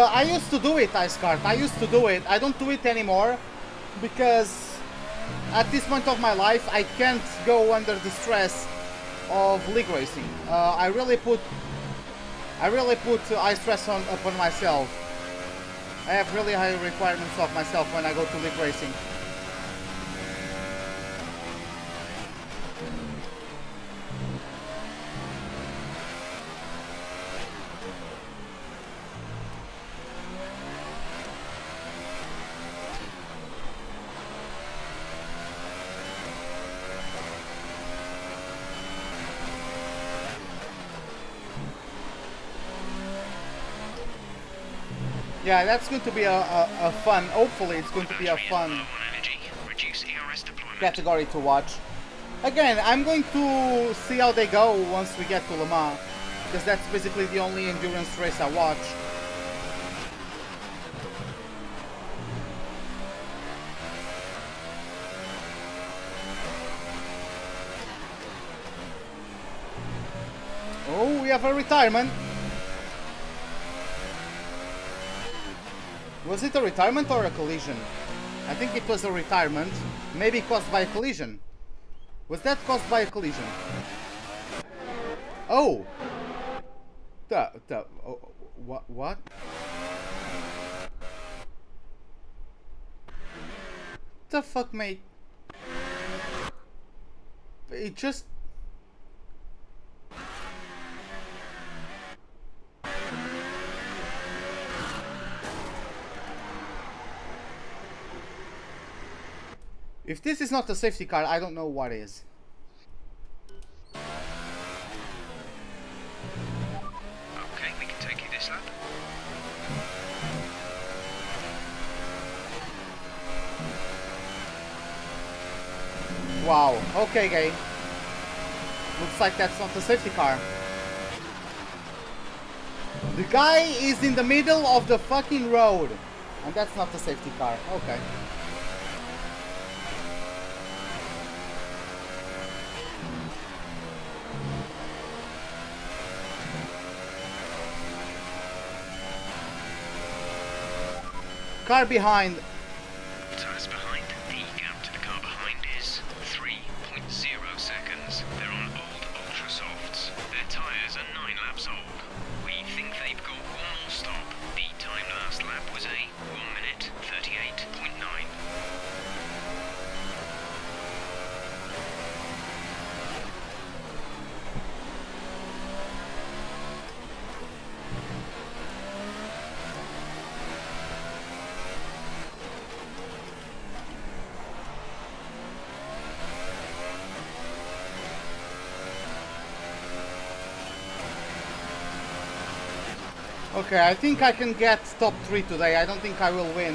I used to do it, Icecart. I used to do it. I don't do it anymore because at this point of my life I can't go under the stress of league racing. I really put high stress upon myself. I have really high requirements of myself when I go to league racing. Yeah, that's going to be a fun, hopefully it's going to be a fun category to watch. Again, I'm going to see how they go once we get to Le Mans, because that's basically the only endurance race I watch. Oh, we have a retirement. Was it a retirement or a collision? I think it was a retirement, maybe caused by a collision. Was that caused by a collision? Oh! What? The fuck, mate? It just... If this is not a safety car, I don't know what is. Okay, we can take you this lap. Wow, okay, Gay. Looks like that's not a safety car. The guy is in the middle of the fucking road. And that's not a safety car. Okay. Car behind. Tires behind. The gap to the car behind is 3.0 seconds. They're on old Ultra Softs. Their tires are 9 laps old. We think they've got one more stop. The time last lap was a 1 minute 38.9. Okay, I think I can get top 3 today. I don't think I will win.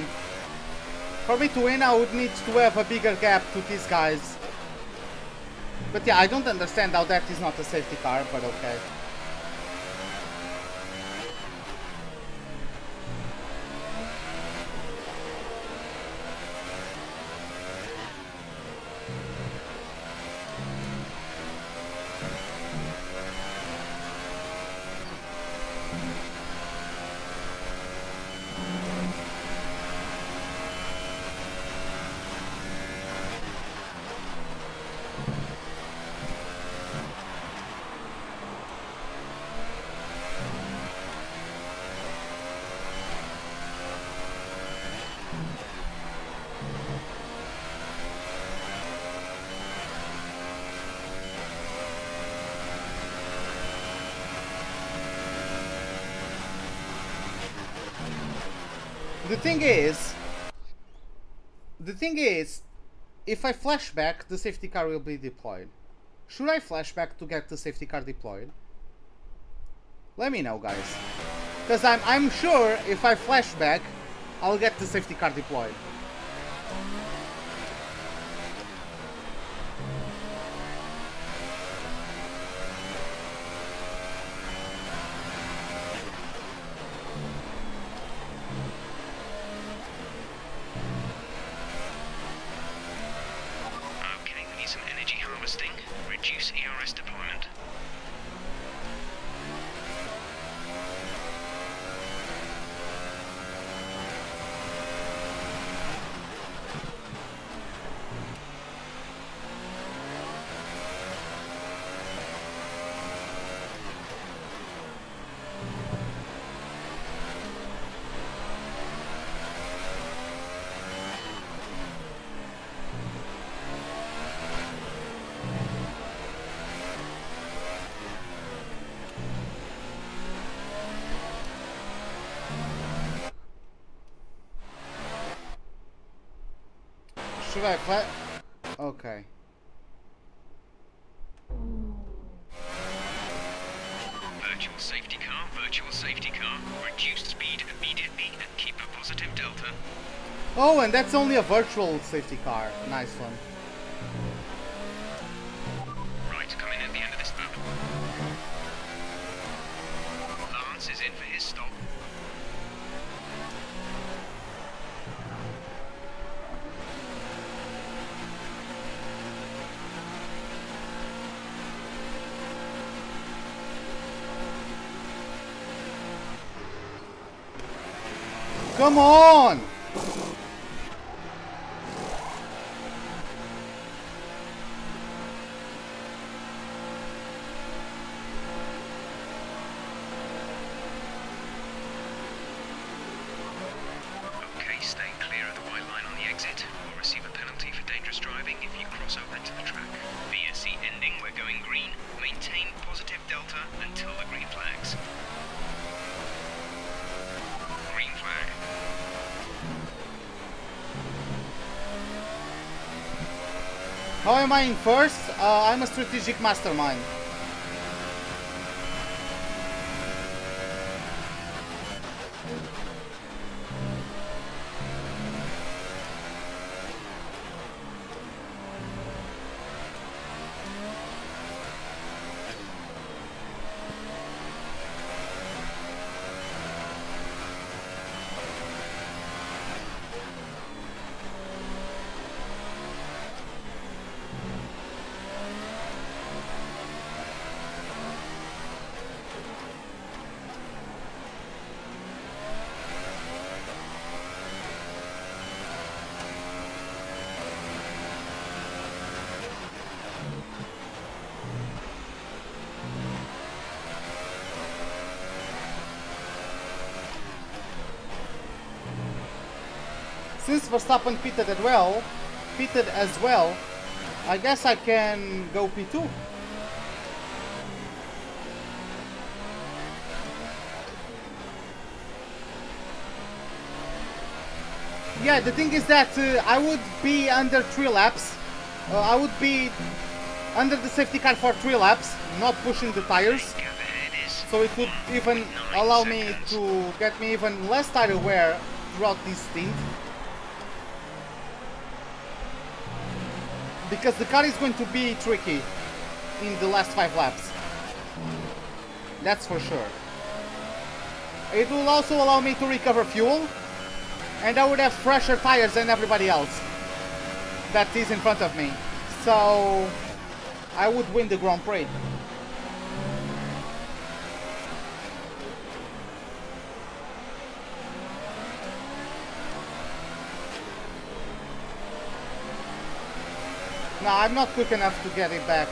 For me to win, I would need to have a bigger gap to these guys. But yeah, I don't understand how that is not a safety car, but okay. The thing is, if I flashback, the safety car will be deployed. Should I flashback to get the safety car deployed? Let me know, guys. Because I'm sure if I flashback, I'll get the safety car deployed. Okay, we need some energy harvesting. Reduce ERS deployment. Should I play? Okay. Virtual safety car. Reduce speed immediately and keep a positive delta. Oh, and that's only a virtual safety car. Nice one. Right, coming at the end of this lap. Lance is in for his stop. Come on! Okay, stay clear of the white line on the exit. You'll receive a penalty for dangerous driving if you cross over into the track. VSC ending, we're going green. Maintain positive delta until the green flags. Green flag. How am I in first? I'm a strategic mastermind. Since Verstappen pitted as well, I guess I can go P2. Yeah, the thing is that I would be under 3 laps. I would be under the safety car for 3 laps, not pushing the tires. So it would even allow me to get me even less tire wear throughout this stint. Because the car is going to be tricky in the last 5 laps. That's for sure. It will also allow me to recover fuel. And I would have fresher tires than everybody else that is in front of me. So I would win the Grand Prix. No, I'm not quick enough to get it back.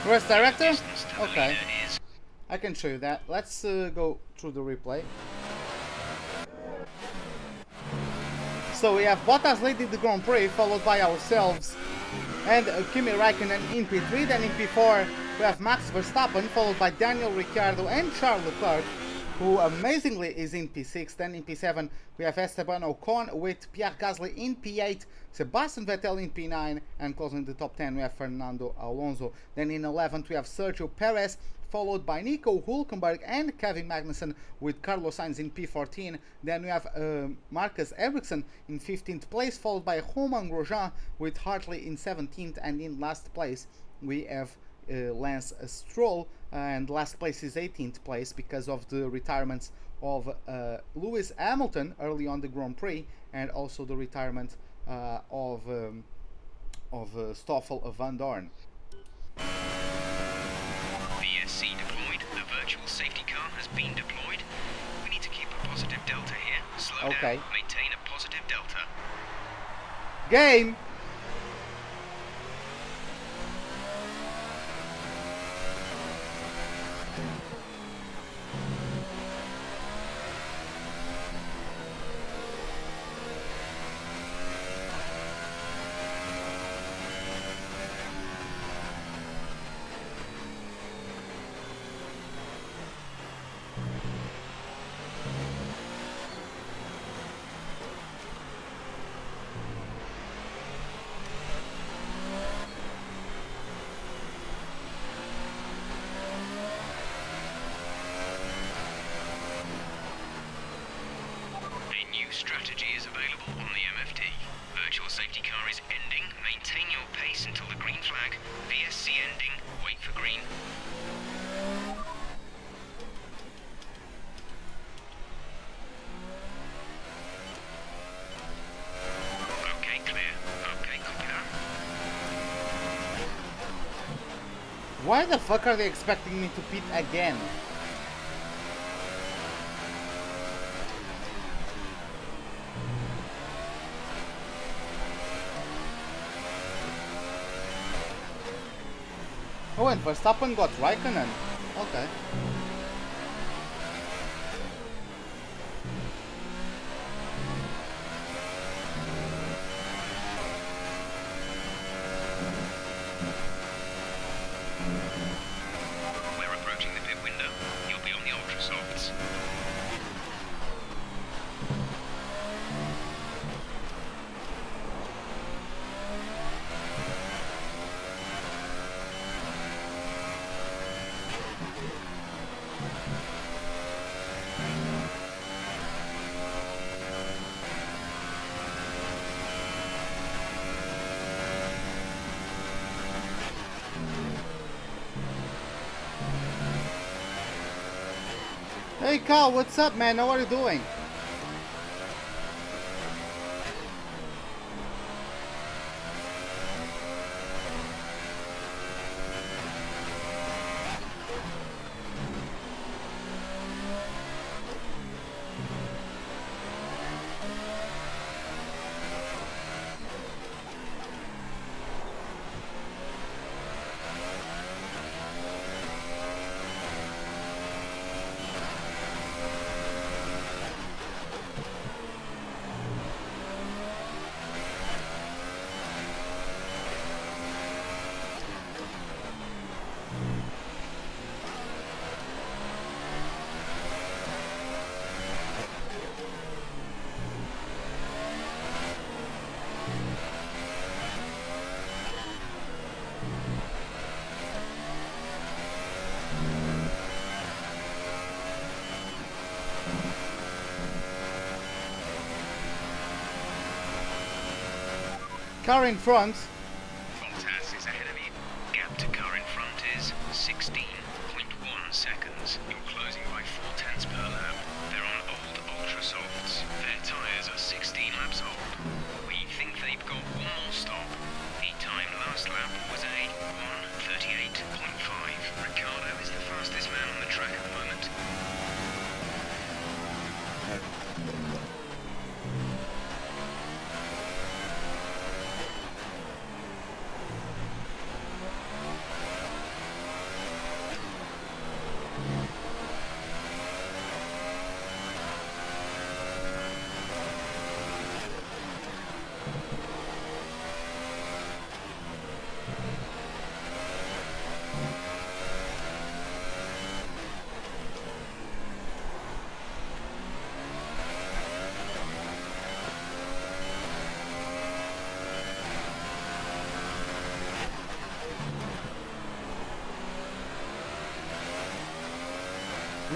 Race director? Distance to the Okay. leader is I can show you that. Let's go through the replay. So we have Bottas leading the Grand Prix, followed by ourselves and Kimi Räikkönen in P3. Then in P4 we have Max Verstappen, followed by Daniel Ricciardo and Charles Leclerc, who amazingly is in P6. Then in P7 we have Esteban Ocon with Pierre Gasly in P8, Sebastian Vettel in P9, and closing the top 10 we have Fernando Alonso. Then in 11th we have Sergio Perez, followed by Nico Hülkenberg and Kevin Magnussen with Carlos Sainz in P14. Then we have Marcus Ericsson in 15th place, followed by Romain Grosjean with Hartley in 17th, and in last place we have Lance Stroll, and last place is 18th place because of the retirements of Lewis Hamilton early on the Grand Prix, and also the retirement of Stoffel van Dorn. VSC deployed. The virtual safety car has been deployed. We need to keep a positive delta here. Slow Okay. down. Maintain a positive delta. Game! Strategy is available on the MFD. Virtual safety car is ending. Maintain your pace until the green flag. VSC ending. Wait for green. Okay, clear. Okay, copy that. Why the fuck are they expecting me to pit again? Oh, and Verstappen got Raikkonen. Okay. We're approaching the pit window. You'll be on the ultra softs. Hey Carl, what's up, man? How are you doing? Car in front. Bottas is ahead of you. Gap to car in front is 16.1 seconds. You're closing by 0.4 per lap. They're on old ultra softs. Their tyres are 16 laps old. We think they've got one more stop. The time last lap was a 1:38.5. Ricciardo is the fastest man on the track at the moment.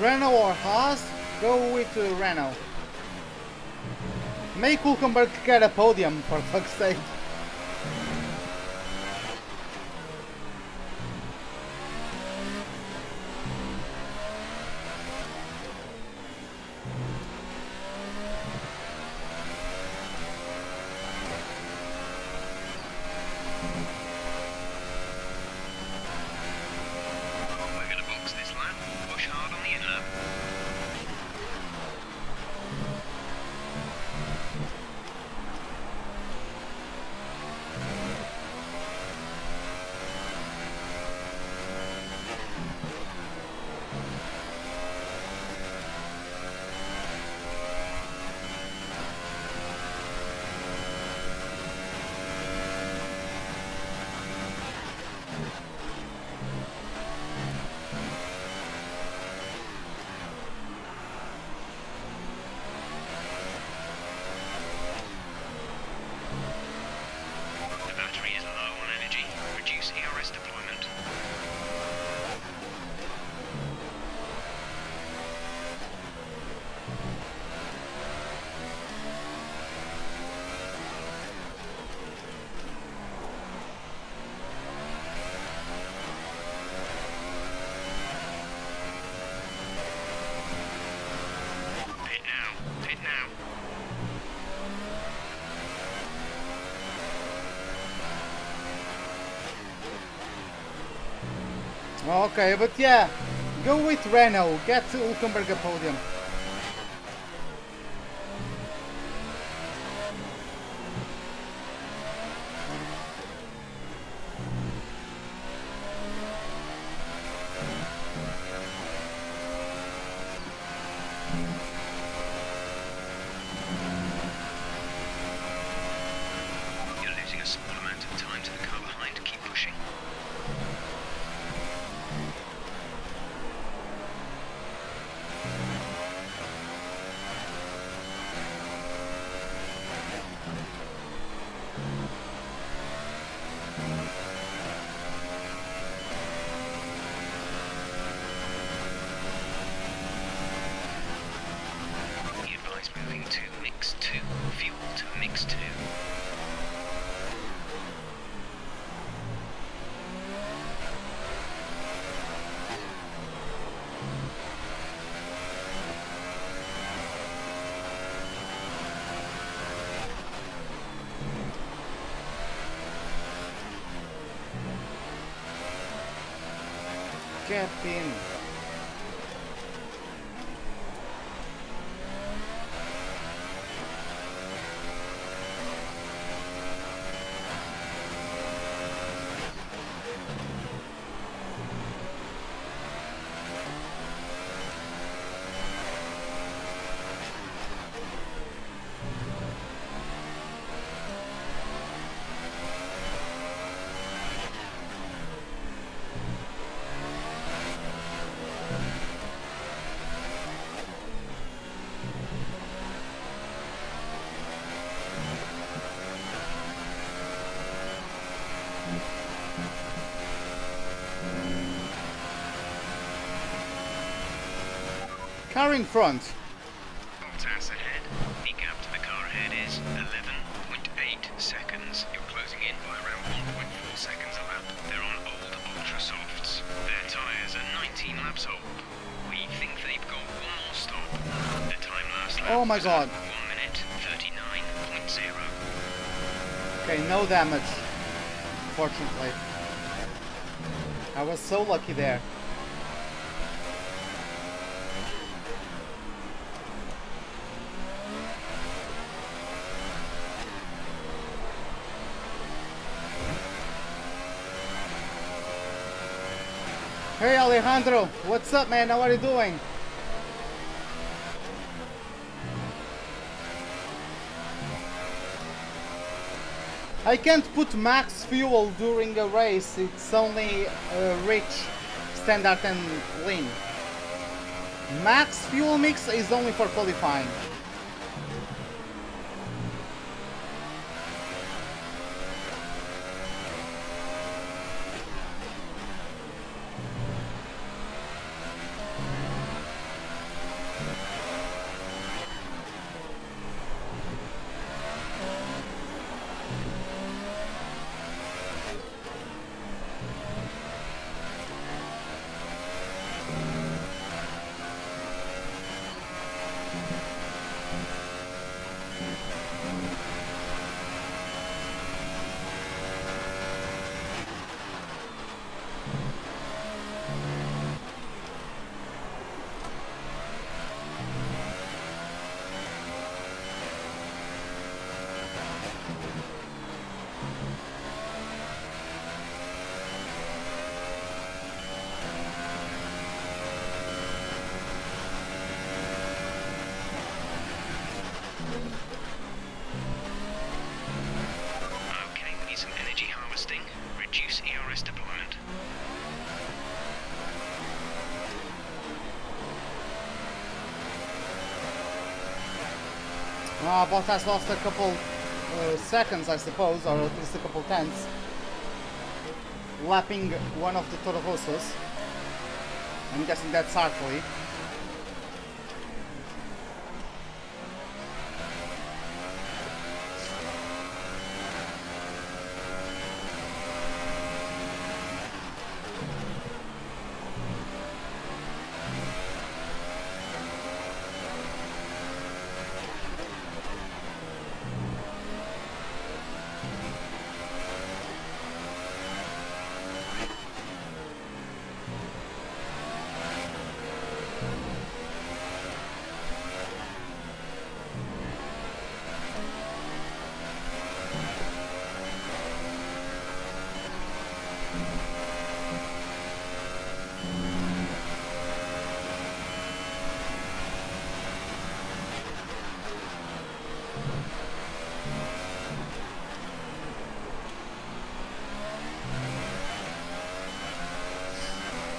Renault or Haas? Go with Renault. Make Hülkenberg get a podium, for fuck's sake. Okay, but yeah, go with Renault, get Hülkenberg a podium. You're losing a small amount of time to the car behind. Keep pushing. Moving to mix 2, fuel to mix 2. Get in. Car in front. Bottas ahead. The gap to the car ahead is 11.8 seconds. You're closing in by around 1.4 seconds a lap. They're on old ultra softs. Their tyres are 19 laps old. We think they've got one more stop. The time last lap Oh my god. 1 minute 39.0. Okay, no damage. Fortunately. I was so lucky there. Hey Alejandro, what's up man? How are you doing? I can't put max fuel during a race, it's only rich, standard and lean. Max fuel mix is only for qualifying. Bottas lost a couple seconds, I suppose, or at least a couple tenths, lapping one of the Toro Rossos. I'm guessing that's Hartley.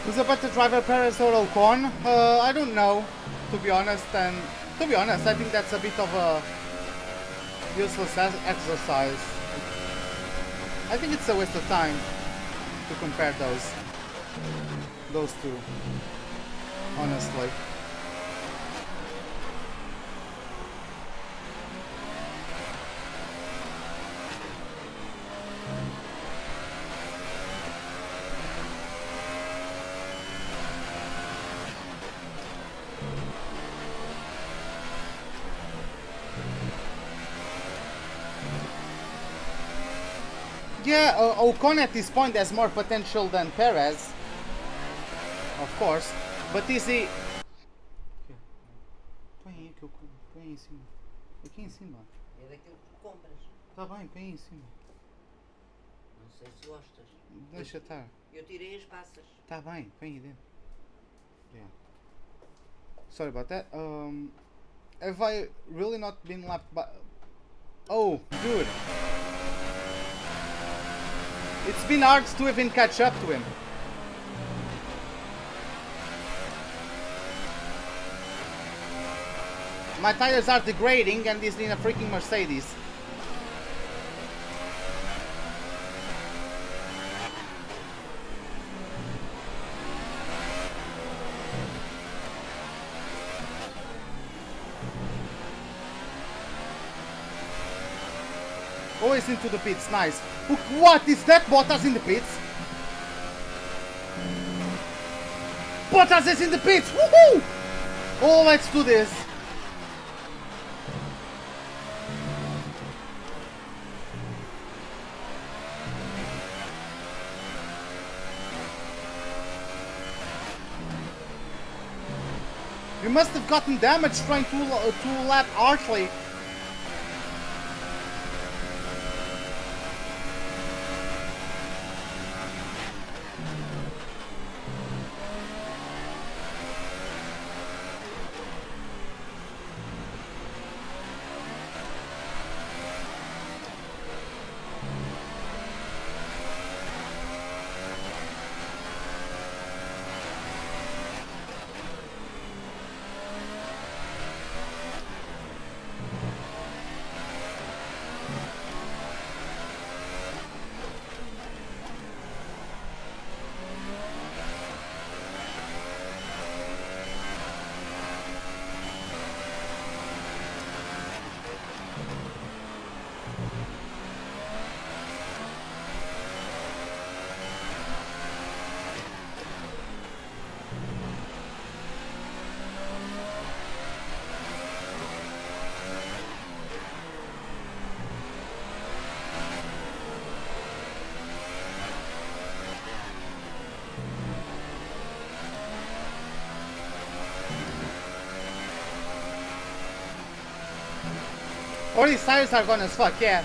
Who's a better driver, Perez or Ocon? I don't know, to be honest. And to be honest, I think that's a bit of a useless exercise. I think it's a waste of time to compare those two, honestly. Yeah, Ocon at this point has more potential than Perez, of course, but is he... Põe aí que eu põe aí em cima. Aqui em cima. É daquilo que compras. Tá bem, põe aí em cima. Não sei se gostas. Deixa estar. Eu tirei as passas. Tá bem, põe aí dentro. Yeah. Sorry about that. Have I really not been lapped by... Oh, dude. It's been hard to even catch up to him. My tires are degrading and he's in a freaking Mercedes. Always into the pits, nice. What is that? Bottas in the pits? Bottas is in the pits! Woohoo! Oh, let's do this. You must have gotten damaged trying to lap Hartley. All these tires are gone as fuck, yeah.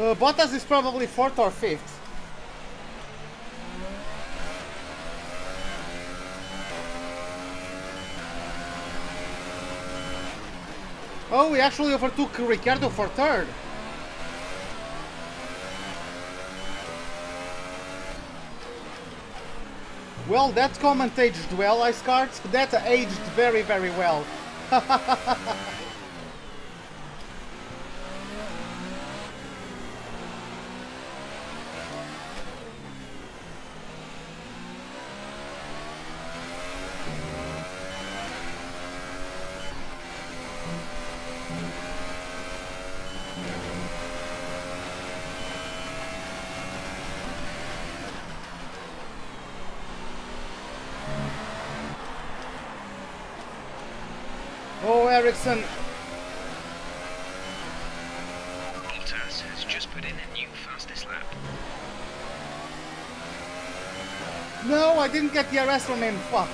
Bottas is probably 4th or 5th. Oh, we actually overtook Ricciardo for 3rd. Well, that comment aged well, Ice Cards. That aged very, very well. Oh, Ericsson. Bottas has just put in a new fastest lap. No, I didn't get the arrest from him. Fuck.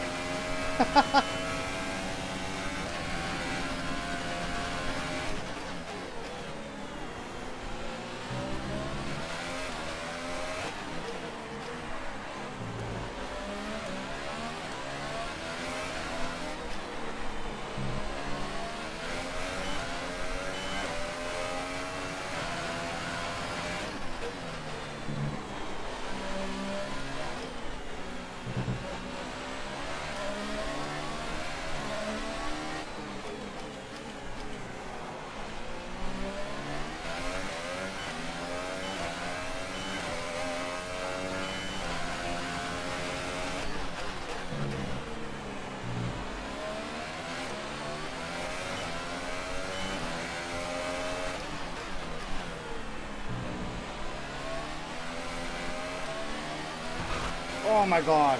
Oh my god.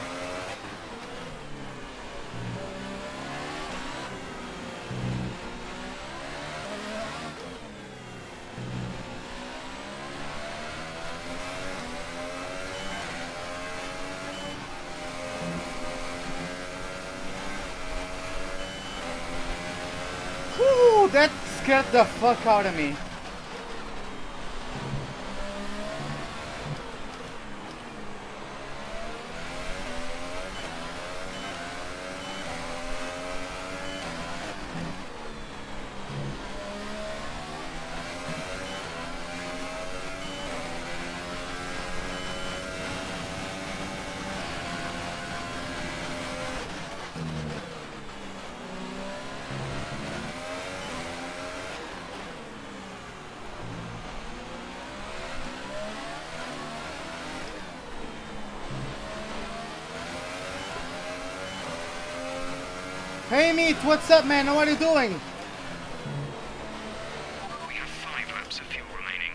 Whew, that scared the fuck out of me. Hey Meat, what's up man? How are you doing? We have 5 laps of fuel remaining.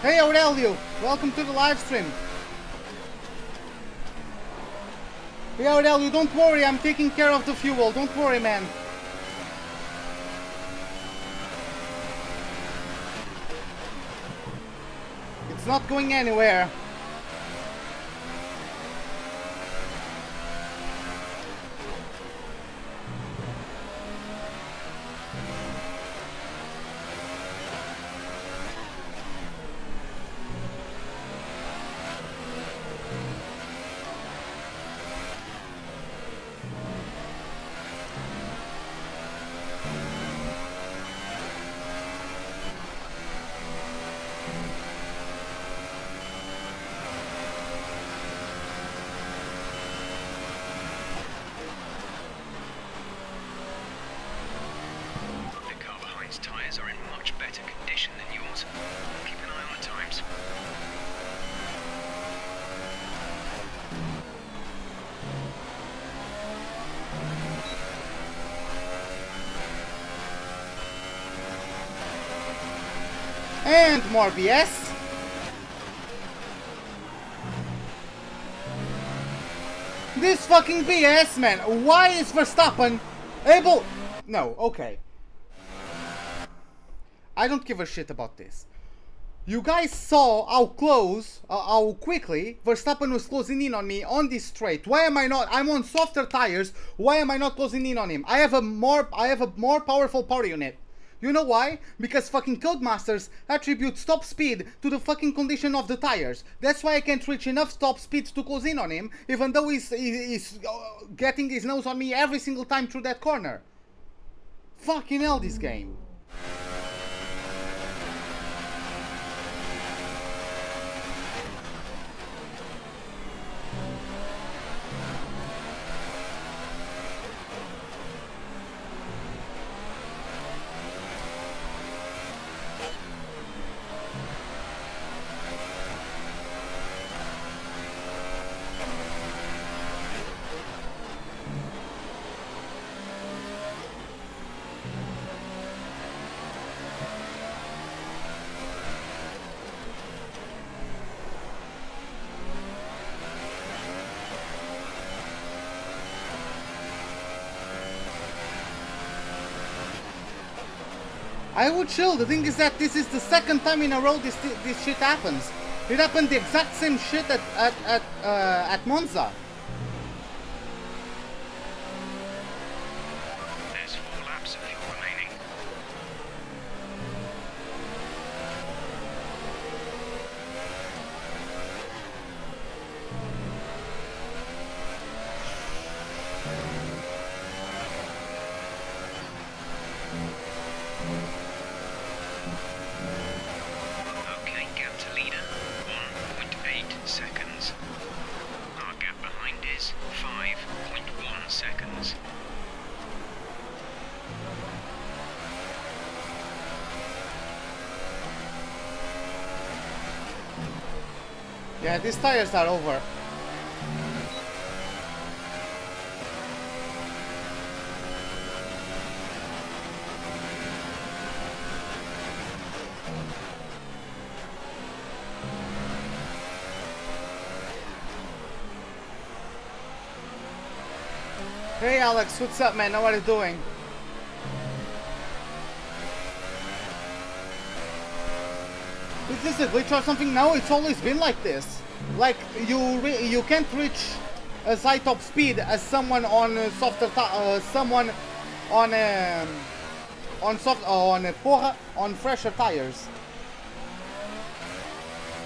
Hey Aurelio, welcome to the live stream. Hey Aurelio, don't worry, I'm taking care of the fuel. Don't worry man. It's not going anywhere. Tyres are in much better condition than yours. Keep an eye on the times. And more BS. This fucking BS, man. Why is Verstappen able... No, okay. I don't give a shit about this. You guys saw how close, how quickly Verstappen was closing in on me on this straight. Why am I not? I'm on softer tires. Why am I not closing in on him? I have a more powerful power unit. You know why? Because fucking Codemasters attributes top speed to the fucking condition of the tires. That's why I can't reach enough top speed to close in on him, even though he's getting his nose on me every single time through that corner. Fucking hell, this game. I would chill. The thing is that this is the second time in a row this shit happens. It happened the exact same shit at Monza. There's 4 laps of fuel remaining. Okay, gap to leader, 1.8 seconds. Our gap behind is 5.1 seconds. Yeah, these tires are over. Hey Alex, what's up, man? How are you doing? Is this a glitch or something? No, it's always been like this. Like you can't reach as high top speed as someone on softer someone on fresher tires.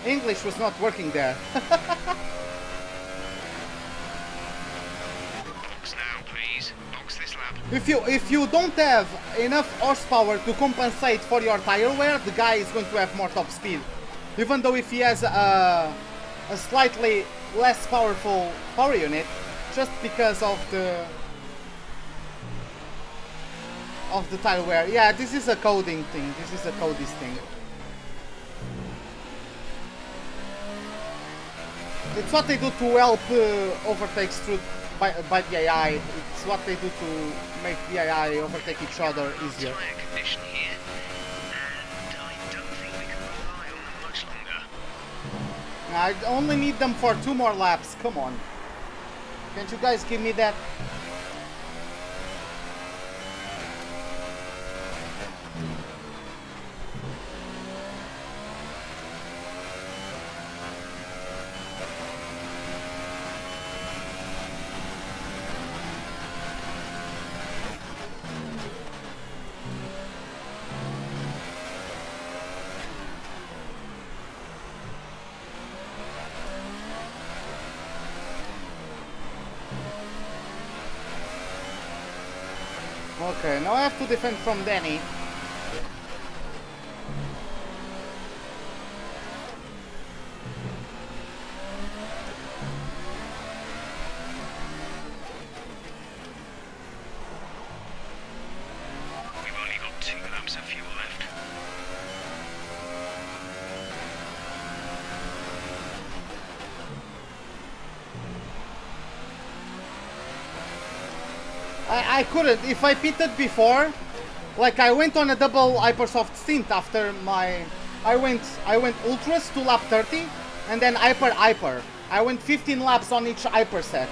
English was not working there. Box now, please. Box this lap. If you don't have enough horsepower to compensate for your tire wear, the guy is going to have more top speed. Even though if he has a slightly less powerful power unit, just because of the tire wear. Yeah, this is a coding thing. This is a Cody's thing. It's what they do to help overtakes through by the AI. It's what they do to make the AI overtake each other easier. Tire condition here, and I don't think we can rely on them much longer. I only need them for 2 more laps. Come on. Can't you guys give me that? Okay, now I have to defend from Danny. We've only got 2 laps of fuel left. I couldn't. If I pitted before, like I went on a double hypersoft stint after my... I went ultras to lap 30 and then hyper. I went 15 laps on each hyper set.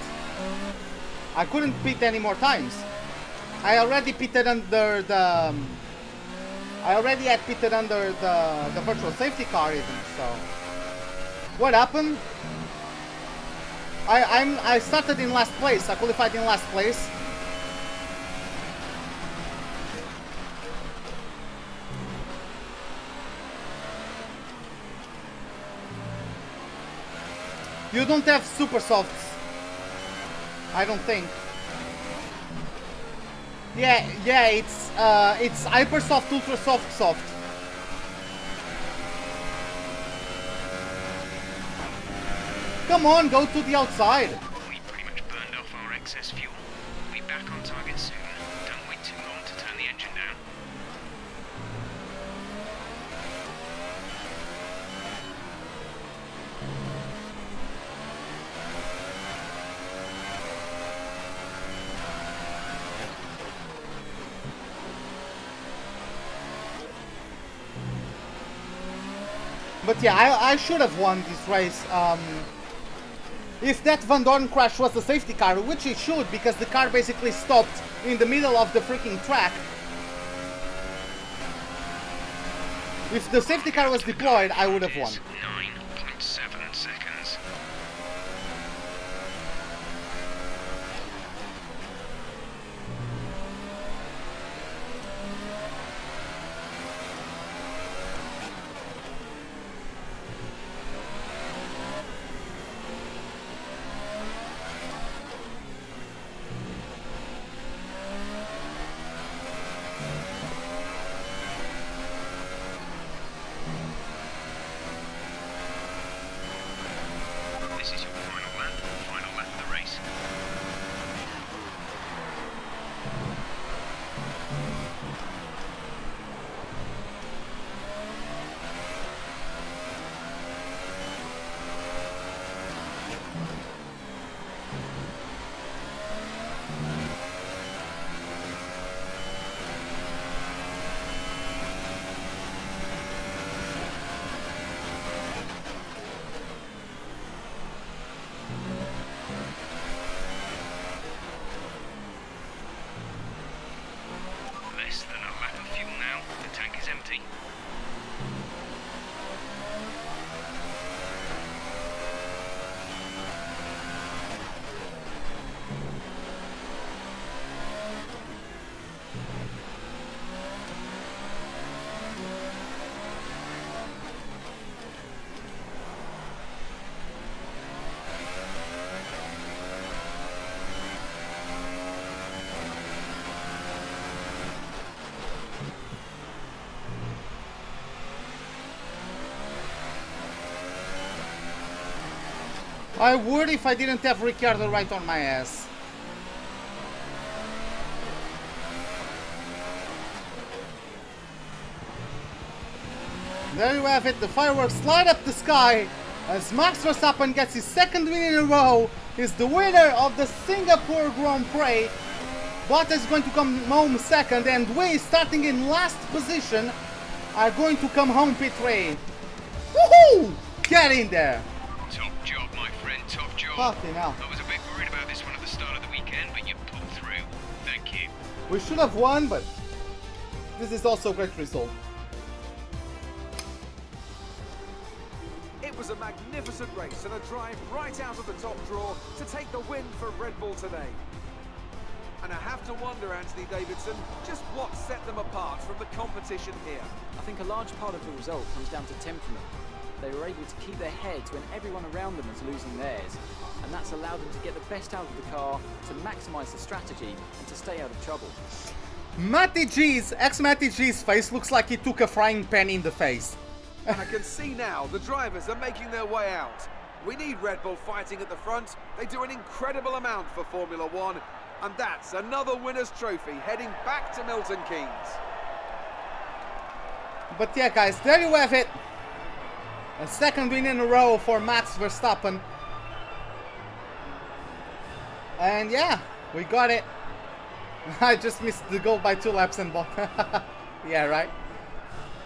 I couldn't pit any more times. I already pitted under the... I already had pitted under the virtual safety car even, so... What happened? I started in last place. I qualified in last place. You don't have super softs. I don't think. Yeah, it's hyper soft, ultra soft, soft. Come on, go to the outside. We pretty much burned off our excess fuel. We'll be back on target soon. Don't wait too long to turn the engine down. But yeah, I should have won this race. If that Van Dorn crash was the safety car, which it should, because the car basically stopped in the middle of the freaking track. If the safety car was deployed, I would have won. 9.7 seconds. This is your final lap of the race. Less than a lap of fuel now. The tank is empty. I would if I didn't have Ricciardo right on my ass. There you have it, the fireworks light up the sky as Max Verstappen gets his second win in a row. He's the winner of the Singapore Grand Prix. Bottas is going to come home second, and we, starting in last position, are going to come home P3. Woohoo! Get in there! Top job, my friend, top job. Fucking hell. I was a bit worried about this one at the start of the weekend, but you pulled through. Thank you. We should have won, but this is also a great result. It was a magnificent race and a drive right out of the top draw to take the win for Red Bull today. And I have to wonder, Anthony Davidson, just what set them apart from the competition here. I think a large part of the result comes down to temperament. They were able to keep their heads when everyone around them was losing theirs, and that's allowed them to get the best out of the car, to maximise the strategy, and to stay out of trouble. ex-Matty G's face looks like he took a frying pan in the face. And I can see now the drivers are making their way out. We need Red Bull fighting at the front. They do an incredible amount for Formula One, and that's another winner's trophy heading back to Milton Keynes. But yeah, guys, there you have it. A second win in a row for Max Verstappen. And yeah, we got it. I just missed the goal by 2 laps and ball. Yeah, right.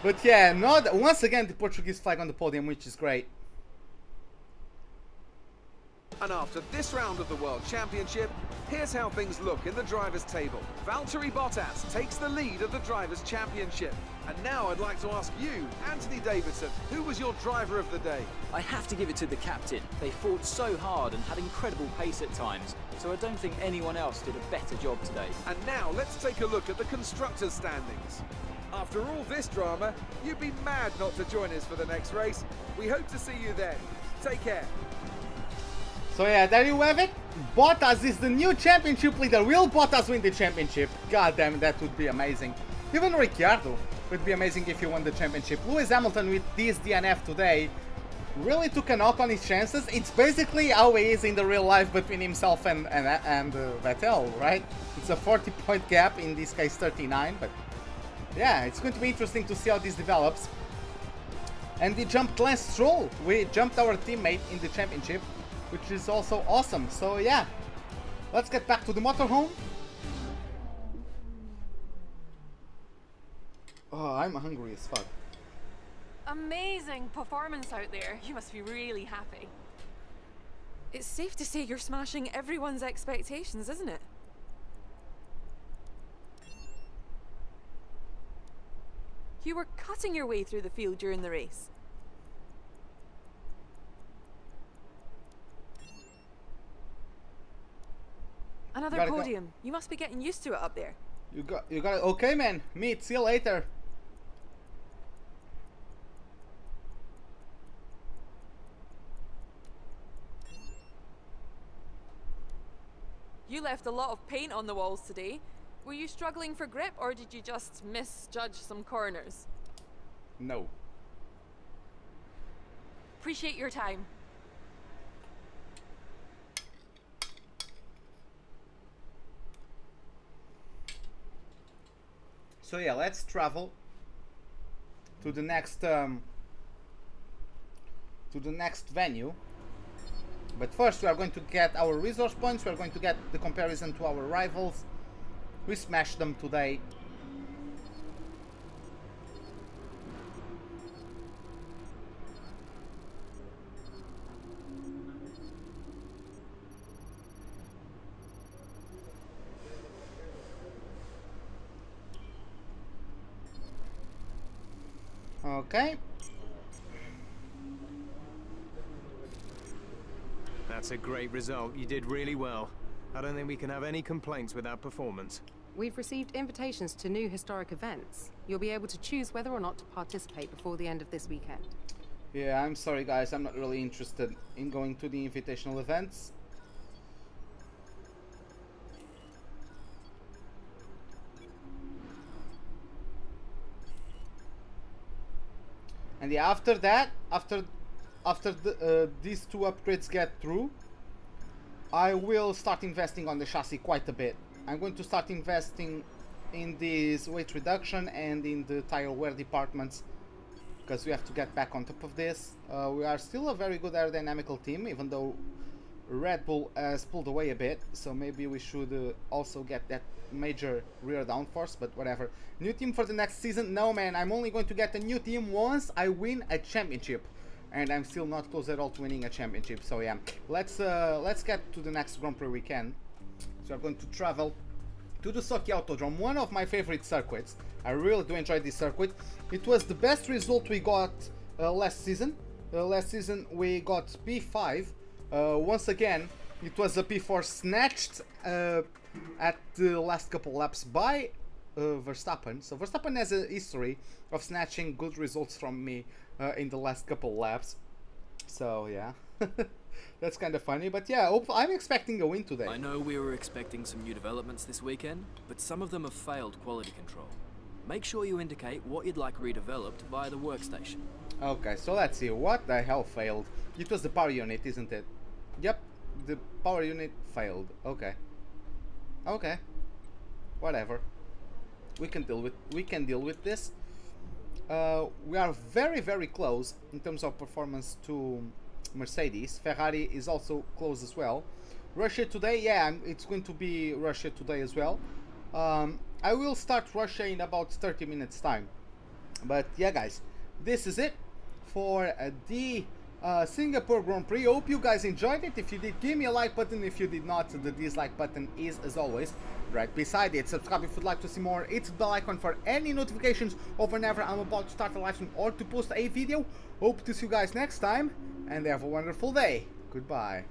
But yeah, once again the Portuguese flag on the podium, which is great. And after this round of the World Championship, here's how things look in the Drivers' Table. Valtteri Bottas takes the lead of the Drivers' Championship. And now I'd like to ask you, Anthony Davidson, who was your driver of the day? I have to give it to the captain. They fought so hard and had incredible pace at times, so I don't think anyone else did a better job today. And now let's take a look at the Constructors' standings. After all this drama, you'd be mad not to join us for the next race. We hope to see you then. Take care. So yeah, there you have it. Bottas is the new championship leader. Will Bottas win the championship? God damn, that would be amazing. Even Ricciardo would be amazing if he won the championship. Lewis Hamilton with this DNF today really took a knock on his chances. It's basically how he is in the real life between himself and Vettel, right? It's a 40-point gap, in this case 39, but yeah, it's going to be interesting to see how this develops. And we jumped Lance Stroll. We jumped our teammate in the championship, which is also awesome. So yeah, let's get back to the motorhome. Oh, I'm hungry as fuck. Amazing performance out there. You must be really happy. It's safe to say you're smashing everyone's expectations, isn't it? You were cutting your way through the field during the race. Another podium. Go. You must be getting used to it up there. You got it. Okay, man. Meet. See you later. You left a lot of paint on the walls today. Were you struggling for grip, or did you just misjudge some corners? No. Appreciate your time. So yeah, let's travel to the next venue. But first we are going to get our resource points. We are going to get the comparison to our rivals. We smashed them today. Okay. That's a great result. You did really well. I don't think we can have any complaints with that performance. We've received invitations to new historic events. You'll be able to choose whether or not to participate before the end of this weekend. Yeah, I'm sorry guys, I'm not really interested in going to the invitational events. And yeah, after that, after these two upgrades get through, I will start investing on the chassis quite a bit. I'm going to start investing in this weight reduction and in the tire wear departments, because we have to get back on top of this. We are still a very good aerodynamical team, even though Red Bull has pulled away a bit, so maybe we should also get that major rear downforce, but whatever. New team for the next season? No man, I'm only going to get a new team once I win a championship, and I'm still not close at all to winning a championship. So yeah, let's get to the next Grand Prix weekend. So I'm going to travel to the Sochi Autodrome, one of my favorite circuits. I really do enjoy this circuit. It was the best result we got last season. Last season we got P5. Once again, it was a P4 snatched at the last couple laps by Verstappen. So Verstappen has a history of snatching good results from me in the last couple laps. So yeah, that's kind of funny. But yeah, I'm expecting a win today. I know we were expecting some new developments this weekend, but some of them have failed quality control. Make sure you indicate what you'd like redeveloped via the workstation. Okay, so let's see. What the hell failed? It was the power unit, isn't it? Yep, the power unit failed. Okay. Okay. Whatever. We can deal with this. We are very, very close in terms of performance to Mercedes. Ferrari is also close as well. Russia today, yeah, it's going to be Russia today as well. I will start Russia in about 30 minutes time. But yeah guys, this is it for the Singapore Grand Prix. Hope you guys enjoyed it. If you did, give me a like button. If you did not, the dislike button is, as always, right beside it. Subscribe if you'd like to see more. Hit the bell icon for any notifications of whenever I'm about to start a live stream or to post a video. Hope to see you guys next time, and have a wonderful day. Goodbye.